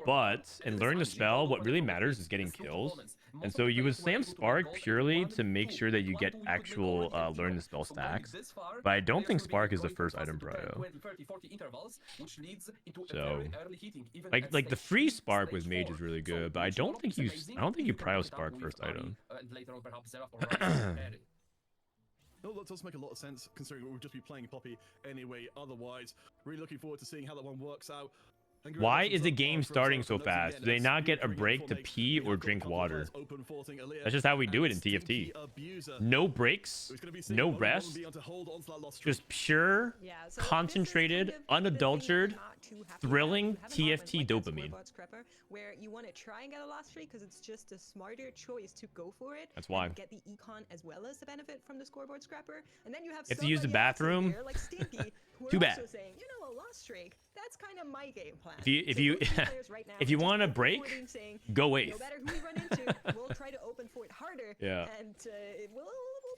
But in learning the spell, what really matters is getting kills. And so you would slam Spark purely to make sure that you get actual learn the spell stacks. But I don't think Spark is the first item prio. So like the free Spark with Mage is really good, but I don't think you prio Spark first item. No, that does make a lot of sense considering we'll just be playing Poppy anyway. Otherwise, really looking forward to seeing how that one works out. Why is the game starting so fast? Do they not get a break to pee or drink water? That's just how we do it in TFT. No breaks, no rest, just pure, concentrated, unadulterated, thrilling TFT dopamine. Where you want to try and get a last streak because it's just a smarter choice to go for it. That's why. Get the econ as well as the benefit from the scoreboard scrapper, and then you have to use the bathroom. Like Stinky, who Too are bad. also saying, a lost streak. That's kind of my game plan. If you want a break, go Ace. No matter who we run into, we'll try to open for it harder. Yeah. And we'll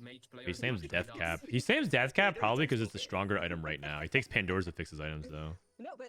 mage players. He slams usually Death does. Cap. He slams Death Cap probably because it's the stronger item right now. He takes Pandora's to fix his items though. No, but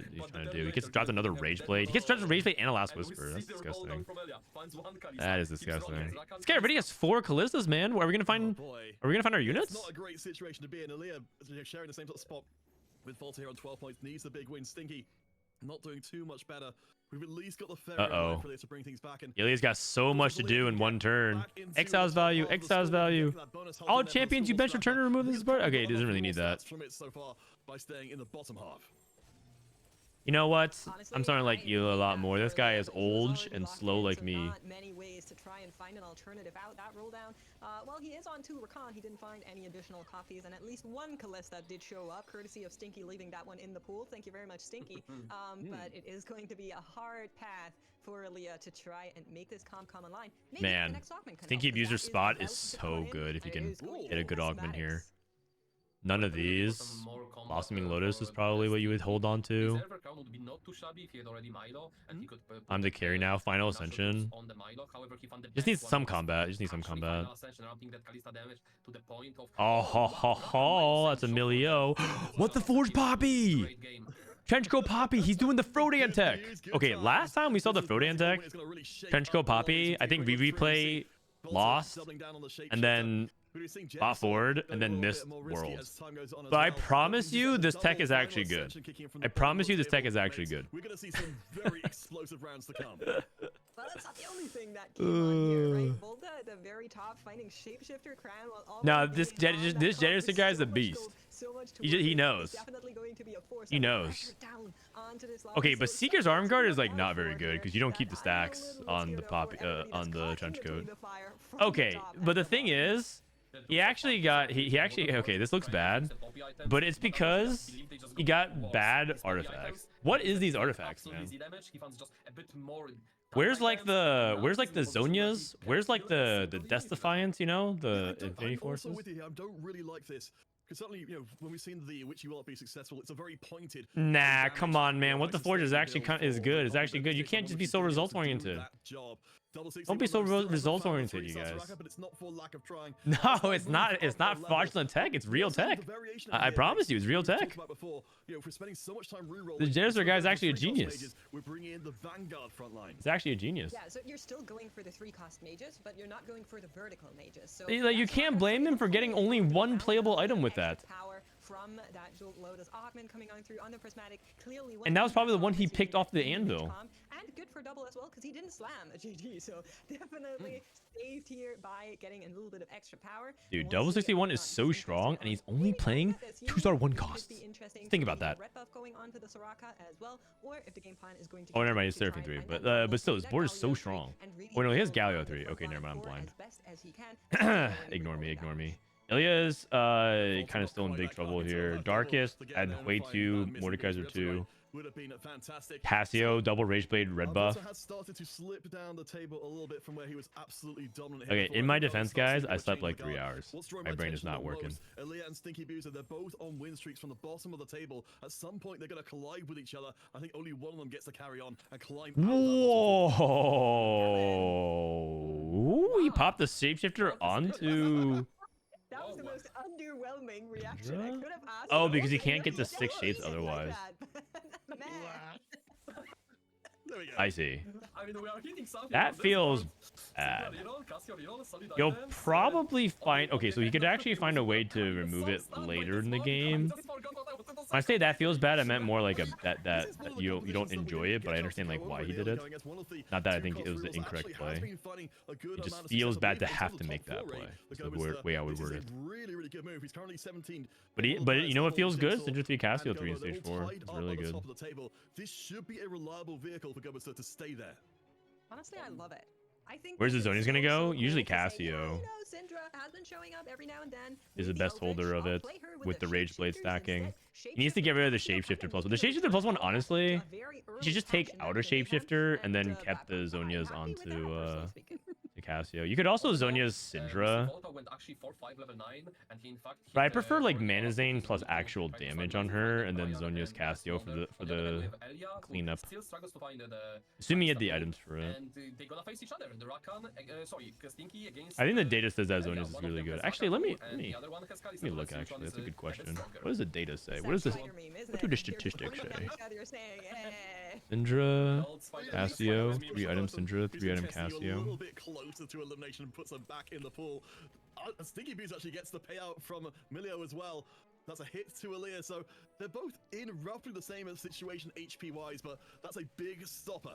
he's trying to do. He gets dropped another Rage Blade. He gets dropped a Rage Blade and a Last Whisper. That's disgusting. That is disgusting. This guy already has 4 Callistas, man. Are we gonna find? Boy. Are we gonna find our units? It's not a great situation to be in. Aaliyah sharing the same sort of spot with Volta here on 12 points. Needs the big win. Stinky not doing too much better. We've at least got the fair for this to bring things back. And Ilya's got so much to do in one turn. Exiles value, exiles value. All champions, you bench return to remove this part. Okay, he doesn't really need that. From it so far by staying in the bottom half. You know what? Honestly, I'm starting to like you a lot more. This guy is old solid and locked slow in, like so me. not many ways to try and find an alternative out that roll down. Well, he is on 2 Rakan. He didn't find any additional copies, and at least one Kalista did show up, courtesy of Stinky leaving that one in the pool. Thank you very much, Stinky. But it is going to be a hard path for Ilya to try and make this comp come online. Maybe Man, the next augment can Stinky help, 'cause abuser's that spot about is to so come in, good if you and it can is going to get a be good augment here. schematics. None of these. Blossoming Lotus is probably what you would hold on to. I'm the carry now. Final Ascension. Just needs some combat. Just needs some combat. Oh, ho, ho, ho. That's a millio. What the Forge Poppy? Trenchcoat Poppy. He's doing the Frodan tech. Okay, last time we saw the Frodan tech, Trenchcoat Poppy, I think VV play lost and then bot forward and then missed Worlds. But I promise you this tech is actually good. I promise you this tech is actually good. We're going to see some very explosive rounds to come. Well, that's not the only thing that came on here, right? Volta at the very top fighting Shapeshifter Crown while all No, this Jettison guy is a beast. He knows. He knows. Okay, but Seeker's Arm Guard is like not very good because you don't keep the stacks on the Trenchcoat. Okay, but the thing is, he actually okay, this looks bad, but it's because he got bad artifacts. What is these artifacts, man? Where's like the Zonias? Where's like the Death Defiance, you know, the Infinity Forces? I don't really like this. Because certainly, you know, when we've seen the Witchy will not be successful, it's a very pointed. Nah, come on, man. What the Forge is actually is good. It's actually good. You can't just be so result oriented. Don't be so result oriented, you guys. No, it's not. It's not fraudulent tech. It's real tech. I promise you, it's real tech. The Jettison guy is actually a genius. It's actually a genius. Yeah, so you're still going for the 3-cost mages, but you're not going for the vertical mages. So Like, you can't blame him for getting only one playable item with that. Power from that Jewel Lotus augment coming on through on the prismatic. Clearly, And that was probably the one he picked off the anvil. And good for double as well because he didn't slam a GG. So definitely saved here by getting a little bit of extra power. Dude, double 61 is so strong, and he's only playing 2-star 1 costs. Think about that. Oh, never mind, he's Seraphine 3, but still, his board is so strong. Oh no, he has Galio 3. Okay, never mind, I'm blind. Ignore me. Ilya's kind of still in big trouble here. Darkest had way 2, Mordekaiser 2. Would have been fantastic. Cassio, double Rage Blade, red buff. Has started to slip down the table a little bit from where he was absolutely dominant. Okay, in my defense, guys, I slept like 3 hours. My brain is not working. Ilya and Stinky Abuser, they're both on win streaks from the bottom of the table. At some point, they're going to collide with each other. I think only one of them gets to carry on and climb. Whoa! Ooh, he popped the shapeshifter onto. That was the most underwhelming reaction I could have asked. Oh, because he can't get the 6 shapes otherwise. I see. That feels bad. You'll probably find... Okay, so he could actually find a way to remove it later in the game. When I say that feels bad, I meant more like that you don't enjoy it, but I understand like why he did it. Not that I think it was the incorrect play. It just feels bad to have to make that play. That's the way I would word it. But you know what feels good? Syndra 3 Cassio 3 in stage 4. It's really good. This should be a reliable vehicle for Golems to stay there. Honestly, I love it. I think where's the Zonia's gonna go? Usually Cassio is the best holder of it with the Rage Blade stacking. He needs to get rid of the Shapeshifter +1. The Shapeshifter +1, honestly, he should just take out a Shapeshifter and then kept the Zonias onto Cassio. You could also Zonia's Syndra. But I prefer like Mana Zane plus actual damage on her and then Zonia's Cassio for the cleanup. Assuming you had the items for it. I think the data says that Zonia's is really good. Actually, let me look actually. That's a good question. What does the data say? What do the statistics say? Syndra, Cassio, 3 item Syndra, 3 item Cassio. A little bit closer to elimination and puts them back in the pool. Stinky Bees actually gets the payout from Milio as well. That's a hit to Aaliyah, so they're both in roughly the same situation HP-wise, but that's a big stopper.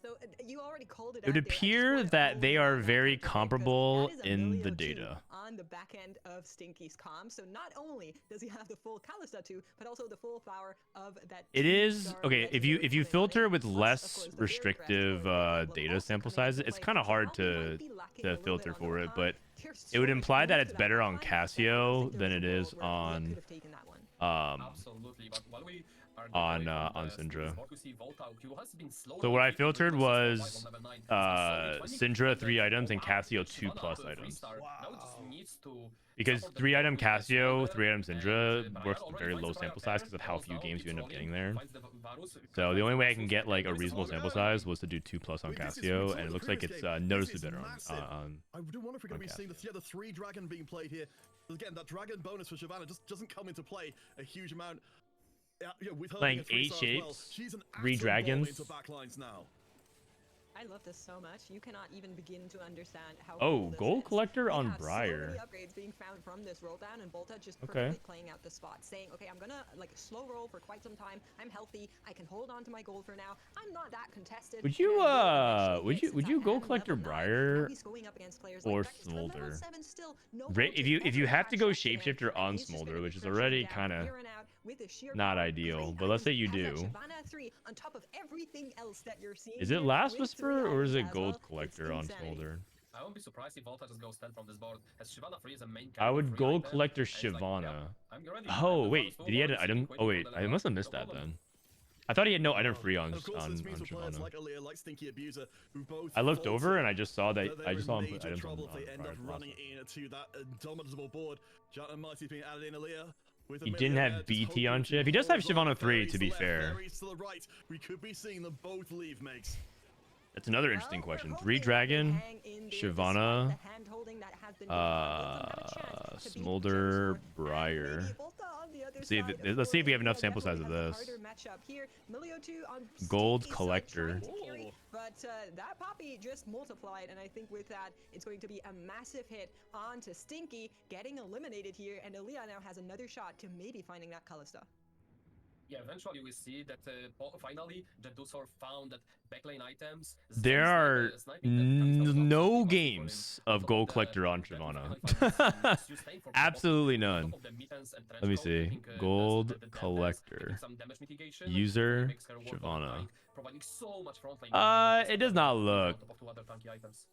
So you already called it. It would out there. I just appear wanna that they hold are on that very fact, because comparable that is a in the 1,000,002 data. on the back end of Stinky's comm. So not only does he have the full Kalista 2, but also the full flower of that. It is 2-star okay if you legendary coming on filter it, with plus, of less course, the very restrictive aggressive Emblem data also sample coming into sizes. It's play. kind of So hard while we to might be lacking a little filter bit on for the it, comm, but there's it would so much imply more that to it's that better on pipeline that I don't Casio think there than was it a is world where Leah on could have taken that one. Absolutely, but while we are on, going away from on the Syndra. sport, we see Volta, who has been slow So down what I quickly filtered versus was survival level 9. He's solid 20, Syndra and 3 then, items and wow, Casio Shyvana 2+ up to a items. 3-star. Now it just needs to Because support the 3 item top with a Casio, smaller, 3 item and, Syndra Brian works with already very finds low the sample Briar size pair, because of how falls few down, games you keeps end up rolling, getting there. finds the Varus, So the only way I can Varus, get like a there is reasonable Smoke. sample size was to do 2+ on Wait, this is- we Casio, saw and it the looks like previous it's game. This noticeably is better massive. on I do wonder if we're going to be seeing Casio. the 3 dragon being played here. Again, that dragon bonus for Shyvana just doesn't come into play a huge amount. Yeah, with her Playing being a 8 3-star as well, shapes, she's an 3 atom bomb dragons. into backlines now. I love this so much. You cannot even begin to understand how. Oh, cool this gold is. collector We on have Briar. So many upgrades being found from this roll down, and Volta just Okay. perfectly playing out the spot, saying, "Okay, I'm gonna like slow roll for quite some time. I'm healthy. I can hold on to my gold for now. I'm not that contested." Would you, and I will eventually would hit you since I gold am level collector 9. Briar Now he's going up against players or like Beckett, who are level Smolder? 7 still. No Right, one if should you ever have to go catch up to him, shapeshifter and on he's just gonna Smolder, be which is crushing already down kind of here and out with the sheer not power. ideal, 3 but let's say items you as do. that Shyvana 3 on top of everything else that you're seeing. Is it here Last with 3 Whisper or is items it as gold well. It's collector on insanity. Smolder? I won't be surprised if Volta just goes 10 from this board, as Shyvana 3 is a main I carry would free gold item, collector and it's like, Shyvana. yeah, I'm ready. Oh And wait, the did he add an Varus item? forward, Oh waiting wait, for the I must have level, missed no that problem. then. I thought he had no item free on And of course, on this means for players Shyvana. like Aaliyah, like Stinky Abuser, who both I looked falter, over and I just saw that they're I just in saw him put major items on, trouble if they end Briar up Blossom. running into that indomitable board. Giant and Mighty being added in Aaliyah. With He Amelia didn't have there, just BT hoping on to Shiv. He does have hold on. Shyvana 3 Fairies to be left, fair. Fairies to the right. We could be seeing them both leave, mates. That's another Well, interesting we're question. hoping 3 that they dragon, hang in there despite Shyvana, the hand-holding that has been going on. Volta have a chance to beat Smolder, Gemsworth, and Briar. maybe Volta on the other See if side let's see if we have for enough Aaliyah sample size of definitely this. has a harder matchup here. Milio 2 on Gold Stinky's side collector. trying to carry, but that Poppy just multiplied, and I think with that, it's going to be a massive hit onto Stinky, getting eliminated here, and Aaliyah now has another shot to maybe finding that Kalista. Yeah, eventually we see that finally Jedusor found that backlane items. There are no games of gold collector on Shyvana. Absolutely none. Let me see. Gold collector. User Shyvana. It does not look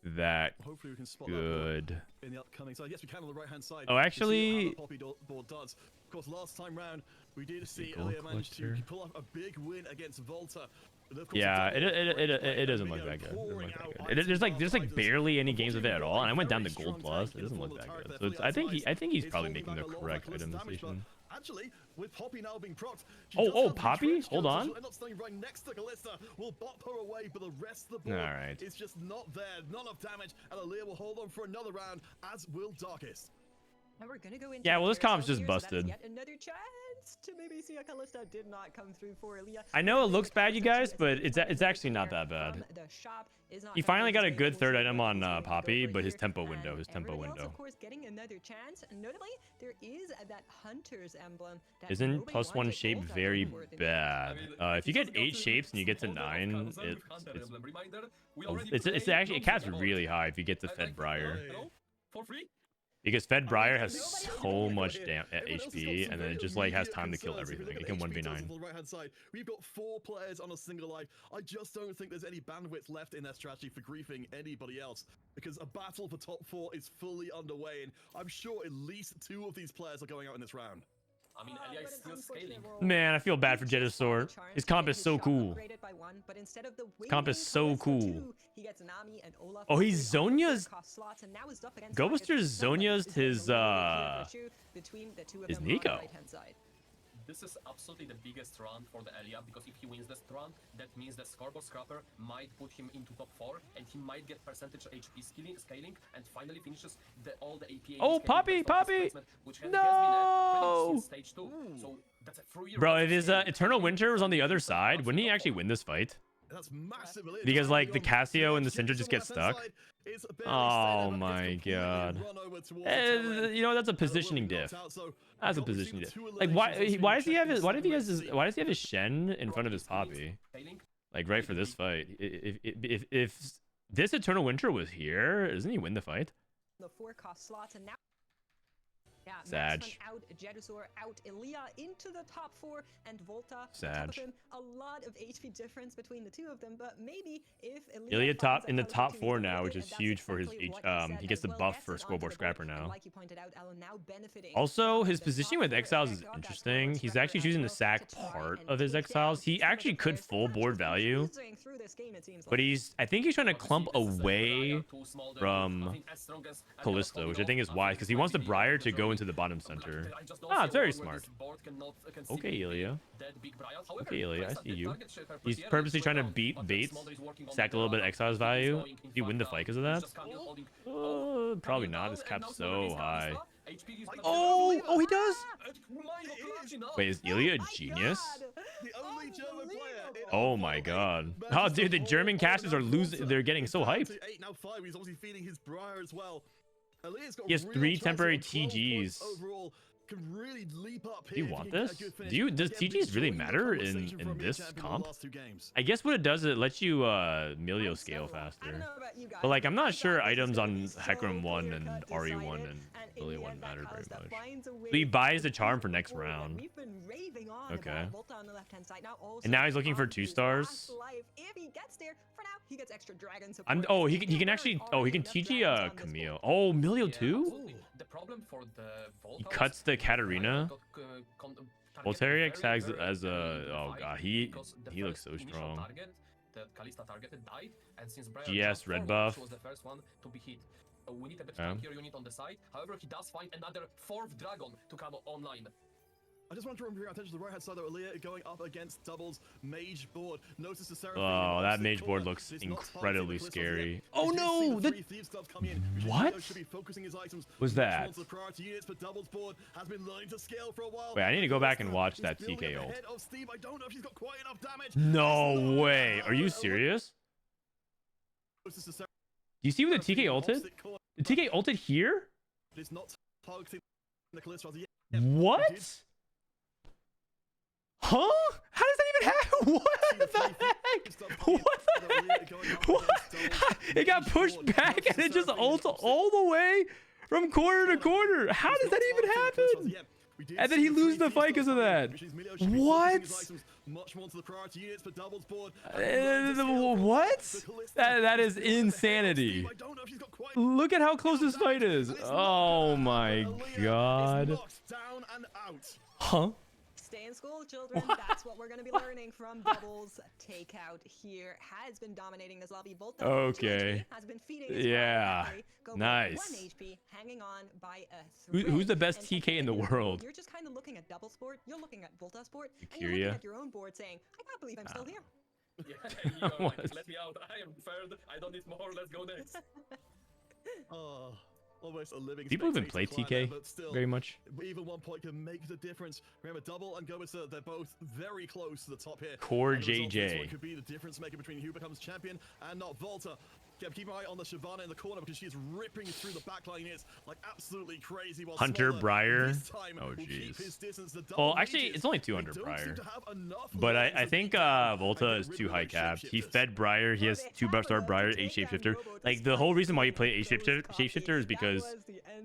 that Hopefully we can spot good. that board in the upcoming side. Yes, we can on the right-hand side. Oh, to see actually- how the Poppy board does. Of course, last time round we did see gold Aaliyah manage to collector. pull off a big win against Volta. But of course, Yeah, it's a it double doesn't look Emilio that good. It doesn't pouring look that out good. items There's like fighters. barely any games of it at all, and I went down to Very gold strong plus. tank It in doesn't the look form of that the good. turret So it's, there, I fully think he's optimized. probably It's making the holding back a lot of correct that item damage, but decision. Actually, with Poppy now being procced, she Oh, does oh, have the Poppy? trench Hold coat, so on. she'll end up standing right next to Kalista. Will bop her away, but the rest of the board Alright. is just not there. None of damage, and Aaliyah will hold on for another round, as will Darkest. And we're gonna go into Yeah, the well, this carousel comp's just here, so that is busted. yet another chance to maybe see a Kalista. Did not come through for Aaliyah. I know it There's looks the bad, you Kalista guys, too, but as the it's point actually not player that bad. from the shop is not He gonna finally win got this a game. good We'll third see item what on he's going to go Poppy, for but his here. tempo And window, his tempo everybody else, window. of course, getting another chance. And notably, there is that Hunter's emblem. That Isn't nobody +1 wanted shape Volta very for it in the bad? end. If you get 8 shapes and you get to 9, it's actually, it caps really high if you get to Fed Briar. For free? Because Fed Briar has Nobody else so can much do it. Everyone else has got HP, some and then very it just like has immediate time to kill concerns. If we everything. look It at can HP totals 1v9. on the right-hand side, we've got 4 players on a single life. I just don't think there's any bandwidth left in their strategy for griefing anybody else, because a battle for top 4 is fully underway, and I'm sure at least 2 of these players are going out in this round. I mean, Elia is still scaling. Man, I feel bad for Jedusor. His comp is so cool. Comp is so cool. Oh, he's Zonya's. Ghostbuster's Zonya's his Nico. This is absolutely the biggest run for the Elia, because if he wins this run, that means the scoreboard scrapper might put him into top 4, and he might get percentage HP scaling, and finally finishes all the APA. Oh, Poppy, Poppy! No! Stage 2. So that's a free Bro, if his Eternal Winter was on the other side, wouldn't he actually win this fight? That's massive. Ilya Because, just like, the hanging on to Casio and the edge, Syndra just get keeping someone stuck. left-hand side. It's barely Oh staying there, but my gets completely god. run over towards the tail end. You know, that's a Will positioning be diff. knocked out, so That's a we've got positioning the diff. two Like, why eliminations why on does he have screen his why does he have checked. his why does he have his Shen in front of his Poppy? Like right for this fight. If this Eternal Winter was here, doesn't he win the fight? The 4-cost slots, and now Sag. Marksman out, Jedusor out, Ilya into the top 4, and Volta on top Sag. of him. A lot of HP difference between the two of them, but maybe if Ilya finds top a in the color top to 4 even now, with which it, is and that's huge for his exactly what he said gets the as well, buff gets for it onto Scoreboard the Scrapper board, and now. like you pointed out, Alan now benefiting Also, from his the positioning top with 4 Exiles is effect on that interesting. Scoreboard He's Scrapper actually as choosing the well sack to try part and of his take Exiles. down He some of actually the could players full that board just value, cruising through this game, it seems but like. I think he's trying to clump away from Callisto, which I think is wise because he wants the Briar to go into the bottom center. Ah, it's very smart. Okay, Ilya. Okay, Ilya, I see you. He's purposely trying to beat Bates, stack a little bit of Exile's value. Do you win the fight because of that? Probably not. His cap's so high. Oh, he does? Wait, is Ilya a genius? The only German player in Oh my god. Oh, dude, the German casters are losing. They're getting so hyped. 8, now 5. He's obviously feeding his Briar as well. Ilya's got He has real 3 chances temporary on 12 points TGs. overall. Can really leap up Do here you if want he can get a this? good finish. Does Again, TGs really rejoining the matter conversation in from EMEA this champion in the comp? last 2 games. I guess what it does is it lets you Melio scale faster. But like I'm not sure items on Hecarim 1 and RE1 and Ilya 1 matter very much. So he buys the charm for next round. Okay. And now he's looking for 2 stars. He can actually he can TG Camille. Oh, Melio too? The problem for the He cuts the Katarina. Voltairex has as a oh god, he looks so strong. The Kalista targeted died, and since Briar GS red buff. was the first one to be hit. We need a bit tankier unit on the side. However, he does find another 4th dragon to come online. I just want to bring attention to the right hand side though. Ilya going up against doubles mage board. Notice the Seraphine. Oh, that opposite mage board corner. looks It's not incredibly targeting the scary. Callisto Oh yet. no, You do see the three thieves gloves come in, which what? should be focusing his items Was much that? more to the priority units, but doubles board has been learning to scale for a while. Wait, I need to go back and Callisto watch is that building TK up ult. ahead of Steve. I don't know if she's got quite enough damage. No way. Are you serious? Do Do you see what the TK ulted? The TK ulted here? It's not targeting the Callisto as yet. What? Huh? How does that even happen? What the heck? What the heck? What? It got pushed back and it just ulted all the way from corner to corner. How does that even happen? And then he loses the fight because of that. What? Much more to the priority units, but doubles board. What? That is insanity. Look at how close this fight is. Oh my god. Huh? Stay in school, children. That's what we're going to be learning from Doubles. Takeout here has been dominating this lobby. Volta Okay. has been feeding Yeah. Nice. 1 HP, hanging on by a Who's the best And TK in the world? You're just kind of looking at Double Sport. You're looking at Volta Sport. And Kyria? you're looking at your own board saying, I can't believe I'm still here. Yeah, let me out. I am third. I don't need more. Let's go next. Oh, almost a living People even play spectator clan TK there, but still, very much. even 1 point can make the difference. Remember, Double and Goems, they're both very close to the top here. Core And the result of this JJ. one could be the difference maker between who becomes champion and not Volta. Keep an eye on the Shyvana in the corner because she is ripping through the backline units like absolutely crazy. While Hunter Smaller Briar. this time Oh will keep jeez. his distance. The Well, double actually, mages, it's only 2 they under don't Briar. seem to have enough But lines I to think beat down and Volta get is rid too of high those capped. He shapeshifters. fed Briar. He has 2 buff star Briar, 8 shapeshifter. Like the whole reason why you play 8 shapeshifter is because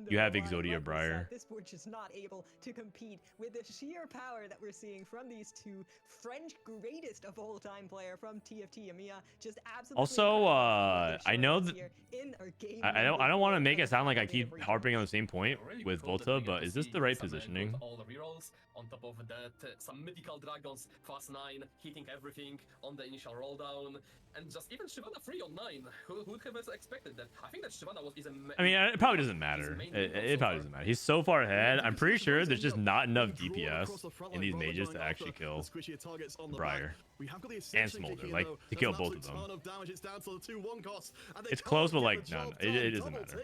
you have Exodia Briar. This board just not able to compete with the sheer power that we're seeing from these two French greatest of all time player from TFT EMEA. Just absolutely. Also, I know that in our game I don't want to make it sound like I keep harping on the same point with Volta, but is this the right positioning? All the rerolls. On top of that, some mythical dragons, fast 9, hitting everything on the initial roll down, and just even Shyvana 3 on 9. Who would have expected that? I think that Shyvana is a. I mean, it probably doesn't matter. It probably doesn't matter. He's so far ahead. I'm pretty sure there's just not enough DPS in these mages to actually kill Briar and Smolder, like to kill both of them. It's close, but like no, it doesn't matter.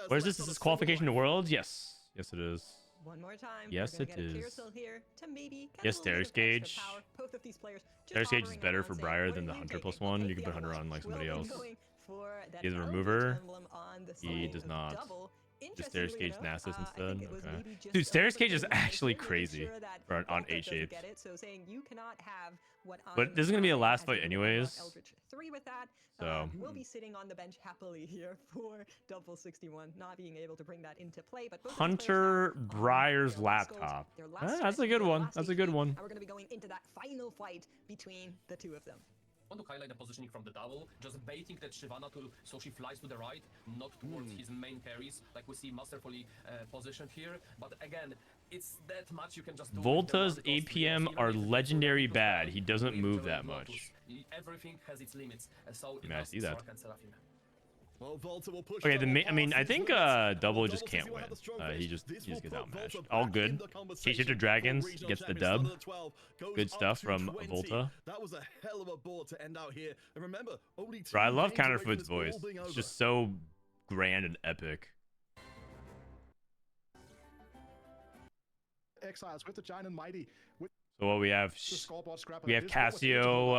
Where's this? Is this qualification to Worlds? Yes. Yes, it is. one more time. Yes, We're gonna it get a is. carousel here to maybe get Yes, a little bit Stairs of extra Gauge. power. Both of these players just Stairs Gauge is hovering better around for saying, Briar "What than are the you Hunter taking? + I'll 1. take You can the put Hunter other on one." like somebody We'll be else. going for that He has a Eldritch remover. emblem on the He side does of not. double. Just Stairs Interestingly Gauge enough, Nasus I instead. think it was Okay. maybe just Dude, a Stairs little bit Gauge is of a actually making crazy sure that for on Volta 8 doesn't shapes. get it, so saying you cannot have what But I'm this is gonna be a trying last as fight you anyways. Eldritch 3 with that. So We'll be sitting on the bench happily here for double 61, not being able to bring that into play. But both of these players Hunter now on Briar's their last goals, laptop. their last Ah, that's a stretch, good their one. last That's a good HP, one. And we're going to be going into that final fight between the two of them. I want to highlight the positioning from the double, just baiting that Shyvana so she flies to the right, not towards his main carries, like we see masterfully positioned here. But again, it's that much you can just do. Volta's APM are legendary bad. He doesn't move that much. Everything has its limits, so Yeah, I see that. Well, Volta will push Okay, double I mean, I past think his limits. Double Well, just Double can't 61 win. had the strong He finish. just This gets will put outmatched. Volta All back good. in the conversation K-Shifter for Dragons regional gets the champions. dub. Another 12 goes Good up stuff to from 20. Volta. That was a hell of a board to end out here. And remember, only 2 Bro, I love games away from Counterfoot's this all voice. being It's over. just so grand and epic. Exiles with the Giant and Mighty. With So what we have, the scoreboard scrap. we have Cassio,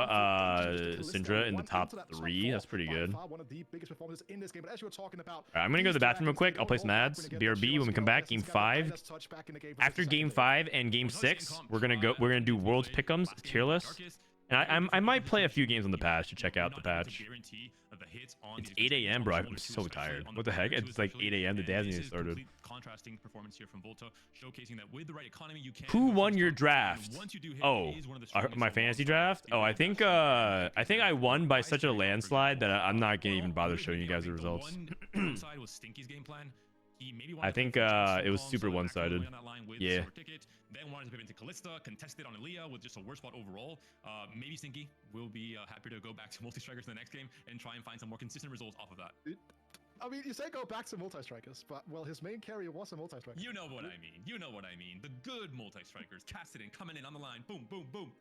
Syndra in the top 3. That's pretty good. One of the biggest performances in this game. But as you were talking about, All right, I'm gonna go to the bathroom real quick. I'll play some ads. BRB when we come back. Game 5. After Game 5 and Game 6, we're gonna do Worlds Pick'ems tier list. And I might play a few games on the patch to check out the patch. It's 8 a.m., bro. I'm so tired. What the heck? It's like 8 a.m. The day hasn't even started. Contrasting performance here from Volta, showcasing that with the right economy you can. Who won your draft? Oh, my fantasy draft? Oh, I think I won by such a landslide that I'm not gonna even bother showing you guys the results. I think it was super one-sided. Yeah. Then wanted to pivot into Callista, contested on Aaliyah with just a worse spot overall. Maybe Stinky will be happy to go back to multi-strikers in the next game and try and find some more consistent results off of that. I mean, you say go back to multi-strikers, but, well, his main carrier was a multi-striker. You know what I mean. You know what I mean. The good multi-strikers, Cassidy coming in on the line. Boom, boom, boom.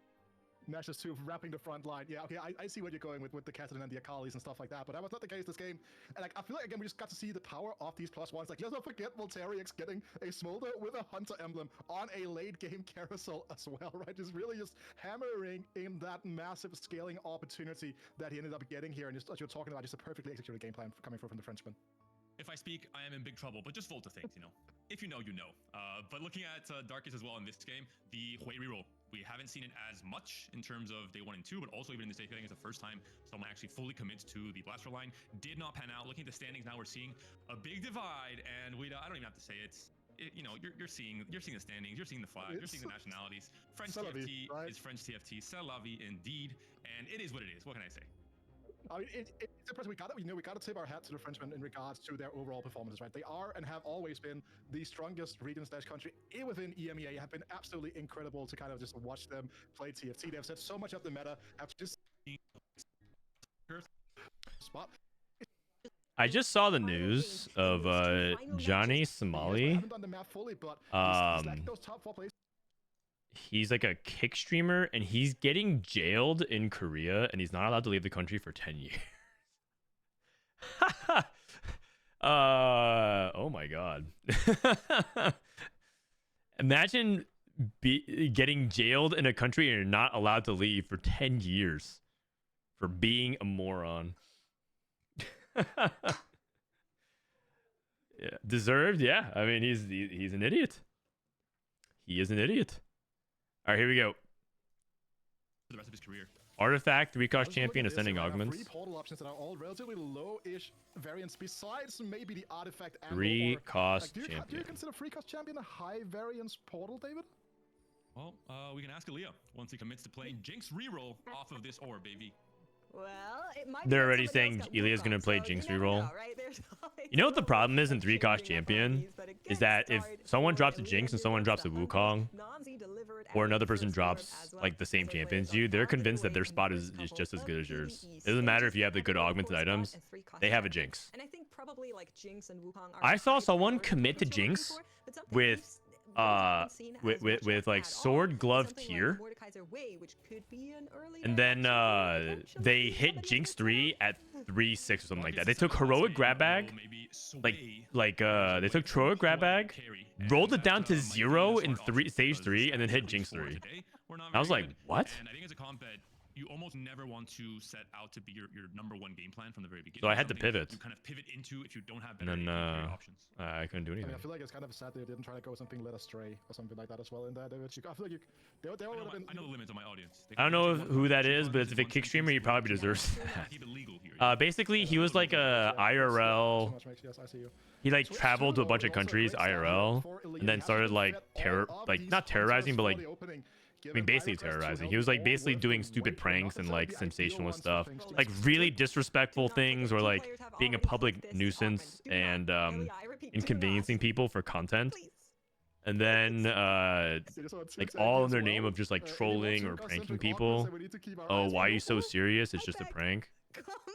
Nash's 2 wrapping the front line. Yeah, okay, I see what you're going with the Cassidy and the Akalis and stuff like that, but that was not the case this game. And like, I feel like, again, we just got to see the power of these +1s. Like, let's not forget Voltairix getting a Smolder with a Hunter emblem on a late game carousel as well, right? Just really just hammering in that massive scaling opportunity that he ended up getting here. And just as you're talking about, just a perfectly executed game plan coming from the Frenchman. If I speak, I am in big trouble, but just Volta things, you know. If you know, you know. But looking at Darkest as well in this game, the Hui reroll, we haven't seen it as much in terms of day 1 and 2, but also even in this day, I think it's the first time someone actually fully commits to the blaster line. Did not pan out. Looking at the standings now, we're seeing a big divide, and I don't even have to say you know, you're seeing the standings, you're seeing the flag, you're seeing the nationalities. French TFT right? Is French TFT, c'est la vie indeed, and it is what it is. What can I say? I mean, it's impressive. We gotta tip our hat to the Frenchmen in regards to their overall performances, right? They are and have always been the strongest region/country within EMEA. Have been absolutely incredible to kind of just watch them play TFT. They've set so much up the meta. Have just spot. I just saw the news of Johnny Somali. He's like a kick streamer and he's getting jailed in Korea and he's not allowed to leave the country for 10 years. Oh my god. Imagine getting jailed in a country and you're not allowed to leave for 10 years for being a moron. Yeah, deserved. Yeah, I mean he's an idiot. He is an idiot. All right, here we go. For the rest of his career. Artifact, 3-cost champion, ascending augments. 3 portal options that are all relatively low-ish variants. Besides maybe the artifact. 3-cost champion. Do you consider 3-cost champion a high variance portal, David? Well, we can ask Aaliyah once he commits to playing Jinx reroll off of this orb, baby. Well, it might be they're already saying Ilia's gonna play Jinx reroll. You know what the problem is in 3-cost champion? Is that if someone drops a Jinx and someone drops a Wukong, or another person drops like the same champion as you, they're convinced that their spot is just as good as yours. It doesn't matter if you have the good augmented items, they have a Jinx. And I think probably like Jinx and Wukong are I saw someone commit to Jinx with with like sword glove tier, and then they hit Jinx 3 at 3-6 or something like that. They took heroic grab bag, they took heroic grab bag, rolled it down to 0 in stage 3, and then hit Jinx 3. I was like, what? And I think it's a comp that you almost never want to set out to be your number one game plan from the very beginning. So I had to pivot. You kind of pivot into if you don't have And better then options. I couldn't do anything. I feel like it's kind of sad they didn't try to go something led astray or something like that as well in that. I feel like they would have been. I know the limits of my audience. I don't know who that is, but if a kick streamer, he probably deserves that. Basically, he was like a IRL. Yes, I see you. He like traveled to a bunch of countries IRL, and then started like not terrorizing, but like, I mean, basically terrorizing. He was like basically doing stupid pranks and like sensationalist stuff, like really disrespectful things, or like being a public nuisance and inconveniencing people for content. And then like all in their name of just like trolling or pranking people. Oh, why are you so serious? It's just a prank.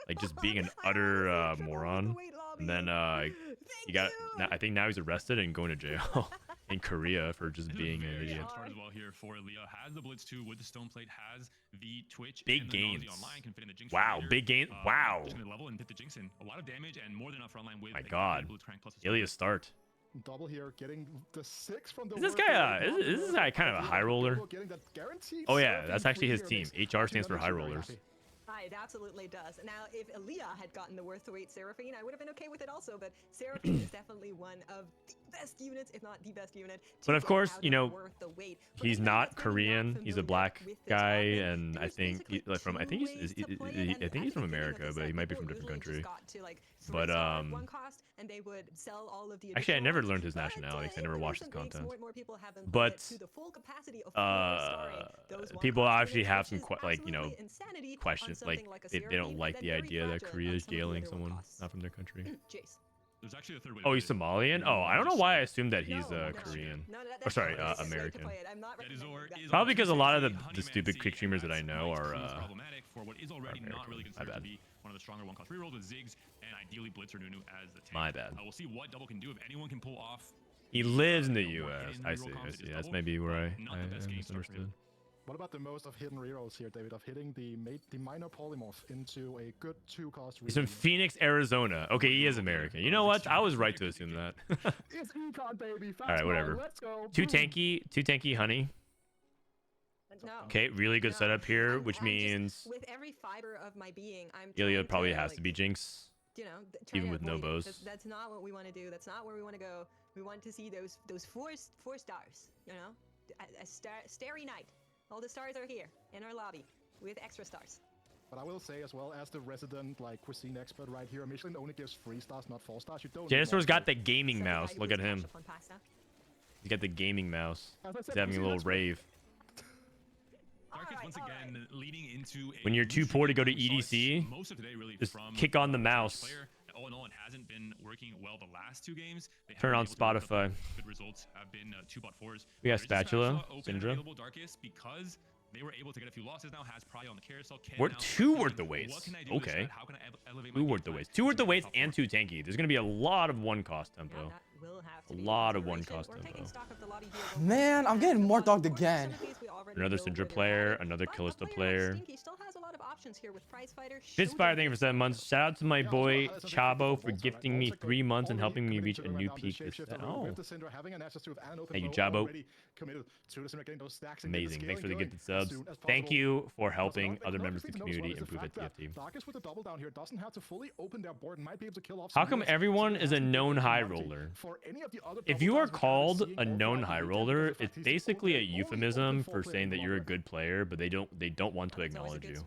Like just being an utter moron. And then I think now he's arrested and going to jail in Korea for just being an idiot. As well here for EMEA. Has the Blitz 2 with the Stone Plate, has the Twitch. Big gains. Wow, big gain. Wow. Level and hit the Jinx in. A lot of damage and more than enough frontline with. My God. Ilya start. Double here, getting the 6 from the. Is this guy is this guy kind of a high roller? Oh yeah, that's actually his team. HR stands for high rollers. It absolutely does. Now, if Aaliyah had gotten the worth to weight Seraphine, I would have been okay with it also, but Seraphine is definitely one of the best units, if not the best unit. But of course, you know, he's not Korean. He's a black guy, and I think he's from America, but he might be from a different country. But actually, I never learned his nationality because I never watched his content. But people actually have some questions, like they don't like the idea that Korea is jailing someone not from their country. There's actually a third way. Oh, he's Somalian? Oh, I don't know why I assumed that he's Korean. Or sorry, American. Probably because a lot of the stupid quick streamers that I know are problematic for what is already not really considered to be one of the stronger one-cost rerolls with Ziggs and ideally Blitz or Nunu as the tank. My bad. We'll see what Double can do if anyone can pull off. He lives in the U.S. I see. That's maybe where I misunderstood. What about the most of hidden rerolls here, David? Of hitting the minor polymorph into a good 2-cost reroll. He's from Phoenix, Arizona. Okay, he is American. You know what? I was right to assume that. It's econ, baby. All right, whatever. Let's go. Two tanky honey. No. Okay, really good setup here, which means with every fiber of my being, I'm Ilya probably has to be Jinx. You know, even with no bows. That's not what we want to do. That's not where we want to go. We want to see those four stars. You know, a starry night. All the stars are here in our lobby with extra stars. But I will say as well, as the resident cuisine expert right here, Michelin only gives 3 stars, not 4 stars. You don't. Janitor's got the gaming mouse. Look at him. He's got the gaming mouse. He's having a little rave. Once again, leading into when you're too poor to go to EDC, most of today really just kick on the mouse. All in all, it hasn't been working well the last 2 games. Turn on Spotify. Good results have been 2-4s. We got Spatula, Syndra. Because they were able to get a few losses now. Has probably on the carousel. We're 2 worth the weights. Okay. 2 worth the weights. 2 worth the weights and 2 tanky. There's gonna be a lot of 1-cost tempo. A lot of 1-cost tempo. Man, I'm getting more dogged again. Another Syndra player, another Kalista player. Fitspire, thank you for 7 months. Shout out to my boy Chabo for gifting me 3 months and helping me reach a new peak. Oh, thank you, Chabo. Amazing. Thanks for the gifted subs. Thank you for helping other members of the community improve at TFT. How come everyone is a known high roller? If you are called a known high roller, it's basically a euphemism for saying that you're a good player, but they don't want to acknowledge you.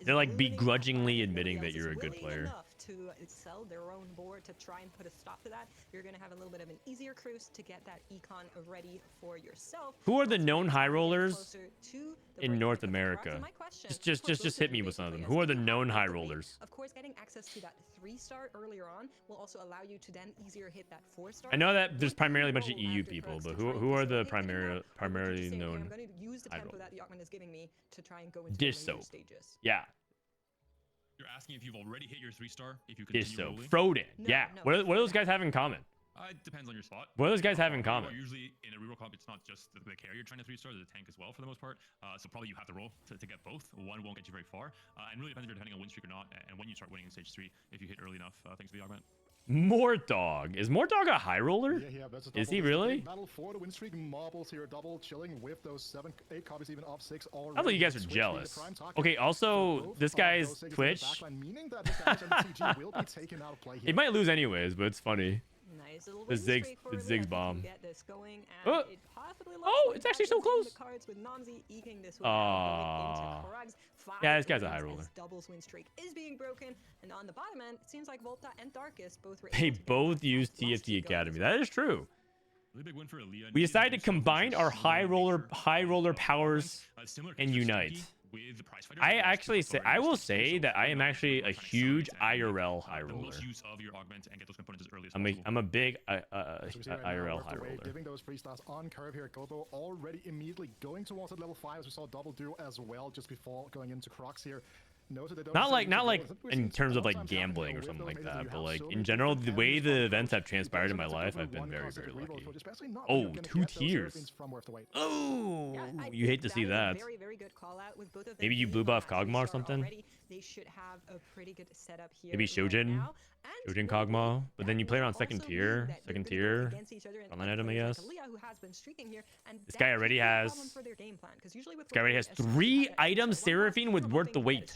They're like begrudgingly admitting that you're a good player. To sell their own board to try and put a stop to that, you're gonna have a little bit of an easier cruise to get that econ ready for yourself. Who are the known high rollers in North America? Just hit me with some of them. Who are the known high rollers? Of course, getting access to that 3-star earlier on will also allow you to then easier hit that 4-star. I know that there's primarily a bunch of EU people, but who are the primarily known? I'm going to use the tempo that the Yachman is giving me to try and go into Dish the later soap. stages. Yeah. You're asking if you've already hit your 3-star. If you Dish continue soap. rolling. Frodan. Yeah. What do those guys have in common? It depends on your spot. What do those guys have in common? Usually in a reroll comp, it's not just the carrier trying to 3-star, the tank as well for the most part. So probably you have to roll to get both. One won't get you very far. And really depends if you're depending on win streak or not. And when you start winning in stage 3, if you hit early enough, thanks to the augment. Mortdog. Is Mortdog a high roller? Yeah, that's a Is he double. really? Battle for the win streak marbles here, double chilling with those 7, 8 copies, even up 6 already. I thought you guys were Switch being the jealous. prime target Okay, also, for both this of guy's those things in the Twitch, backline, meaning that his damage and the TG will be taken out of play here. he might lose anyways, but it's funny. Nice little The win Ziggs- streak for the Leah Ziggs if he bomb. can get this going, and Oh! it possibly looks Oh, like it's actually so Magnus in close. the cards with Nomzy eking this one out, going into Krugs. Yeah, this guy's a 5 high wins roller. as doubles win streak is being broken, and on the bottom end, it seems like Volta and Darkest both were They able to get both that use last plus TFT two going Academy. as That is true. Really big win for Aaliyah. We decided to combine our high roller powers and unite. I actually say, I will say that I am actually a huge IRL high roller. I'm a big IRL high roller. Giving those free stars on curve here. Gobo already immediately going towards that level 5 as we saw double do as well just before going into Crocs here. Not like in terms of like gambling or something like that, but like in general, the way the events have transpired in my life, I've been very, very lucky. Oh, 2 tiers. Oh, you hate to see that. Maybe you blue buff Kog'Maw or something. They should have a pretty good setup here. Maybe Shojin. Shojin Kog'Maw, but then you play around second tier, online item, I guess. This guy already has. This guy already has 3 items Seraphine with worth the wait.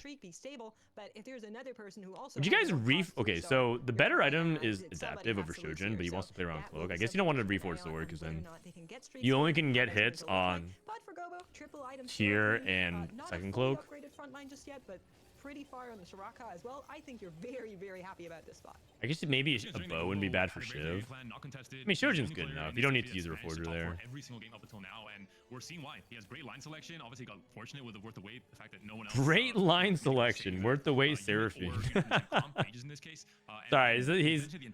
Would you guys Okay, so the better item is adaptive over Shojin, but he wants to play around Cloak. I guess you don't want to reforge sword because then you only can get hits on tier and second Cloak. Pretty far on the Soraka as well. I think you're very, very happy about this spot. I guess maybe a bow wouldn't be bad for Shiv. I mean, Shojin's good enough. You don't need to use a reforger there. Every single game up until now, and we're seeing why. He has great line selection. Obviously, got fortunate with the worth the wait. The fact that no one else. Great line selection, worth the wait, Seraphine. Sorry,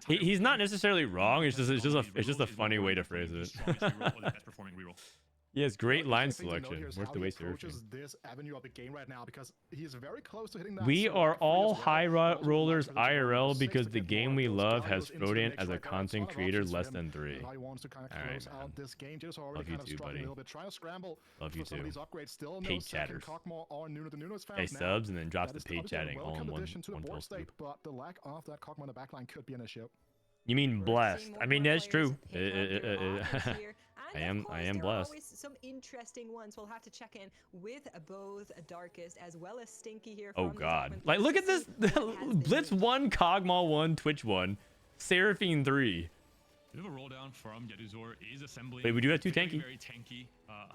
he's not necessarily wrong. It's just a funny way to phrase it. He has great line selection. Worth the wait, Seraphine. This avenue of the game right now because he is very close to hitting that. We are all high rollers IRL because the game we love has Frodan as a content creator less than 3. All right, man. Love you too, buddy. Love you too. Paid chatters. Hey, subs and then drops the paid chatting all in one fell swoop. But the lack of that Kog'Maw in the backline could be an issue. You mean blessed? I mean, that's true. I am blessed. Always some interesting ones. We'll have to check in with both Darkest as well as Stinky here. Oh God! Like, look at this. Blitz 1, Kog'Maw 1, Twitch 1, Seraphine 3. We have a roll down from Yeduzor is assembling. Wait, we do have 2 tanky. Very tanky.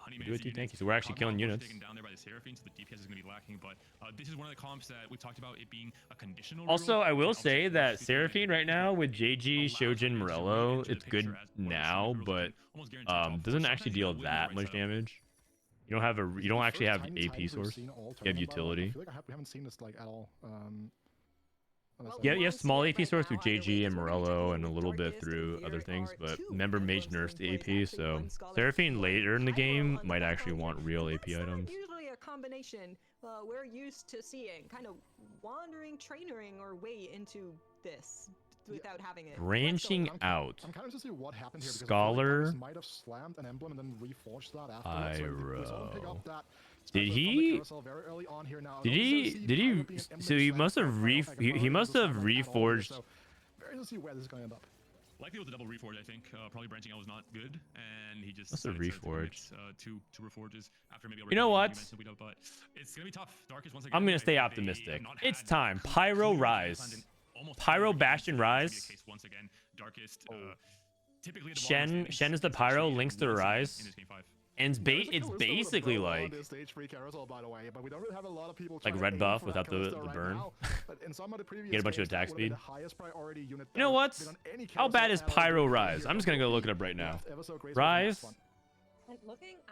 We do have 2 tanky, so we're actually killing units. Taken down there by the Seraphine, so the DPS is going to be lacking. But this is one of the comps that we talked about it being a conditional. Also, I will say that Seraphine right now with JG, Shojin, Morello, it's good now, but doesn't actually deal that much damage. You don't actually have AP source. You have utility. I feel like we haven't seen this like at all. Yeah, you have small AP source with JG and Morello and a little bit through other things, but remember Mage nerfed the AP, so Seraphine later in the game might actually want real AP items. Usually a combination we're used to seeing, kind of wandering, trainering our way into this without having it. Branching out. I'm kind of to see what happened here because Scholar. might have slammed an emblem and then reforged that afterwards. Pyro. Did he? So he must have he must have reforged. Very to see where this is going to end up. Likely with the double reforge, I think. Probably branching out was not good, and he just must have reforged. Two reforges after maybe. You know what? But it's gonna be tough. Darkest once again. I'm gonna stay optimistic. It's time. Pyro Rise. Pyro Bastion Rise. Once again, Darkest. Typically Shen is the Pyro. Links to the Rise. And it's basically like red buff without the burn. Get a bunch of attack speed. You know what? How bad is Pyro Rise? I'm just gonna go look it up right now. Rise.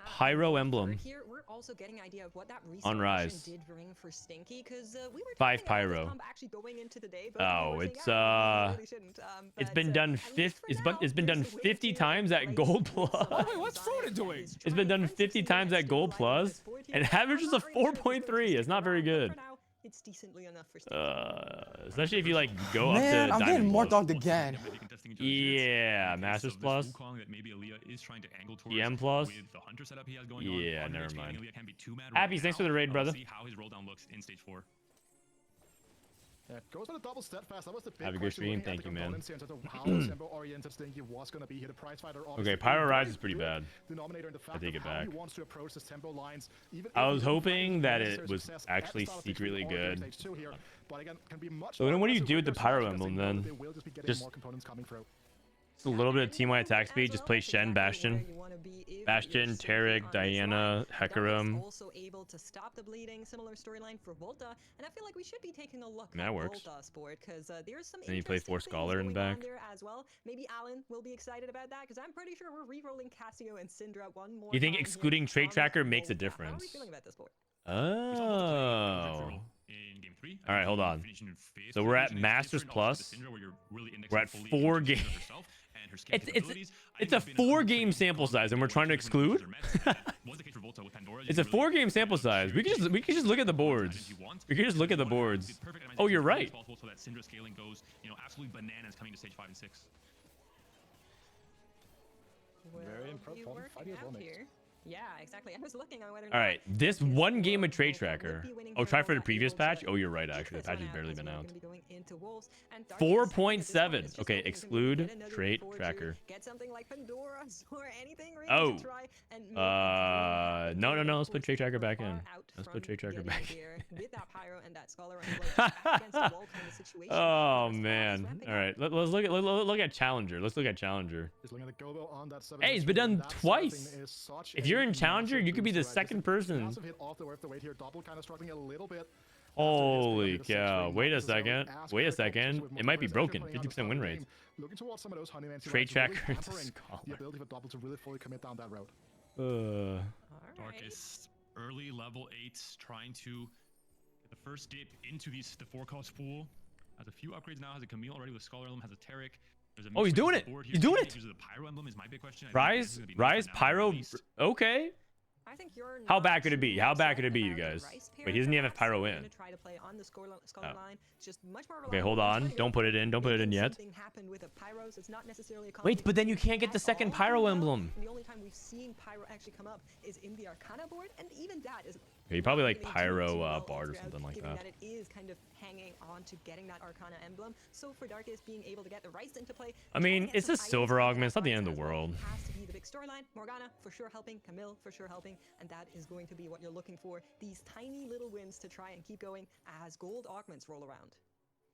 Pyro emblem. Here, we're also getting an idea of what that on Rise. Did bring for Stinky, because we were 5 Pyro. Going into the day, but oh, it's been done 50 times at Gold Plus. Wait, what's Frodan doing? It's been done 50 times at Gold Plus, and averages a 4.3. It's not very good. It's decently enough for especially if you like go Man, up to I'm getting Diamond more Plus. dogged again. to the units. Yeah, In the case Masters of this Plus. Wukong that maybe EMEA is trying to angle towards EM Plus. with the Hunter setup he has going on. Yeah, Hard to never mitigate, mind. and EMEA can't be too mad Happy, right thanks for the now. raid, brother. We'll see how his roll down looks in stage 4. Yeah, goes for the double steadfast. That was the big Have a good question stream. looking at Thank the you, man. components here in terms of how Sembo-oriented Stinky was going to be here. The prize fighter obviously Okay, Pyro being Rise very is pretty good bad. denominator in the fact take of it how back. he wants to approach his tempo lines. Even I if was he doesn't hoping find that necessary it was success at the actually start of stage secretly three or during good. stage two here, but again, can be much So then more what do you aggressive do with the their Pyro smash Emblem because they know then? they will just be getting Just- more components coming through. Just a little bit of team-wide attack speed. Just play Shen, Bastion. Bastion, Tarek, Diana, Hecarim. Also able to stop the bleeding. Similar storyline for Volta, and I feel like we should be taking a look That at works. Volta sport because there's some. Then you play interesting 4 things Scholar in the going on back. there as well. Maybe Alan will be excited about that because I'm pretty sure we're re-rolling Cassio and Syndra one more. You think time excluding here Trade on Tracker makes a Volta. How are we difference? feeling about this board? Oh. In game 3. All right, hold on. So we're at Masters Plus. We're at 4 games. It's a 4-game sample size, and we're trying to exclude. It's a 4-game sample size. We can just look at the boards. We can just look at the boards. Oh, you're right. So that Syndra scaling goes, absolutely bananas coming to stage 5 and 6. Very Will be fun working fight as well, out mate. here. Yeah, exactly. I was looking on whether or All not right, this his one game Volta of Trade would Tracker. be winning Oh, try for the Volta previous able to patch. Oh, you're right. keep Actually, the this patch one has out barely as been we're out. gonna be going into Wolves, and Darkness, 4.7. at this point, Okay, is just exclude hoping to get another Trait forge Tracker. here, get something like Pandora's or anything really Oh. to try and make a dream happen. No. Of Let's put course, Trade Tracker we're back far in. out Let's from put Trade Tracker getting back there with that Pyro and that Scholar on the way, back against the wall kind of situation. Oh Squad is man. ramping All up. right, let's look at Challenger. Let's look at Challenger. Just looking at the Gobo on that Hey, it's been done twice. If you're in Challenger, you could be the second person. Massive hit off the way of the weight here. Double kind of struggling a little bit. Holy cow! Wait a second. Wait a second. It might be broken. 50% win rates. Looking towards some of those honey Trade Tracker into the Scholar. ability for Double to really fully commit down that road. All right. Darkest early level 8 trying to get the first dip into the 4-cost pool. Has a few upgrades now. Has a Camille already with Scholar Emblem. Has a Tarek. There's a Oh, he's mix doing on the it. board here. He's doing He it. uses the Pyro Emblem is my big question. I think this Rise, is gonna be Rise, now at Pyro. least. Okay. I think you're How not bad could it be? too How bad upset could it be, you about the guys? Rice Wait, pair, he doesn't even have perhaps. Pyro We're in. gonna try to play on the Scholar Oh. line. Just much more Okay, hold reliable on. than Don't put it in. Don't put it in making yet. something happen with a Pyro, so it's not necessarily a Wait, but then you combination can't get the at second all Pyro well. emblem. And the only time we've seen Pyro actually come up is in the Arcana board, and even that is Okay, probably not like really doing Pyro too well Bard or throughout, something like given that. that it is kind of hanging on to getting that Arcana emblem. So for Darkest being able to get the Rice into play, I try mean, to get it's some a items silver into augment. that It's not the Rice end of the as well. world. Has to be the big storyline. Morgana for sure helping, Camille for sure helping, and that is going to be what you're looking for. These tiny little wins to try and keep going as gold augments roll around.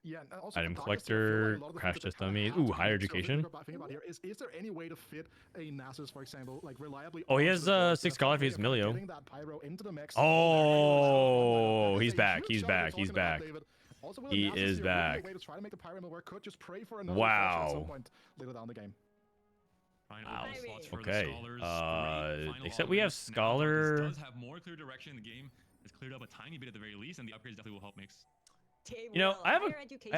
Yeah, and also Item for Darkest here, I feel collector, like a lot of the crash things that test they kinda dummies. have Ooh, to higher do. So the education. thing about here is there any way to fit a Nasus, for example, like reliably? Oh, he onto has, the board 6 without Scholar for his getting Milio. that Pyro into the mix? Oh, That is he's a back. huge He's shot we're back. He's talking about, back. David. Also, with He the Nasus is here, really back. a way to try to make the Pyro Mill work. Could just pray for another Wow. refresh at some point later down the game. Trying to Wow. open slots for the Okay. Scholars. Great final Except we have augments. Now Scholar. Darkest does have more clear direction in the game. It's cleared up a tiny bit at the very least, and the upgrades definitely will help mix. You know, I have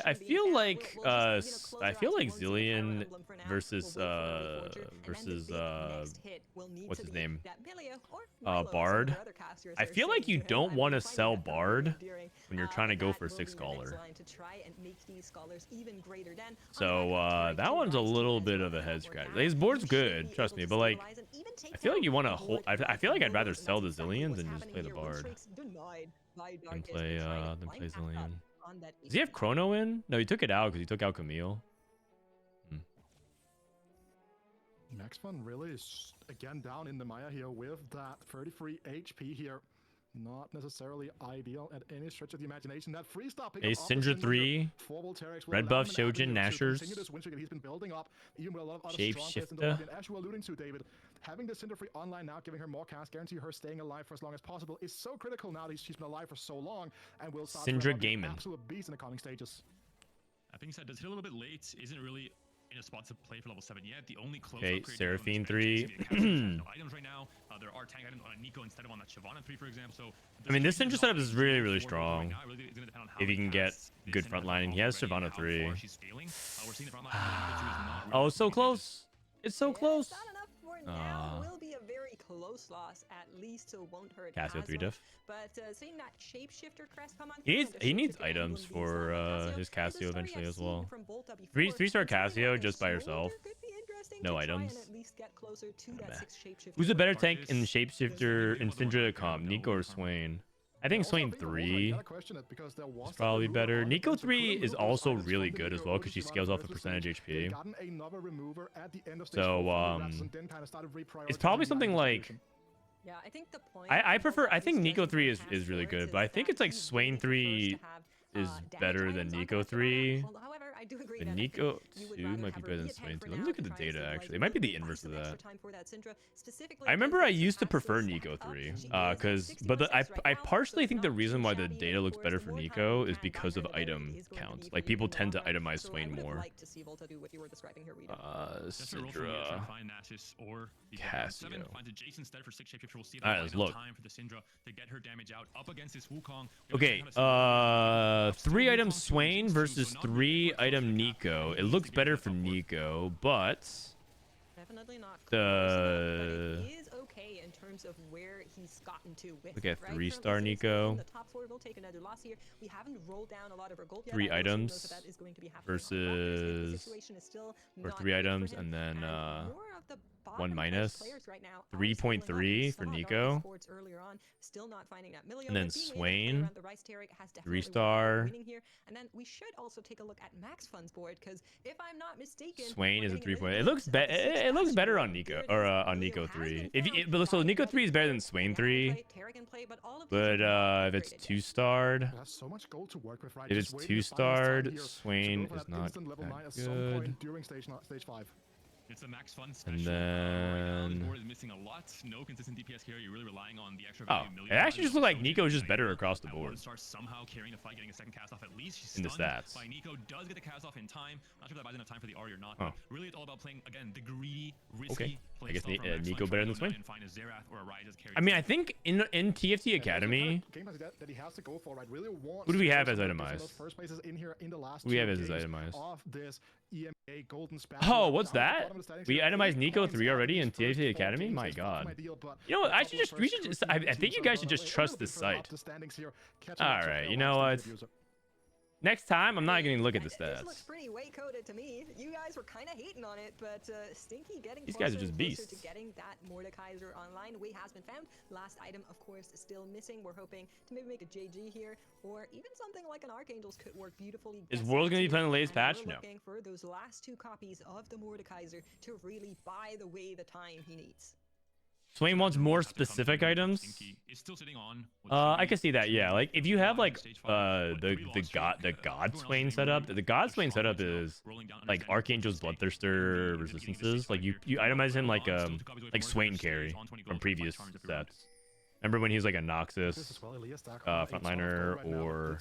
I feel like I feel like Zillion versus what's his name? Bard. I feel like you don't want to sell Bard when you're trying to go for 6 Scholar. So that one's a little bit of a head scratch. His board's good, trust me, but like I feel like you want to hold. I feel like I'd rather sell the Zillions and just play the Bard than play Zillion. Does he have Chrono in? No, he took it out because he took out Camille. Next one really is again down in the Maya here with that 33 HP here. Not necessarily ideal at any stretch of the imagination. That freestyle pick Ace Syndra 3, Red Buff, Shojin, Nashers, he's been building up, even with a lot of other Shape strong players in the Shifter. lobby. And as you were alluding to, David, having the Syndra free online now, giving her more cast, guarantee her staying alive for as long as possible, is so critical now that she's been alive for so long, and will start Syndra to ramp up an Gaiman. absolute beast in the coming stages. That being said, does hit a little bit late. Isn't really in a spot to play for level 7 yet. The only close Okay, upgrade Seraphine on the bench 3. is via Cassius, has no items right now. There are tank items on a Nico instead of on that Shyvana 3, for example. So I mean, this decision Syndra is setup not is made really, for really Volta strong. right now. It really is gonna depend on how If he many can get casts the good Syndra front lining. has He has already, Shyvana how 3. far she's scaling. We're seeing the front line picture is not really Oh, so looking close. It's so close. Not enough for now. Aw. Will be a very close loss at least, so won't hurt. Cassio as 3 much. diff. But seeing that shapeshifter crest come on, He through needs and the he needs shapeshifter items emblem being for sold by his is a Cassio story eventually I've as seen well. from Volta saw before. Three-star something like Casio a just by Soldier herself. could be interesting No to try and items. at least get closer to that Meh. 6 shapeshifter Who's a better mark. tank in Shapeshifter and Syndra comp, Nico or Swain? I think Swain 3 is probably better. Nico 3 is also really good as well because she scales off the percentage HP. So it's probably something like Yeah, I think the point I of prefer. that I think is Nico just 3 with is really Passports good, is but I think that it's like he Swain really 3 prefers to have, is damage better than items on Nico that for 3. However, I do agree And that I think Nico you would 2 rather might be have her better than be a Swain tank 3. for Let me now look to at the try and data stabilize actually. It might be the the buy inverse of some extra that. time for that Syndra, specifically I remember I because used to has prefer this Nico stack up. 3 She is because at 61 but cents right I now, so partially it's think the not reason too why the shabby, data and looks of better course, for the more time Nico you is can buy because her of the gold item is going to be counts. for Like you people in the tend to long run. itemize So I Swain would have more. liked to see Volta do what you were describing here, Rita. Just a roll for me to try Syndra. and find Nasus or the Golems. Seven Casio. finds a Jason instead for 6 shapeshifter. We'll see All right, that let's final look. time for the Syndra to get her damage out up against this Wukong. Okay, 3 item Swain versus 3 item Nico. It looks better for Nico, but Definitely not close the- enough, but it is okay in terms of where he's gotten to with look it, at right? 3-star Currently, Ziggs Nico. in the top 4 will take another loss here. We haven't rolled down a lot of our gold yet. 3 I will assume most items of that is going to be happening on versus the situation is still or not 3 good for items him, and then more of the 1 bottom minus players right now are 3.3 scaling up. for We saw Nico. Dark Sports earlier on, still not finding that Milio, And then but being able to play Swain, around the Rice Tarek has definitely 3-star. winning here. And then we should also take a look at Max Fun's board because if I'm not mistaken, Swain we're is a getting 3 point. It glimpse looks of the six it looks dash better board. on Nico There it or is. on Milio Nico has 3. been If you, found but so by Nico Volta 3 is better than here. Swain Now 3, play, Tarek in play, but all of these are but not if it's upgraded yet. 2-starred, Has so much gold to work with, right? if Just it's waiting to find his time 2-starred, here to Swain go for is that not instant level 9 that at some good. point during stage 5. It's a Max Fun special. And Right now, the then board is missing a lot. No consistent DPS here. You're really relying on the extra oh, value. it actually just looked like Nico's just better across the board Starts somehow carrying the fight, getting a second cast off at least. She's in the stunned stats. by Nico. Does get the cast off in time. Not sure if that buys enough time for the Ari or not. Oh. But really, it's all about playing again the greedy, risky. Okay. Play I guess style for Max Nico Fun, better trying than to go Swain. down and find a Xerath or a Ryze as carry. I mean, I think in TFT Academy, who do we have as itemized? Who we have as itemized? Oh, what's that? We itemized Nico 3 already in TFT Academy? My god. You know what? We should just, I think you guys should just trust this site. Alright, you know what? Next time, I'm not going to look at the This looks stats. pretty weight coded to me. You guys were kind of hating on it, but Stinky getting These guys are closer just and closer beasts. to getting that Mordekaiser online. Way has been found. Last item, of course, still missing. We're hoping to maybe make a JG here, or even something like an Archangels could work beautifully. Is best World gonna be case playing the here, latest and patch? we're No. looking for those last 2 copies of the Mordekaiser to really buy the way the time he needs. Swain wants more specific items. I can see that. Yeah, like if you have like the God Swain setup, the God Swain setup is like Archangel's Bloodthirster resistances. Like you itemize him like Swain carry from previous sets. Remember when he was like a Noxus frontliner or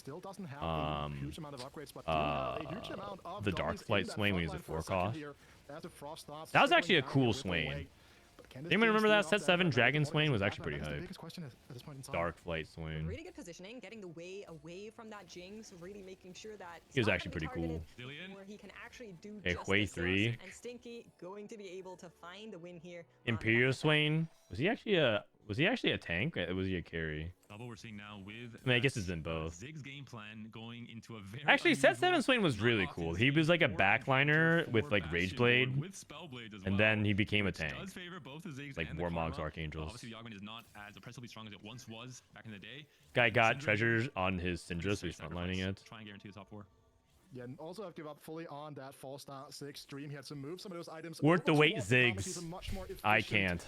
the Dark Flight Swain when he was at 4 cost? That was actually a cool Swain. Anyone remember that set 7 Dragon Swain was actually pretty hype. Dark Flight Swain. Really good positioning, getting the way away from that Jinx, really making sure that He was he's not actually gonna be pretty cool. targeted, where he can actually do Hey, just Hui the 3. same. And Stinky going to be able to find the win here. on the Imperial back of that. Swain. Was he actually a tank? Or was he a carry? Double we're seeing now with I mean, I guess it's in both. Ziggs game plan going into a very Actually, set 7 unusual, Swain was really not cool. often He was like a seen backliner for with like Bastion Rage board Blade, with Spellblades as and well, then he became a which tank. does favor both the Ziggs Like and the Warmogs, Karma. Archangels. Obviously, the Augment is not as oppressively strong as it once was back in the day. Guy got Syndra treasures on his Syndra, so he's sacrifice frontlining it. to try and guarantee the top 4. Yeah, and also I've given up fully on that false start 6 stream. He had to move some of those items. Worth the over wait, towards the Karma. He's Ziggs. a much more I efficient can't.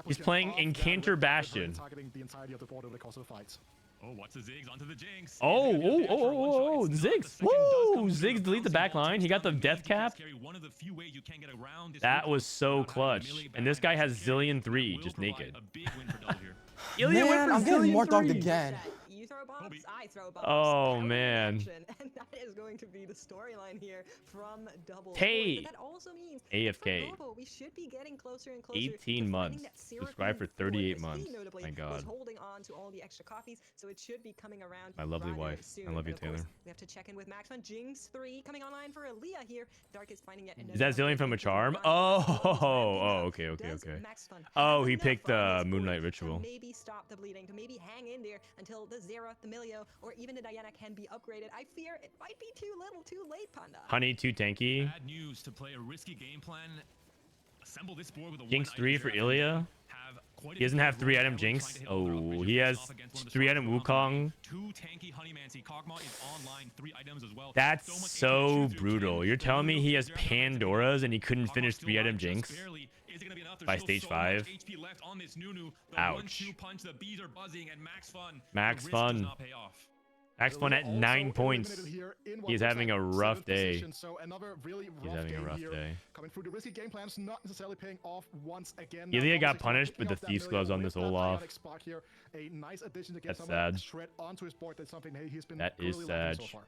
He's applicant playing of that Incanter red Bastion. targeting the entirety of the board over the course of the fight. Oh, watch the Ziggs onto the Jinx. Oh, He's gonna get oh, damage for a one-shot. oh, It's not. Ziggs. The second does Woo! come through. Ziggs delete the back line. He got the death cap. One of the few ways you can get around this That Wukong was so without having clutch. melee And this guy backline has carry. Zillion 3 Will just provide naked. a big win for double here. Ilya went Man, for I'm getting Zillion more dogged 3. again. You throw bombs, Kobe. I throw bombs. Oh, Power in man. action. And that is going to be the storyline here from Double. Tay. But that also means AFK. for Global, we should be getting closer and closer 18 to months. finding that Subscribed for Seraphim 38 Fortress. He months. notably My was God. holding on to all the extra copies, so it should be coming around. My lovely rather wife. I soon. love you, And of course, Taylor. we have to check in with Max on Jinx 3 coming online for Aaliyah here. Dark is finding yet Is that Zillion from a charm? Oh, okay. Oh, he picked Moonlight Ritual. Maybe stop the bleeding, to maybe hang in there until the Zera, the Milio, or even the Diana can be upgraded. I fear it might be too little, too late, Panda. Honey, too tanky. Bad news to play a risky game plan. Assemble this board with a Jinx one 3 item for Zera Ilya. have quite a He doesn't bit have of 3 room item now, Jinx. trying to hit all the Oh, vision he has off against one of the 3 strongest item rounds of the game. Wukong. 2 tanky Honeymancy. Kog'Maw is online, 3 items as well. That's much so HP to choose brutal. between. You're The telling me Lulu he to has Zera combines to Pandoras and he couldn't Kog'Maw finish still 3 item alive just Jinx barely. Is it gonna be enough? There's by still stage so 5? much HP left on this Nunu. The Ouch. 1-2 punch, the bees are buzzing, and Max Fun. Max the risk Fun. does not pay off. Max Fun at 9 points. He's having a rough day. So another really He's rough having a game rough here. day. Coming through the risky game plans, not necessarily paying off once again. Ilya got Obviously, punished picking with the up that Thief's million gloves on with this that Olaf. Ionic Spark here. A nice addition to get That's some of that sad. shred onto his board. That's something he's been That is really liking so sad. far.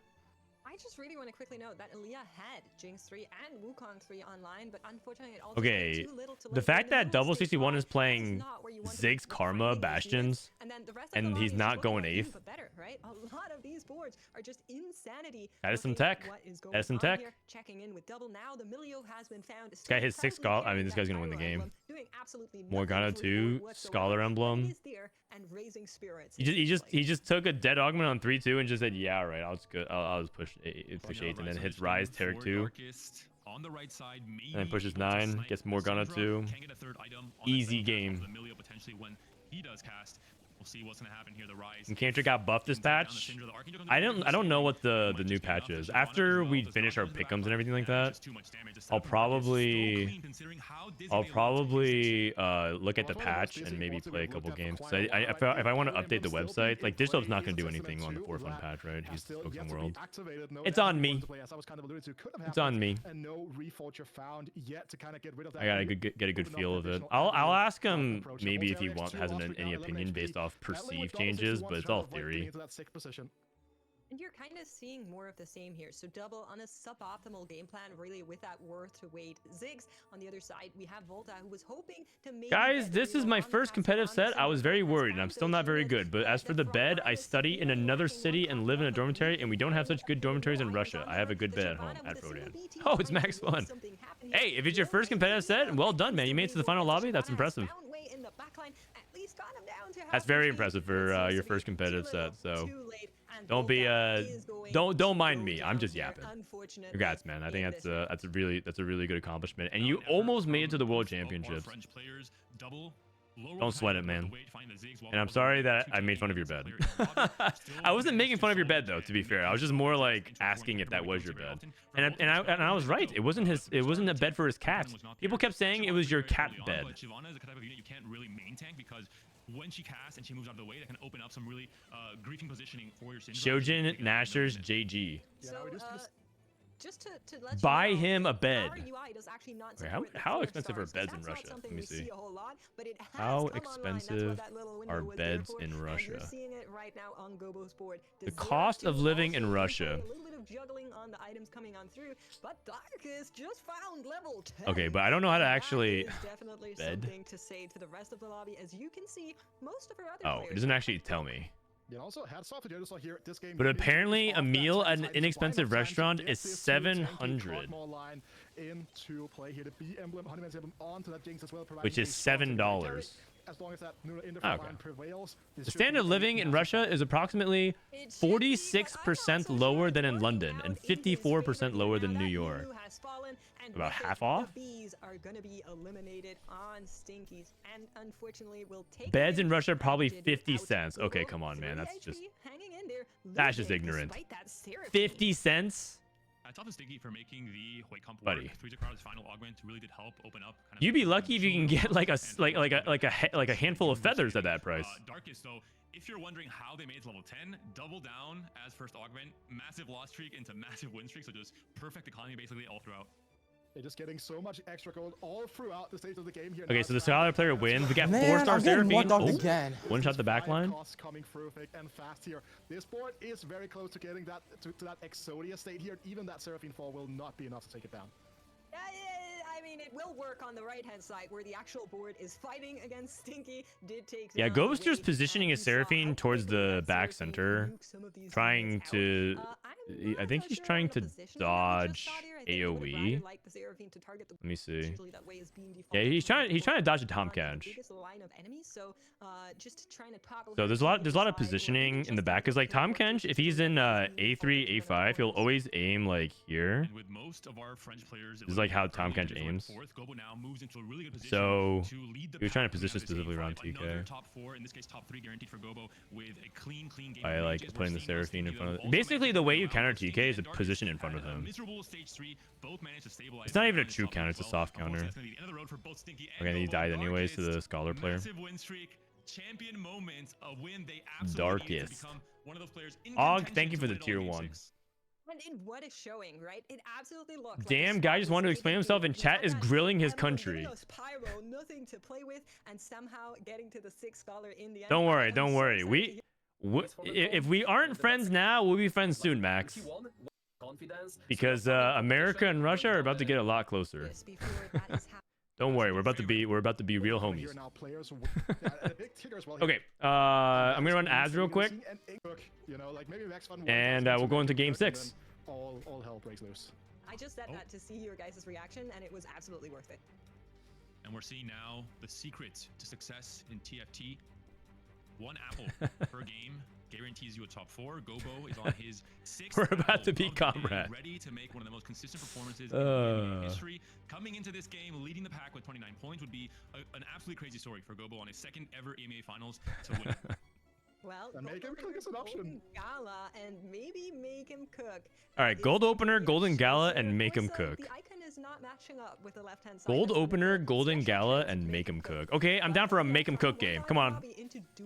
I just really want to quickly note that Ilya had Jinx 3 and Wukong 3 online, but unfortunately it also Okay, too little to the late fact in the that middle Double stage 61 five. is playing That is not where you want to be. Ziggs, We're Karma, finding these Bastions, units, and then the rest of the and lobby he's is not looking going like 8th. but better, right? A lot of these boards are just insanity. That is some Looking at tech. what is That is some going on tech. here, checking in with Double now. The Milio has been found. This guy hit 6 Scholar. I mean, this guy's gonna win the game. Doing absolutely Morgana nothing for the 2, board whatsoever, Scholar but Emblem. he is there and raising spirits. He just took a dead augment on 3-2 and just said, yeah, right, I'll just push 8 and then hits Rise, Terek 2. On the right side, And then pushes 9, gets Morgana 2. Easy game. He does cast. We'll see what's gonna happen here. The Rise. And Cantor got buffed this patch. I don't know what the new patch is. After we finish our pick'ems and everything like that, I'll probably look at the patch and maybe play a couple games. So if I want to update the website, like Dishdub's not gonna do anything on the 4-fun patch, right? He's focused on World. It's on me. It's on me. And no reforger found yet to kind of get rid of that. I gotta get a good feel of it. I'll ask him maybe if he has any opinion based off perceived changes, but it's all theory. And you're kind of seeing more of the same here. So Double on a suboptimal game plan, really with that worth to wait. Ziggs on the other side, we have Volta, who was hoping to make. Guys, this is my first competitive set. I was very worried, and I'm still not very good. But as for the bed, I study in another city and live in a dormitory, and we don't have such good dormitories in Russia. I have a good bed at home at Frodan. Oh, it's Max Fun. Hey, if it's your first competitive set, well done, man. You made it to the final lobby. That's impressive. That's very impressive for your first competitive set. So don't be don't mind me. I'm just yapping. Congrats, man. I think that's a really good accomplishment. And you almost made it to the World Championships. Don't sweat it, man. And I'm sorry that I made fun of your bed. I wasn't making fun of your bed though, to be fair. I was just more like asking if that was your bed. And I was right. It wasn't a bed for his cats. People kept saying it was your cat bed. Shyvana is the type of unit you can't really main tank because when she casts and she moves out of the way, that can open up some really griefing positioning for your Syndra. Shojin, Nashers, JG. So, just to let buy you know, him a bed. RUI does actually not Wait, support the how 4 expensive are stars, beds so in that's not Russia? something Let me we see. a whole lot, but it has How come online. That's expensive what that little window are was there beds for, in and Russia? you're seeing it right now on Gobo's board. The cost of living in also Russia. A little bit of juggling on the items coming on through, but Darkus just found level 10. Okay, but I don't know how to That actually is definitely bed. something to say to the rest of the lobby. As you can see, most of our other Oh, players it doesn't actually tell me. Yeah, also hats off to Jonas here. This game But really apparently is a off that meal time at an side. inexpensive Final time to restaurant get is this two tanky 700, Cosmo line into play here. The B emblem, Honeyman's emblem onto that Jinx as well, providing which is a strong $7. as long as that in the Okay. line prevails. The standard of living in Russia is approximately 46% lower than in London and 54% lower than New York. About half off? The bees are going to be eliminated on Stinkies, and unfortunately will take Beds in Russia are probably Did 50 without cents. Okay, Google, come on, man. 3 That's just HP hanging in there, that's just losing ignorant. despite that Seraphine. 50 cents? It's off Stinky for making the Huaycomp Buddy. work. Frieza Crowd's final augment really did help open up. Kind of You'd be lucky if you can get like a handful of feathers at that price. Darkest, though, if you're wondering how they made it to level 10, double down as first augment, massive loss streak into massive win streak, so just perfect economy basically all throughout. They're just getting so much extra gold all throughout the stage of the game here. Okay, so the Scholar player wins. We got Man, 4-star I'm getting Seraphine. one-dogged Oh, again. one shot the back line. Coming through thick and fast here. This board is very close to getting that to that Exodia state here. Even that Seraphine fall will not be enough to take it down. I mean, it will work on the right-hand side where the actual board is fighting against Stinky. Did take Yeah, down Ghoster's Wade, positioning and his we saw Seraphine how towards quickly the that back Seraphine center, nuked some of these trying units out. to. I'm I not think so he's sure trying on the to positioning that we just dodge. saw there. I AoE. Like the Seraphine to target the Let me see. usually that way is being Yeah, default. he's trying to dodge a Tom The Kench. biggest line of enemies, so just trying to toggle So her there's a to lot the side or positioning even in the just back. Cause like Tom teleport Kench, to if the he's in being A3, followed by A5, he'll opponents. always aim like here. And with most of our French players, This is like how Tom Kench aims. Gobo now moves into a really good position So to lead the he was trying to pack position coming out of this specifically game around five. Another TK. top 4, in this case top 3 guaranteed for Gobo with a clean game. By like ranges. putting We're the seeing us Seraphine in do front of also it. Basically, the way you managed to counter turn TK is a around. position in front of Had a him. miserable stage 3, both managed to stabilize It's not the even a opponent's true top counter, as it's a well. soft counter. Unfortunately, that's gonna be the end of the road for both Stinky and Okay, he Gobo. died anyways to the Darkest, Scholar player. massive win streak, champion moment, a win they absolutely needed to Darkest. become one of those players in Og, contention thank you to for the win it all tier in game 1. 6. And in what is showing, right? It absolutely looks Damn, like guy just wanted to explain himself in chat is grilling his country. Pyro, nothing to play with, and somehow getting to the 6th scholar in the end. Don't worry, I'm don't so worry. excited to If we aren't friends now, we'll be friends soon, Max. He won. Confidence. Because America and Russia are about to get a lot closer. hear this before that is happening. Don't worry, we're about to be real Here homies. now, players and a big ticker as well here. Okay, I'm gonna run ads real quick, You know, like maybe Max Fun and we'll go into game 6. All hell breaks loose. I just said that to see your guys' reaction, and it was absolutely worth it. And we're seeing now the secret to success in TFT. 1 apple per game guarantees you a top 4. Gobo is on his 6th. We're about to apple be of the day, comrade. ready to make one of the most consistent performances in EMEA history. Coming into this game, leading the pack with 29 points would be an absolutely crazy story for Gobo on his 2nd ever EMEA finals to win. Well, And make him Gold cook is an option. Golden Gala, and maybe make him cook. All right, is gold the opener, big Golden issue. Gala, So, and of make him course, cook. The icon is not matching up with the left-hand side. Gold That's when opener, the Golden special Gala, chance and to make him him cook. Okay, I'm down for a make him cook game. Come on.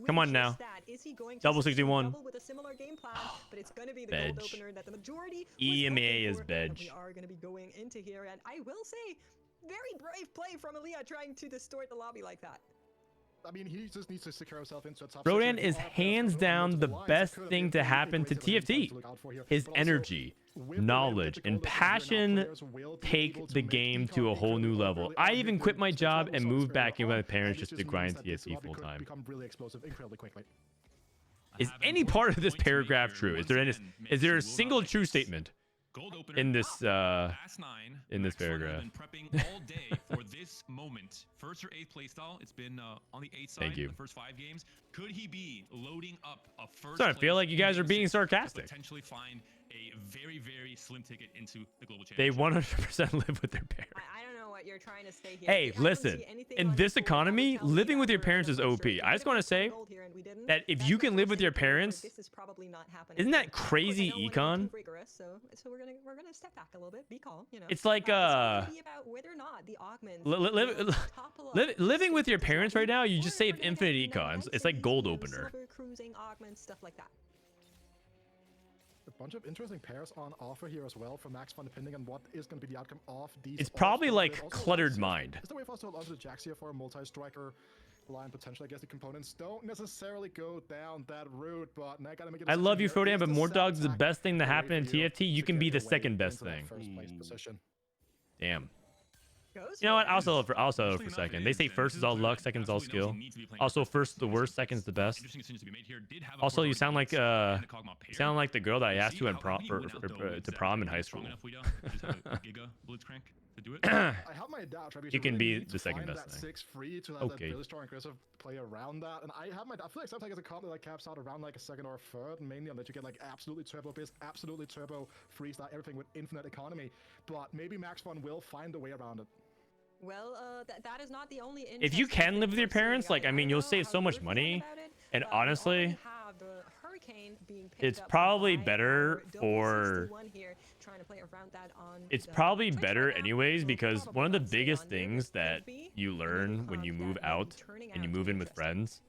Come on now. Double 61. With a similar game plan, but it's going to be the Veg. gold opener that the majority was EMEA hoping is for, veg. and we are going to be going into here, and I will say, very brave play from EMEA trying to distort the lobby like that. I mean, he just needs to secure himself into a top Frodan 6. is hands down the best thing to happen to TFT. His energy, knowledge, and passion take the game to a whole new level. I even quit my job and moved back in with my parents just to grind TFT full time. Become really explosive incredibly quickly. Is any part of this paragraph true? Is there a single true statement Gold opener in this Fast 9. in this Max Fun has paragraph? been prepping all day for this moment. 1st or 8th playstyle. It's been on the 8th side. Thank you. The first 5 games. Could he be loading up a first? Starting to feel like you guys are being sarcastic. Potentially find a very, very slim ticket into the global They championship. 100% live with their parents. I don't know what you're trying to say here. Hey, I don't listen, see anything in on this the board that would economy, tell me living that with your we're parents is for OP. sure I just want to say gold here and we didn't. that if That's you not can live with saying your that parents, this is probably not happening. isn't that Of course, I crazy know we're not econ? too rigorous, so we're gonna step back a little bit, be calm, you know. It's like, it's gonna be about whether or not the augments will topple up living with your Stinky's parents level, right now, you or just we're save gonna infinite get econs. knights It's and like gold medium opener. silver cruising augments, stuff like that. A bunch of interesting pairs on offer here as well from Max Fun, depending on what is going to be the outcome of these. It's probably offers. like There's also cluttered lots of- mind. Is there a way for us to hold onto the Jax here for a multi-striker line potentially? I guess the components don't necessarily go down that route, but now I gotta make a I love you, decision here. Frodan, Is but the more sad dogs is the attack best thing to a way happen in for you TFT. You to can be get the your way second best into that thing. first place position? Damn. Goes You know what? for it. I'll settle for Interesting enough, second. it They is, say and first this is all where luck, second is all absolutely knows skill. he needs to be playing Also, first. first the worst, second's the best. Interesting decisions to be made here. Did have a Also, you Frodan sound like Guides and the Kog'Maw pair. you sound like the girl that I We'll asked see to in how prom he for, went out, though. to Is prom in that high strong school. enough, Weeda? Just have a Giga Blitzcrank to do it. I have my doubts. Right? You can really be need the to second find best that thing. 6 free to have Okay. that really strong aggressive play around that, and I feel like sometimes as a comp that like caps out around like a 2nd or a 3rd, mainly on that you get like absolutely turbo base, absolutely turbo freestyle, everything with infinite economy. But maybe Max Fun will find a way around it. Well, that is not the only. If you interesting can thing live with your we're seeing. parents, like, I mean, don't you'll know save how so much you're money, feeling about it, and but we honestly, already have the hurricane being picked it's up probably by better our double for 61 here, trying to play around that on it's the probably Twitch better right now. anyways, We'll because probably one of the not stay biggest on here, things but that could be, you and then learn when you that move might be out turning and you out move to in with interesting. friends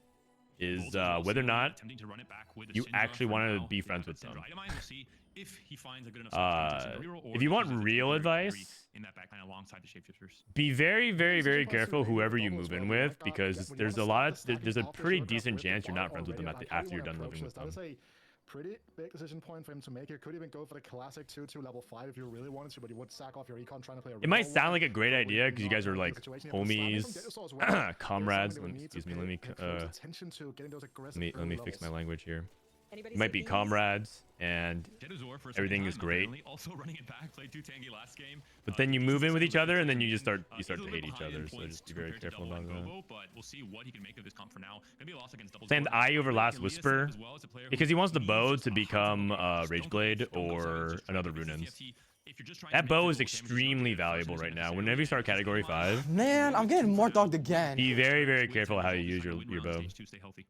is Golden also whether or not attempting to run it back with a you Syndra actually for want to now. be They friends have with that them. Syndra itemized. We'll see if he finds a good enough spot to take Syndra reroll, or If you want chooses to real take very advice, in that backline alongside the shapeshifters. be very, very, This is very a plus careful two whoever double you as move well. in Like, with, when you because wanna there's a start lot the stacking there's a off the pretty Sugar decent with the chance you're not bar friends with them already, after how you're do you done wanna living with approach them. this? That is a pretty big decision point for him to make here. Could even go for the classic 2-2 level 5 if you really wanted to, but you would sack off your econ trying to play a It might reroll sound one, like a great but idea would because you not guys are be in a like situation here. The slamming from homies, Detosaur as well is comrades. something they would need to Excuse me, pay let me close attention to getting those aggressive let me early fix my levels. language here. Anybody You might say be bees? comrades, and Jeduzor for a everything second is time, great. apparently, also running it back, played too tanky last game. But then you He's move in with second each other, and then place you just start He's to a little hate bit each behind in other. So points just be very compared to careful Double about and that. Gobo, but we'll see what he can make of this comp for now. Gonna be a loss against Double. Send eye over Last Elias Whisper as well as a player because he who wants the needs bow just to a high become tempo game. Just Rageblade don't go or just try another to make this Runins. TFT. If you're just trying That to bow make is physical damage, extremely the first valuable one is right now. necessary. Whenever you start Just keep Category in mind, 5, Man, I'm getting more dogged again. be very, very wait careful for how the you use ball your to find a win bow. on stage 2, stay healthy.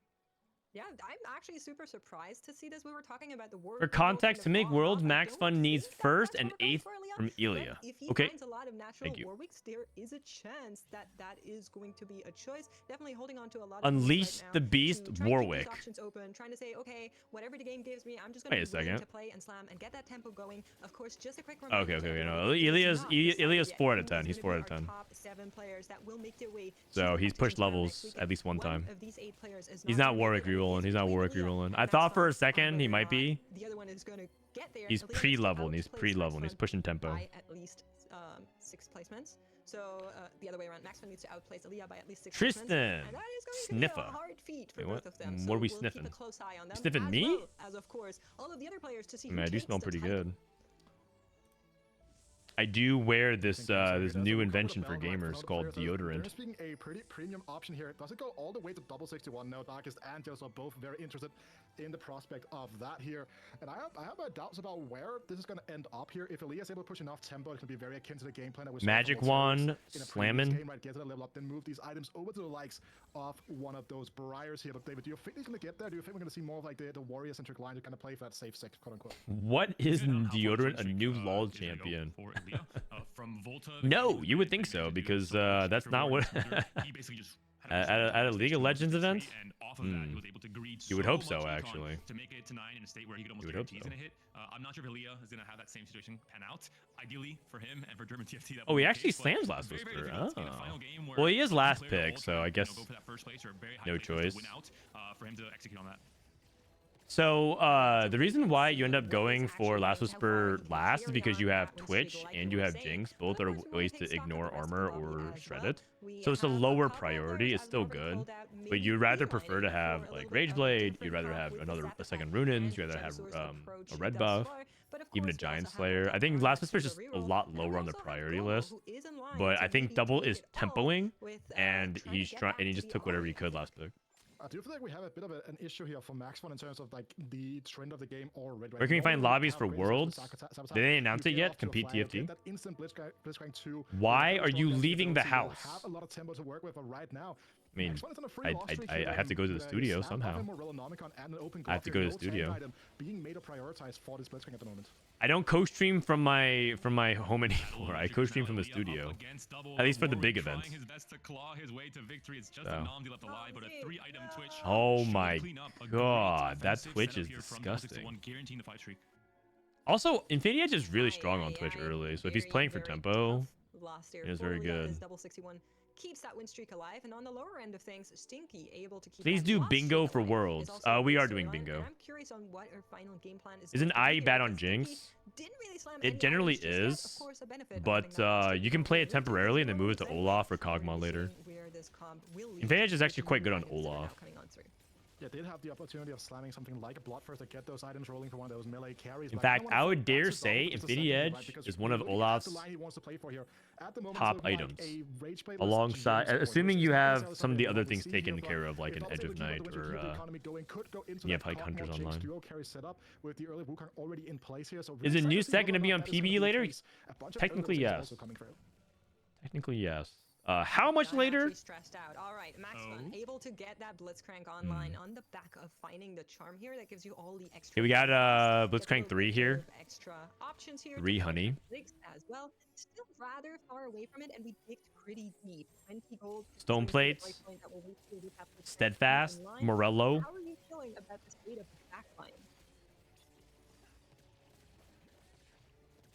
Yeah, I'm actually super surprised to see this. We were talking about the war. For context, to make Worlds, Max Fun needs first and eighth from Ilya. If he Okay. finds a lot of natural Thank you. Warwicks, there is a chance that that is going to be a choice. Definitely holding on to a lot of Unleash right now the Beast to try and keep Warwick. those options open, trying to say, okay, whatever the game gives me, I'm just Wait going a to be willing second. to play and slam and get that tempo going. Of course, just a quick Okay, reminder. okay, to okay. No, everybody, it is not decided Ilia's yet 4 out who of 10. is He's gonna 4 be out of our 10. top 7 players that will make their way to So the he's pushed competition round levels next at least one weekend. time. One of these 8 players is He's not not gonna Warwick make it, and rerolling. it's He's not between Warwick Ilya rerolling. and I Max thought for Fun a second on he whether or might be. not the other one is going to get there. He's Ilya needs to pre-level and he's outplace pre-level and he's Max Fun pushing tempo. by at least 6 placements. So the other way around, Max Fun needs to outplace Ilya by at least 6 placements. Tristan, And that is going to be sniffer. a hard feat for Wait, both what? of them. What So are we we'll sniffing? keep a close eye on them. Sniffing as me? well as, of course, all of the other players to see who Man, I do takes smell the pretty title. good. I do wear this Thank you, Mr. this Reed. As new a invention couple for of bell gamers drive called players, deodorant. There's being a pretty premium option here. Does it go all the way to double 61? No, Darkest and Joe are both very interested in the prospect of that here. And I have my doubts about where this is going to end up here. If Elias is able to push enough tempo, it can be very akin to the game plan that we saw Magic from Wolves wand, in a previous slamming. game, right? Get to the level up, then move these items over to the likes of one of those Briars here. But David, do you think he's going to get there? Do you think we're going to see more of like the warrior-centric line to kind of play for that safe six, quote unquote? What is Good on how far deodorant? A Dreamstreak, new is LoL gonna go champion? for Ilya. From Volta, No, you would think so, because that's not what he basically just at a League of Legends event. and off of that, he was able to greed You would so hope much so, recon actually. to make it to 9 in a state where he could almost You would hope guarantee he's so. gonna hit. I'm not sure if Ilya is gonna have that same situation pan out. Ideally for him and for German TFT, that Oh, would he be the actually case, but slams Last very, very Whisper. difficult to be in a Oh. final game where Well, he is one last player the pick, whole so time, I guess go for that first place or very high no places to choice. win out, for him to execute on that. So the reason why you end up going for Last Whisper last is because you have Twitch and you have Jinx. Both are ways to ignore armor or shred it. So it's a lower priority. It's still good, but you'd rather prefer to have like Rageblade. You'd rather have a second Runins. You'd rather have a red buff, even a Giant Slayer. I think Last Whisper is just a lot lower on the priority list, but I think Double is tempoing, and he just took whatever he could last pick. I do feel like we have a bit of an issue here for Max Fun in terms of like the trend of the game already. Where can we find lobbies for Worlds? Did they announce it yet? Compete TFT? Why are you leaving the house? Have a lot of tempo to work with, but right now, I mean, Max Fun is on a free I loss streak I here, have to go to the and, studio you snap somehow. having more Relonomicon and an open I have to glove go to here, the no tank studio. item being made a prioritized for this Blitzcrank at the moment. I don't co-stream from my home anymore. I co-stream from the studio. At least for the big events. His best to claw his way to victory. It's just So. a Nom left alive, but a 3-item Twitch. Oh should my clean up a great god, that defensive Twitch setup is here from disgusting. 161, guaranteeing the fight streak. Also, Infinity Edge is really strong on Twitch early, so if he's playing for tempo, it's very good. Double 61 keeps that win streak alive, and on the lower end of things, Stinky able to keep Please that do loss bingo streak for alive Worlds. is also We a are big doing storyline, bingo. and I'm curious on what her final game plan is. Isn't going to I be bad here, on because Stinky Jinx? didn't really slam It any generally items just yet. is, Of course, a benefit of but having that loss streak you can going play it with temporarily and then move it to Worlds, Olaf or and Kog'Maw really later. seeing where this comp will lead Infinity Edge is with actually the quite new good on items that are now Olaf. coming on through. Yeah, did have the opportunity of slamming something like a Bloodthirst to get those items rolling for one of those melee carries. In but I fact, kinda I wanna would fall back dare to Double say just a Infinity second, Edge right? Because is one of looking at Olaf's the line he wants to play for here. At the moment, top it's looking items. like a Rageblade Alongside, versus Jinx assuming forward, you which is not have necessarily some of the something other we things see taken here, care but of, like if an Double Edge of taking Night the win to or keep the economy going, could go into you that have, like, Hunters Kog'Maw Jinx online. duo carry setup with the early Wukong already in place here. So Is really it new excited to see set gonna whether be or on not that is gonna PB be the later? case. A bunch of Technically, early yes. also coming through. Technically, yes. How much I'm later? actually stressed out. All right, Max Fun able to get that Blitzcrank online on the back of finding the charm here that gives you all the extra. Okay, we got buffs, gets a Blitzcrank little 3 bit here. of extra options here. 3 to play honey. Blitz as well. Still rather far away from it, and we digged pretty deep. 20 gold. Stone seems to be the plates. price point that will reach you with that Blitzcrank Steadfast, online. Morello. How are you feeling about the state of the backline?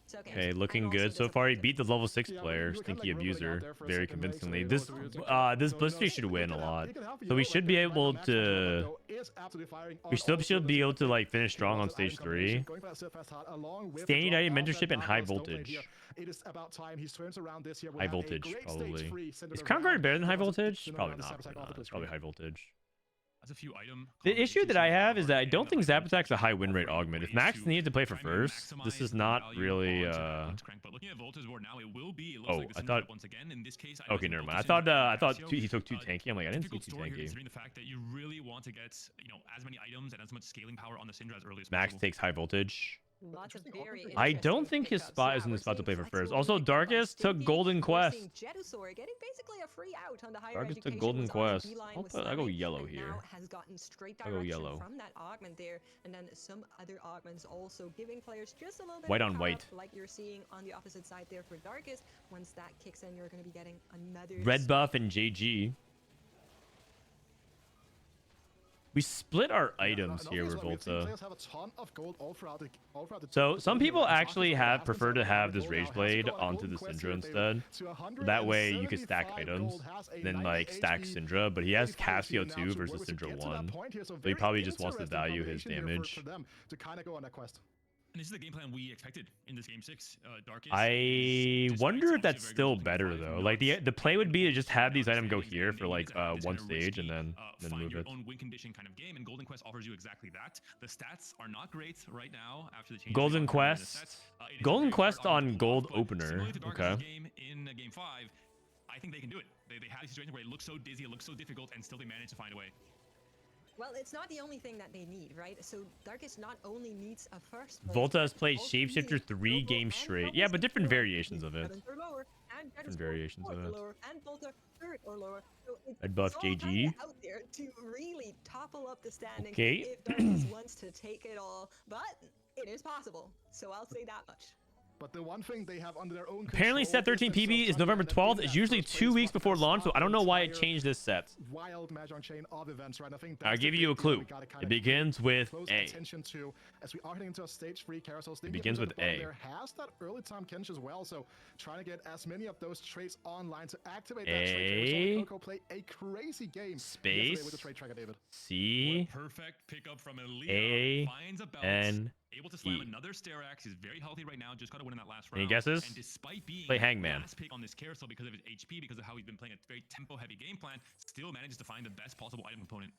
So, Okay, I'm looking also good so far. He disappointed. beat the level 6 Yeah, player, we were kinda, Stinky like, rolling out Abuser, there for a very second, like, so convincingly. they This go to this So, Blitztree no, should win a he can lot. help you So out, we like, should the be right able Max Fun to. though is absolutely firing on We still all should be able cylinders. to like finish strong on Lots of item stage combination, 3. going for that Steadfast Heart along with Staying the United drop of Mentorship that and high Dark Stone Blade voltage. here. It is about time he turns around this year. We'll High have a voltage, great stage probably. 3 centered Is Crown Guard around better than high the ones that voltage? do know Probably about the not. sabotage Probably off the not. Blitzcrank. Probably high voltage. Has a few item The issue that I have is that I combinations don't think and Zap items Attack's a which high will win rate offer augment. If ways Max to needed to play for try and first, this maximize is the not value really. onto that Blitzcrank. But looking at Volta's board now, it will be. It looks Oh, like the I Syndra thought. once again. In this case, I Okay, think never mind. I Volta's thought Syndra he took too tanky. I'm like, I didn't see difficult too story here tanky. considering the fact that you really want to get as many items and as much scaling power on the Syndra as early as Max possible. takes high voltage. Lots of very I interesting don't think his pickups. spot Yeah, is in the we're spot to seeing play for first. flexible Also, pickup by Darkest took Stinky. Golden We're Quest. seeing Jetusaur getting basically a free out on the higher Darkest took education, Golden was on a Quest. beeline with I go slamming, yellow and here. now has gotten straight I'll go direction yellow. from that augment there, and then some other augments also giving players just a little bit White of on power white. up, like you're seeing on the opposite side there for Darkest. Once that kicks in, you're going to be getting another Red buff and JG. We split our items here with Volta. So some people actually have preferred to have this Rage Blade onto the Syndra instead. That way you could stack items, then like stack Syndra. But he has Cassio 2 versus Syndra 1, so he probably just wants to value his damage. And this is the game plan we expected in this game 6. Darkest I wonder if that's still better though. Like the play would be to just have these items go here for like one stage and then move your it. own win condition kind of game, and Golden Quest offers you exactly that. The stats are not great right now after the change. Golden Quest. Golden Quest on gold opener. Okay. Game in game 5, I think they can do it. They have a situation where it looks so dizzy, it looks so difficult, and still they manage to find a way. Well, it's not the only thing that they need, right? So Darkest not only needs a first place, Volta has played also Shapeshifter needs 3 Robo games and straight. Robo Yeah, but different Syndra. variations of it. 7th or lower, and Different Jetusaur variations of 4th or it. lower, and Volta 3rd or lower. So it's Red buff all kinda JG. out there to really topple up the standing Okay. if Darkest wants to take it all, but it is possible. So I'll say that much. But the one thing they have under their own Apparently set 13 PB is November 12th. It's usually 2 weeks before launch, so I don't know why it changed this set. Wild Mahjong chain of events, right? I think I'll give you a clue. It begins with A. Attention to as we are heading into a stage 3 carousel. It begins with A. There has that early time Kench as well, so trying to get as many of those traits online to activate that trait. A. Coco play a crazy game Space. with the trait tracker, David. C. Perfect pickup from Elia. A. Finds a bounce. N. Able to slam E. another Sterax. He's very healthy right now. Just got to win in that last round. Any guesses? And despite being Play Hangman. last pick on this carousel because of his HP, because of how he's been playing a very tempo-heavy game plan, still manages to find the best possible item component.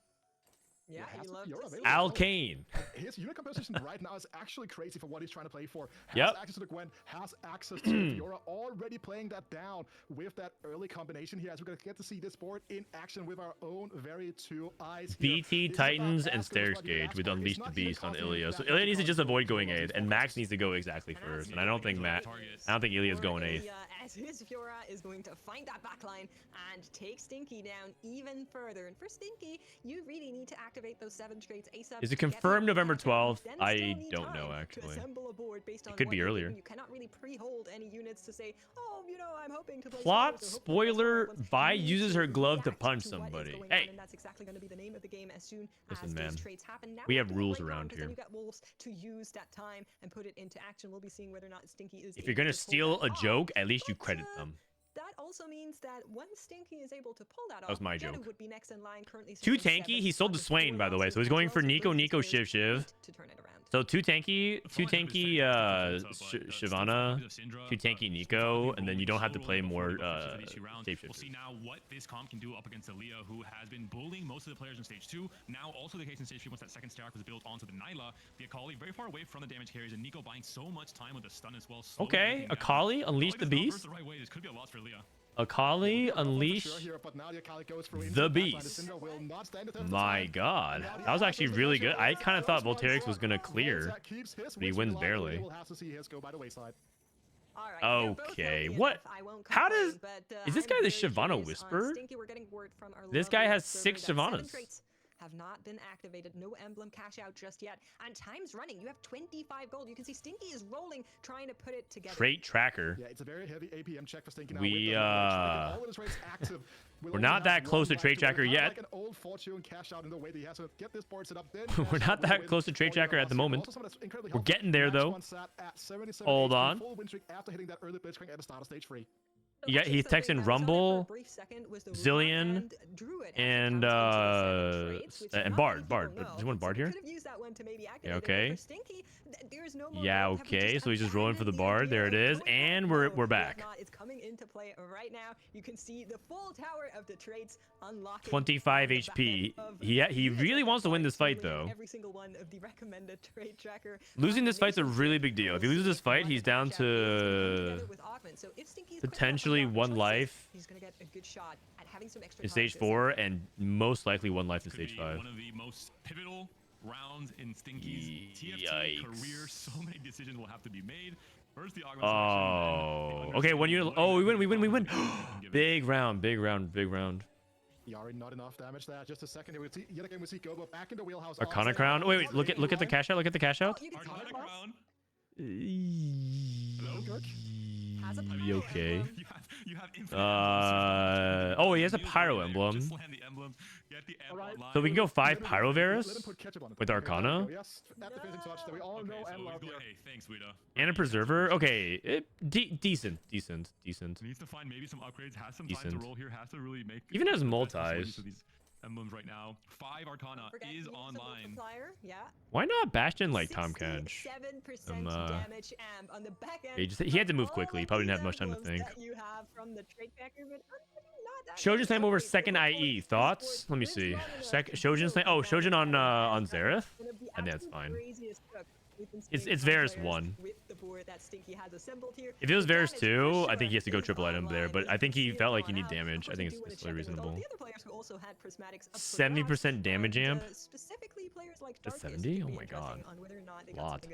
Yeah, has you to love be to Aura see available. it. Alkane. His unit composition right now is actually crazy for what he's trying to play for. Has Yep. access to the Gwen, has access to Fiora, already playing that down with that early combination here, as we're going to get to see this board in action with our own very two eyes here. BT, This is Titans, about and as good as Sterix what Gage asked with for. It's Unleash the not even Beast on confident Ilya. So that Ilya needs to he just can avoid control going those A, and Max needs to go exactly first. And I don't think I don't think Ilya's going A. As his Fiora is going to find that backline and take Stinky down even further. And for Stinky, you really need to activate those 7 traits ASAP. Is it get them confirmed November active. You 12th? then I still need don't know, time actually. To assemble a board based on It could what be you're earlier. given. You cannot really pre-hold any units to say, oh, you know, I'm hoping to play Plot Swords or hopefully play spoiler, Swords. Vi You need uses to her glove to react punch to what is somebody. going Hey. on, and that's exactly going to be the name of the game as soon Listen, as man. those traits happen. Now We we're have getting rules great around because then here. you got Wolves to use that time and put it into action. We'll be seeing whether or not Stinky is If you're able gonna to pull steal that a off. joke, at least you But, credit them. That also means that once Stinky is able to pull that off, was my Gedu joke. would be next in line, currently Too sitting tanky. seventh, He sold to Darkest Swain, by the way, lost so he's as going well, for so Nico, those Nico, players Shiv, Shiv. need to turn it around. So two tanky, Shyvana, two tanky Nico, and then you don't have to play more We'll shapeshifters. see now what this comp can do up against Aaliyah, who has been bullying most of the players in stage 2. Now also the case in stage 3 once that second stack was built onto the Nyla. The Akali very far away from the damage carries, and Nico buying so much time with the stun as well. slowly Okay, breaking down. Akali, unleash the Akali does not beast. burst the right way. This could be a loss for Aaliyah. Akali, unleash the beast. My god, that was actually really good. I kind of thought Volterix was gonna clear, but he wins barely. Alright, they're both Okay, healthy what? enough, I won't How complain, does- but, is this I'm guy the very Shyvana curious on Whisperer? Stinky. We're getting word from our This lovely guy has observer 6 that 7 Shyvanas. traits have not been activated. No emblem cash out just yet. And time's running. You have 25 gold. You can see Stinky is rolling, trying to put it together. Trait tracker. Yeah, it's a very heavy APM check for Stinky now. We, with the all of his rates active. Will we're only not have that close to one trait life to tracker work. yet. Like an old fortune cash out in the way that he has to get this board set up. Then We're cash not out with that win close to trait for your tracker at the last moment. Also someone that's incredibly We're helpful. getting there, Max though. one sat at 77 Hold HP, on. full win streak after hitting that early blitzcrank at the start of stage 3. Yeah, he's texting Rumble, Zillion, and Bard. Bard. There's one Bard here. Yeah, okay. Yeah, okay. So he's just rolling for the Bard. There it is, and we're back. It's coming into play right now. You can see the full tower of the traits unlocking. 25 HP. He really wants to win this fight though. Every single one of the recommended trait tracker. Losing this fight's a really big deal. If he loses this fight, he's down to potentially one life He's gonna get a good shot at having some extra in stage 4 and most likely one life in stage 5. One of the most pivotal rounds in Stinky's TFT career. So many decisions will have to be made. First, the oh, okay. One unit. Oh, we win. Big round. Yari, not enough damage there. Just a second. Here we see, yet again, we see Gobo back in the wheelhouse. Arcana Crown. Wait. Look at the cash out. Look at the cash out. Arcana Crown. Okay. You have infinite oh, he has a pyro emblem. Just land the emblem, get the emblem line. So we can go 5 pyro Varus with Arcana Yes, at the finishing touch that we all know and love here. Hey, thanks, Wida. and a preserver. Okay, decent. Needs to find maybe some upgrades. Has some time to roll here. Has to really make. Even has the best multis. use of these emblems right now. 5 Arcana is online. Yeah. Why not Bastion like Tom Kench? 7% damage amp on the back end. He had to move quickly. He probably didn't have much time to think. You have from the trait tracker, but Shojin Slam over second IE. Thoughts? Let me see. Shojin Slam. Oh, Shojin on Xerath? I think that's fine. It's Varus 1. If it was Varus 2, I think he has to go triple item there, but I think he felt like he needed damage. I think it's totally reasonable. 70% damage amp? That's 70? Oh my god. A lot.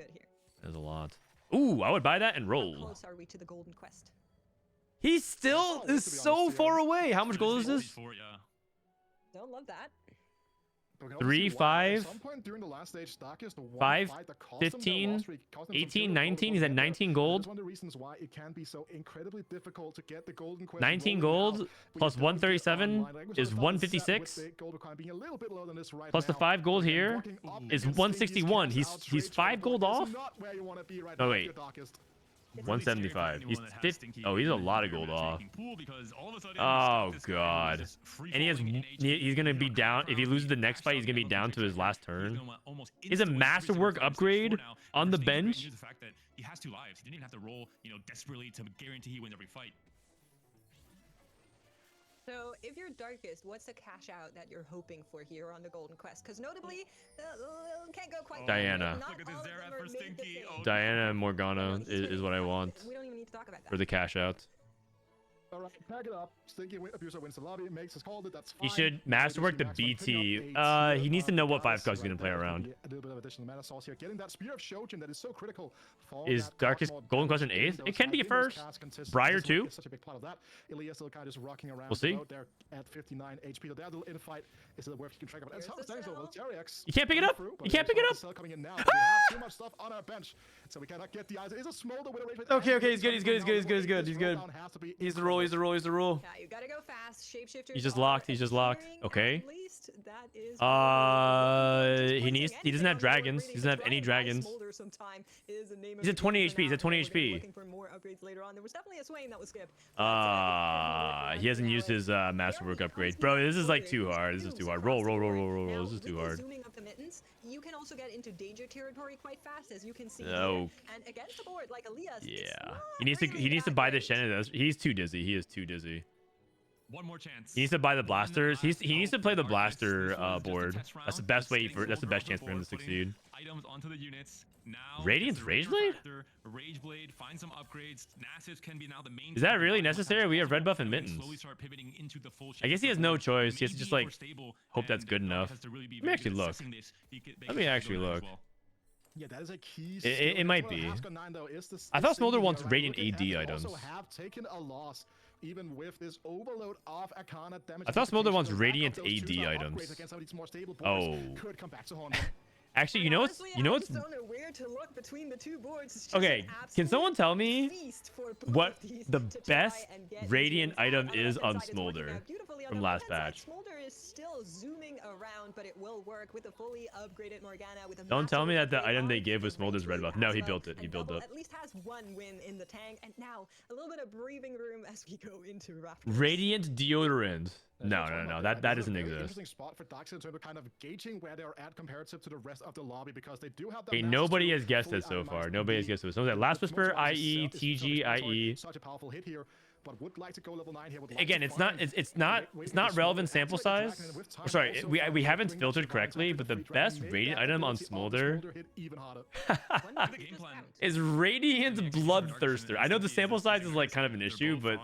That's a lot. Ooh, I would buy that and roll. How close are we to the golden quest? He still is so far away. How much gold is this? Don't love that. 3, 5, At some point during the last stage, Darkest won 5, fight that cost them their 15, loss streak, cost them 18, some 19. He's at 19 gold. That's one of the reasons why it can be so incredibly difficult to get the golden quest 19 rolling gold now. plus We don't get 137 online language is of thoughts, 156. with the gold requirement being a little bit lower than this right Plus the now. 5 gold But here walking up is against 161. Stingy's He's outrage 5 gold is off. not where you want to be right Oh now, wait, dear Darkest. 175. He's 50. Oh, he's a lot of gold off. Oh god. And he's gonna be down. If he loses the next fight, he's gonna be down to his last turn. Is a masterwork upgrade on the bench? The fact that he has 2 lives. He didn't even have to roll, desperately to guarantee he wins every fight. So, if you're Darkest, what's the cash out that you're hoping for here on the Golden Quest? Because notably, can't go quite. Diana. Not Look at this all of Xerath them for are made the Stinky. same. Oh, Diana and Morgana is what I want We don't even need to talk about that. for the cash out. All right, pack it up. Stinky Abuser wins the lobby, makes his call. That's He fine. should masterwork the BT. He needs to know what 5 cards he's gonna play around. A little bit of additional mana source here. Getting that Spear of Shojin that is so critical for Is that Darkest Cosmo Golden Quest an damage. 8th? Those It can be a high first. damage cast consistency Briar is 2. such a big part of that. Ilya still kind of just rocking around. We'll see. They're at 59 HP. So that little infight is worth keeping track of. It's Here's the how cell. Jerryx. You can't pick it up. You can't pick it up. Coming in now. We have too much stuff on our bench, so we cannot get the eyes. It's a smolder with a rage. Okay, he's good. He's good. He's the roll. He's the roll. Yeah, you gotta go fast. Shapeshifters. He's just are locked. He's just locked. appearing, Okay. at least that is he doesn't have dragons. He doesn't have any dragons. He's at 20 HP. He's at 20 HP. Looking for more upgrades later on. There was definitely a Swain that was skipped. He hasn't used his masterwork upgrade. Bro, this is like too hard. This is too hard. Roll. This is too hard. Zooming up the mittens, you can also get into danger territory quite fast, as you can see. Oh. Here. And against the board, like Elias, it's Yeah. not He needs really to that buy the great. Shannon. He's too dizzy. He is too dizzy. One more chance. He needs to buy the blasters. He needs to play the blaster board. That's the best way for. That's the best chance for him to succeed. Items onto the units. Now Radiance Rageblade? Rageblade, find some upgrades. Nasus can be now the main. Is that really necessary? We have red buff and mittens. I guess he has no choice. He has to just like hope that's good enough. Let me actually look. Let me actually look. Yeah, that is a key. It might be. I thought Smolder wants Radiant AD items. Also have taken a loss. Even with this overload of Arcana damage. I thought Smolder wants Back up Radiant those two AD star items. upgrades against some of these more stable boards Oh. could come back to haunt. Actually, you know what's I just don't know where to look between the two boards. It's just okay? an Can absolute someone tell me feast for both what of these the to try best and get Radiant into item it. is On the on left-hand side, it's working Smolder out beautifully. On from the last right-hand side, patch? Smolder is still zooming around, but it will work with a fully upgraded Morgana. With a Don't tell me that the massive item they upgrade gave was on Smolder's red Red buff. No, as he well, built it. He and built Double it. at least has one win in the tank, and now a little bit of breathing room as we go into Raptors. Radiant deodorant. No, That's no, what I'm no. talking That about. that This is a doesn't very exist. Interesting spot for Dax in terms of kind of gauging where they're at comparative to the rest of the lobby, because they do have that. Okay, masses nobody to has guessed fully it so far. itemize Nobody has the- guessed it. So that Last the Whisper, Smoke IE, is TG, IE. such a powerful hit here, but would like to go level 9 here. Would like Again, to it's not find- it's not wait it's for the not Smolder relevant and sample activate the size. Dragon, and with time Sorry, also we find haven't bring that filtered Divine correctly, Attack but to the free Dragon, best make radiant that item on ability of the Smolder Smolder hit even harder. The game plan. is Radiant Bloodthirster. I know the sample size is like kind of an issue, but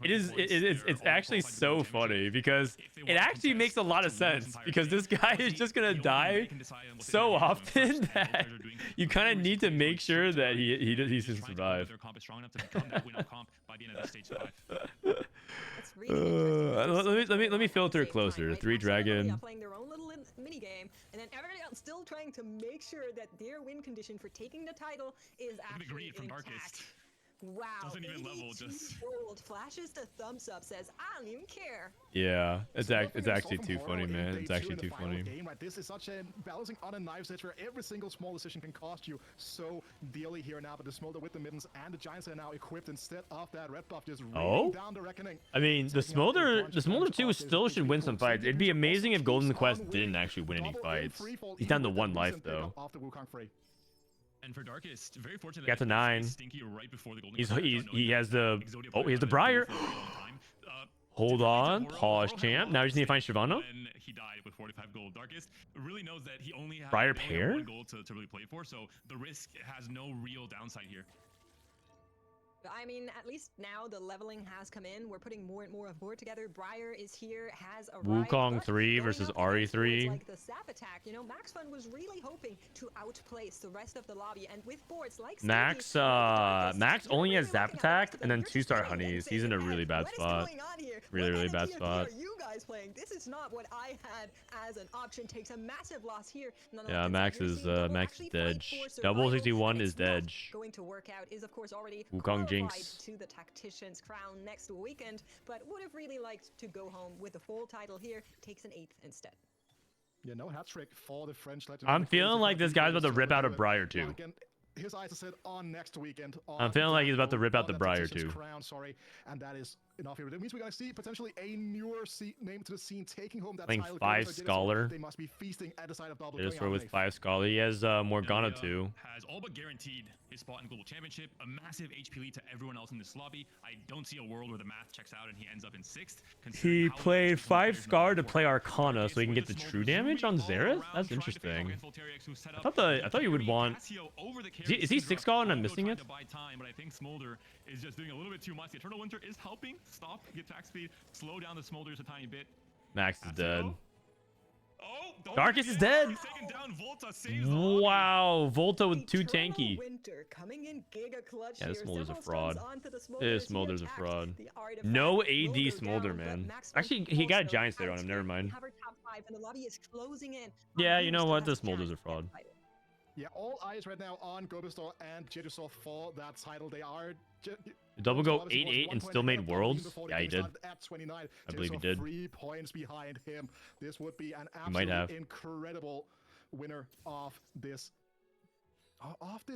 it's actually so funny because it actually makes a lot of sense, because this guy is just gonna die so often that you kind of need to make sure that he can survive. It's really Let me filter closer. 3 dragon. Playing their own little mini game, and then everybody else still trying to make sure that their win condition for taking the title is actually greed from intact. Darkest. Wow. Doesn't even level, 82 just- gold, flashes the thumbs up, says I don't even care. Yeah, it's So it's nothing actually from too Horror funny, in man. day It's 2 actually in the too final funny. game, right? This is such a balancing on a knife's edge where every single small decision can cost you so dearly here now. But the Smolder with the middens and the Giants are now equipped instead of that red buff, just raining down the reckoning. I mean, the Taking out a Smolder bunch of 2 damage still off should this win some Wukong. fights. It'd be Individual amazing if also Golden keeps Quest on didn't winning. actually win any Double in fights. free fall, He's even down to with 1 that life recent though. pickup after Wukong free. And for Darkest, very fortunate. Got to that 9. Stinky right before the Golden He's Quest, he knowing has that the Exodia he has the player Briar. had been for a really long time. Hold on, Horror pause, had a champ. lot Now of we just need to find stake Shyvana. when he died with 45 gold. Darkest really knows that he only has Briar pair? 1 gold to really play for, so the risk has no real downside here. I mean, at least now the leveling has come in. We're putting more and more of board together. Briar is here, has arrived. Wukong but 3 going versus up Ari against boards 3. Like the Sap attack, you know, Max Fun was really hoping to outplace the rest of the lobby, and with boards like Stinky, Max like Darkest, Max you're only really has Zap looking at the rest attack of and them. then You're just 2-star looking and honeys. saying, He's in a "Man, really bad what is spot. going on here? Really, What really kind of bad TFT spot. Are you guys playing? This is not what I had as an option. Takes a massive loss here. And on the Yeah, left-hand Max side, you're is seeing Double Max actually is fight dead. for Double survival, 61 and is it's not dead. going to work out. Is of course already Wukong qualified Jinx. to the Tactician's crown next weekend, but would have really liked to go home with the full title here. Takes an 8th instead. Yeah, no hat trick for the French legend. I'm feeling like this guy's about to rip out a Briar Yeah, too. again, his eyes are set on next weekend. I'm feeling like he's about to rip out the Briar too. too. Crown, sorry, and that is enough here. That means we're gonna see potentially a newer name to the scene taking home that Playing title. 5 Golems or Jadis, Scholar. They must be feasting at the side of Double. Just going for out with on a 5 Scholar. He has Morgana Ilya too. has all but guaranteed his spot in Global Championship, a massive HP lead to everyone else in this lobby. I don't see a world where the math checks out and he ends up in 6th. He played 5 Scar to play Arcana so he can get the true damage on Xerath? That's interesting. I thought you would want... Is he 6 Scholar and I'm missing it? But I think Smolder is just doing a little bit too much. The Eternal Winter is helping stop, get attack speed, slow down the Smolders a tiny bit. Max is dead. Oh, Darkest is dead. He's taken down. Volta saves the lobby. Wow, Volta with 2 Eternal tanky. Winter coming in giga clutch Yeah, this here. Smolder's a Several fraud. stuns onto the This Smolders. He Smolder's a attacked fraud. the artifact. No Will AD go Smolder, down, but man. Max Actually, Fun he got a also Giant Slayer on him. out Never here. mind. We have our top 5 and the lobby is closing in. Yeah, on you who know still what? has The a Smolder's a chance at fraud. the title. Yeah, all eyes right now on Gobistor and Jedusor for that title. They are. Double go Obviously, 8-8 1 and point still ahead made of Worlds? before Yeah, the he game did. started at 29. I believe he Jedusor did. 3 points behind him. This would be an He might have. absolutely incredible winner of this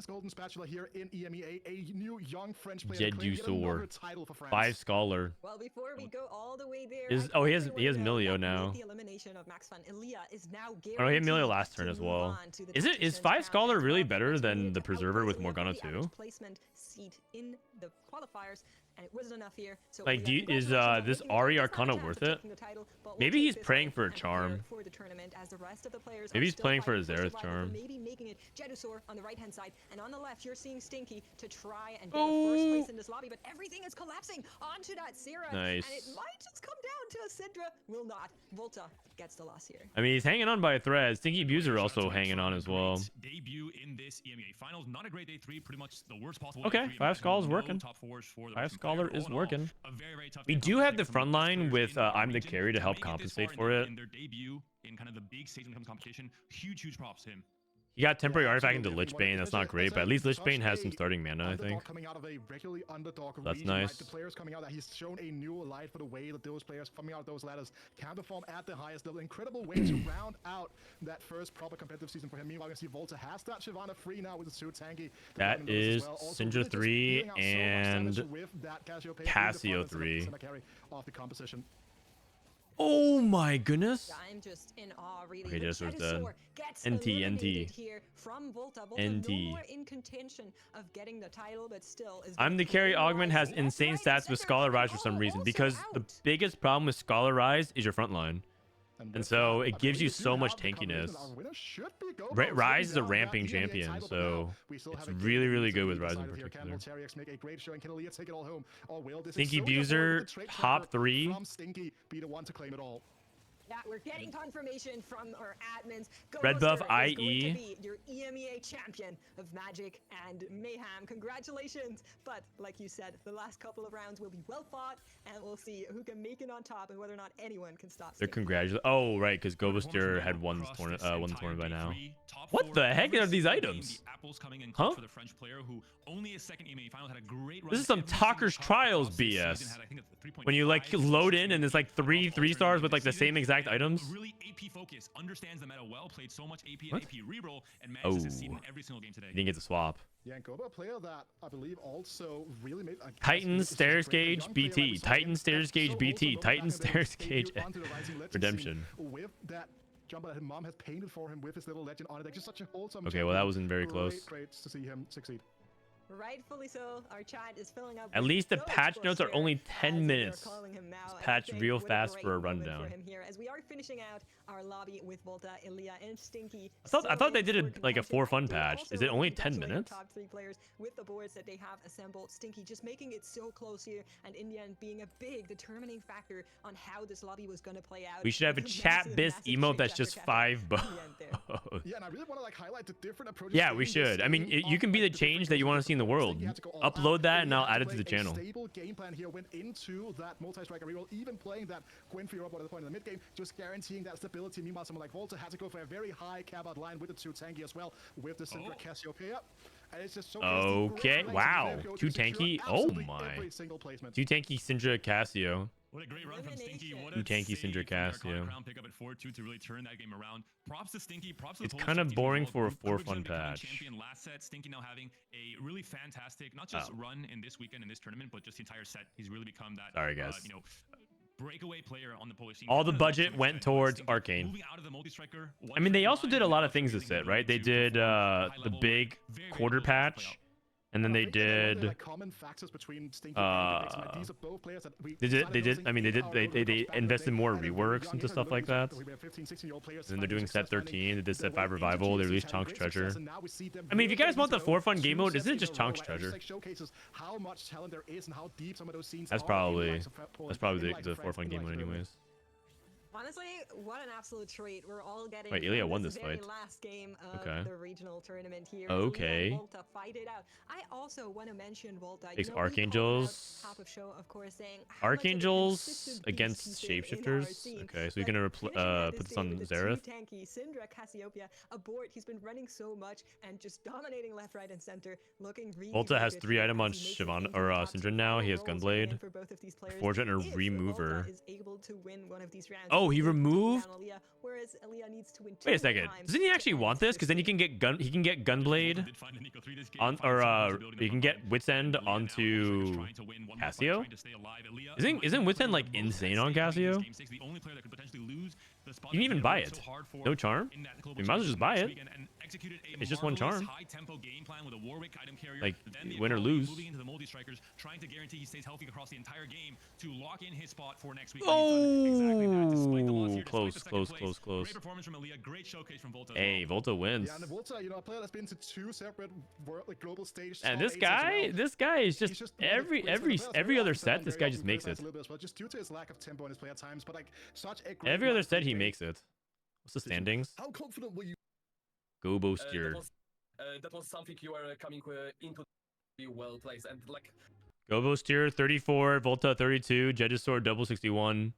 Golden Spatula here in EMEA. A new young French player Jedusor. claiming yet another title for France. 5 Scholar. Well, before we go all the way there, Is- I oh, he think has- there he has was, Milio with now. The elimination of Max Fun, Ilya is now Oh, he had Milio guaranteed last turn to as move well. on to the Is 5 Tactician's Scholar crown. really Well, better Max than needed the to Preserver with outplay Morgana the average 2? placement seat in the qualifiers, and it wasn't enough here. So Like, Ilya, is congratulations on this making it. Ari It's not a Arcana chance worth of it? taking the title, but we'll Maybe take he's this praying one for a and prepare charm. for the tournament as the rest of the players Maybe are he's still playing for a fighting Xerath survival, charm. Maybe making it Jedusor on the right-hand side, and on the left, you're seeing Stinky to try and get a first place in this lobby, but everything is collapsing onto that Xerath, Nice. and it might just come down to a Syndra. Will not. Volta gets the loss here. I mean, he's hanging on by a thread. Stinky Abuser also hanging on as well. Debut in this EMEA finals. Not a great day 3. Pretty much the worst possible. Okay, day 3. 5 Scholar's No working. top 4s for the 5 Russian Scholar player. is All in all, working. a very, very tough We game do have the from front line players with in our I'm the region. carry to help making it this compensate far for in it. their debut in kind of the big stage when it comes to competition. Huge props to him. He got temporary Yeah, artifact into absolutely. Lichbane. That's not great, but at least Lichbane has some starting mana, I think. Coming out of a regularly underdog That's region, right? nice. The players coming out that he's shown a new light for the way that those players coming out of those ladders can perform at the highest level. Incredible way to round out that first proper competitive season for him. Meanwhile, we can see Volta has that Shyvana free now with the suit tanky. That is Syndra 3 and Cassio 3. Off the composition. Oh my goodness. I'm just in awe, really. Okay, The just was Chedisor dead. gets NT. eliminated here from Volta. Volta NT. no more in contention of getting the title, but still is I'm the carry. Augment has insane stats with Scholar Rise for some reason, because the biggest problem with Scholar Rise is your front line. And so it gives you so much tankiness. Rise is a ramping champion, so it's really, really good with Rise in particular. Stinky Buser, top 3. Yeah, we're getting confirmation from our admins. Red buff, Golems is going IE. to be your EMEA champion of Magic and Mayhem. Congratulations! But like you said, the last couple of rounds will be well fought, and we'll see who can make it on top and whether or not anyone can stop. They're Stinky. congratulating. Oh, right, because Gobuster had won the tournament by now. What the heck are these items? Huh? This is some Talker's Trials BS. When you like load in and it's like 3 3-stars with like the same exact items. Really AP focus, understands the meta well, played so much AP and What? AP reroll, and manages to succeed in Oh. every single game today. You didn't get the swap. Yeah, and Goba, a player that I believe also really made Titan Stairs Gauge BT. Titan Stairs Gauge BT. Titan Stairs Gauge Redemption. With that jumper that his mom has painted for him with his little legend on it. Like, just such a wholesome. Okay, well, that wasn't very close. Great to see him succeed. Rightfully so. Our chat is filling up. At with least the Ghost patch notes are Buster, only as 10 we are minutes. calling him now, It's and I patched think real what fast great for a moment rundown. him here, as we are finishing out our lobby with Volta, Ilya, and Stinky. I thought they did Solid like a for for fun contention. patch. Also, Is it only 10 congratulating minutes? Top 3 players with the boards that they have assembled. Stinky just making it so close here, and in the end being a big determining factor on how this lobby was going to play out. We should have a With chat massive, bis massive emote that's shake just after 5 Cafe at the end there. bows. Yeah, and I really want to like highlight the different approaches. Yeah, we should. I mean, you can be the change that you want to see in the world. Upload that and I'll add it to the channel. Stable game plan here went into that multi-striker reroll, even playing that Gwen Free robot at the point in the mid game, just guaranteeing that stability. Meanwhile, someone like Volta had to go for a very high cab out line with the 2 tanky as well, with the Syndra Cassiopeia. And it's just so Okay, wow. 2 tanky. Oh my. 2 tanky Syndra Cassio. What a great run from Stinky. What Ooh, a tanky save Syndra from their Cassio. crown pick up at 4-2 to really turn that game around. Props to Stinky. Props to It's the Polish kind of team boring as for well. a for Kubrick's fun gonna be becoming patch. champion last set. Stinky now having a really fantastic, not just Oh. run in this weekend in this tournament, but just the entire set. He's really become that. Sorry, guys. Breakaway player on the Polish team. All the budget went towards Arcane. Moving out of the multi-striker, I mean, they also did a lot of things this set, right? They did the big quarter patch. And then they did. Common factors between Stinky and Vixen. Like, these are both players that we They did. I mean, they invested more reworks into stuff like that. And then they're doing set 13. They did set 5 revival. They released Chonk's Treasure. I mean, if you guys want the for fun game mode, isn't it just Chonk's Treasure? That's probably the for fun game mode, anyways. Honestly, what an absolute treat. We're all getting Wait, Ilya from won this this very fight. last game of Okay. the regional tournament here. Okay. Ilya and Volta fight it out. I also want to mention Volta. Takes we called out Archangels. top of show, of course, saying how much of a Archangels consistent beast against he's been in our shapeshifters. scene. Okay, so you're But gonna finishing out put this this on game with the Xerath. 2 tanky Syndra Cassiopeia aboard. He's been running so much and just dominating left, right, and center, looking really. Volta really has good 3 here item as on he makes it Shyvana into or the top Syndra 2 now. He has roles coming in Gunblade, for both of these players. Fortune, and a If Volta Remover. is able to win one of these rounds, Oh, he he'll take removed. down Ilya, whereas Ilya needs to win Wait a 2 second. times Doesn't he to actually end want this? Because then he streak. can get Gunblade on, or he can get Wit's End onto Cassio. Isn't Wit's End like insane on Cassio? You can even buy it. No charm. You might as well just buy it. It's just 1 charm. Like, win or lose. Trying to guarantee he stays healthy across the entire game to lock in his spot for next week. Oh, close. Great performance from Ilya. Great showcase from Volta. Hey, Volta wins. Yeah, and Volta, a player that's been to 2 separate global stage. And top this 8s as guy well. is He's just one of the every greats for the players. every Very other often set, this very guy often just makes plays it. a little bit as well, just due to his lack of tempo in his play at times. But like such a great Every other last set he game. makes it. What's the standings? How confident were you? Gobo Steer. That was something you were coming into well placed, and like Gobo Steer 34, Volta 32, Jedisor double 61.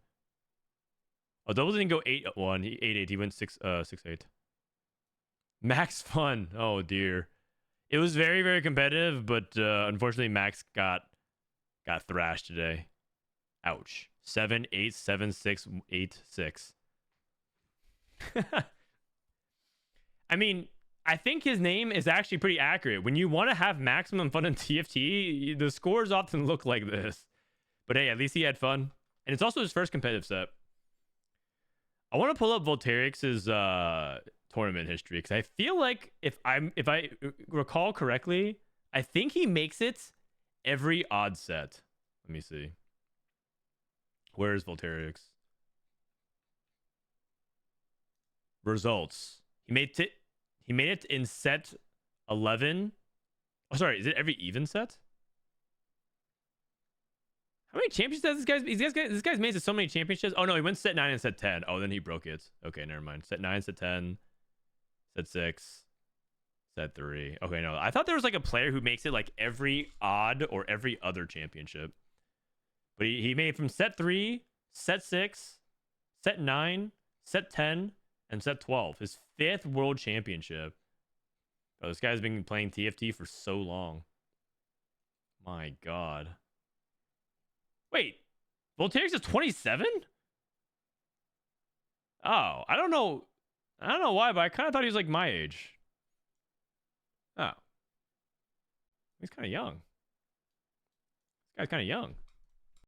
Oh, double didn't go 8-1. He 8-8. He went 6-8. Max fun. Oh dear. It was very, very competitive, but unfortunately Max got thrashed today. Ouch. 7-8, 7-6, 8-6. I mean, I think his name is actually pretty accurate. When you want to have maximum fun in TFT, the scores often look like this. But hey, at least he had fun. And it's also his first competitive set. I want to pull up Voltairix's tournament history because I feel like if I recall correctly, I think he makes it every odd set. Let me see. Where is Voltairix? Results. He made it in set 11. Oh, sorry. Is it every even set? How many championships has this guy's made it so many championships? Oh no, he went set 9 and set 10. Oh, then he broke it. Okay, never mind. Set 9, set 10, set 6, set 3. Okay, no. I thought there was like a player who makes it like every odd or every other championship. But he made from set 3, set 6, set 9, set 10, and set 12. His 5th world championship. Oh, this guy's been playing TFT for so long. My God. Wait, Voltairix is 27? Oh, I don't know why, but I kind of thought he was like my age. Oh. He's kind of young. This guy's kind of young.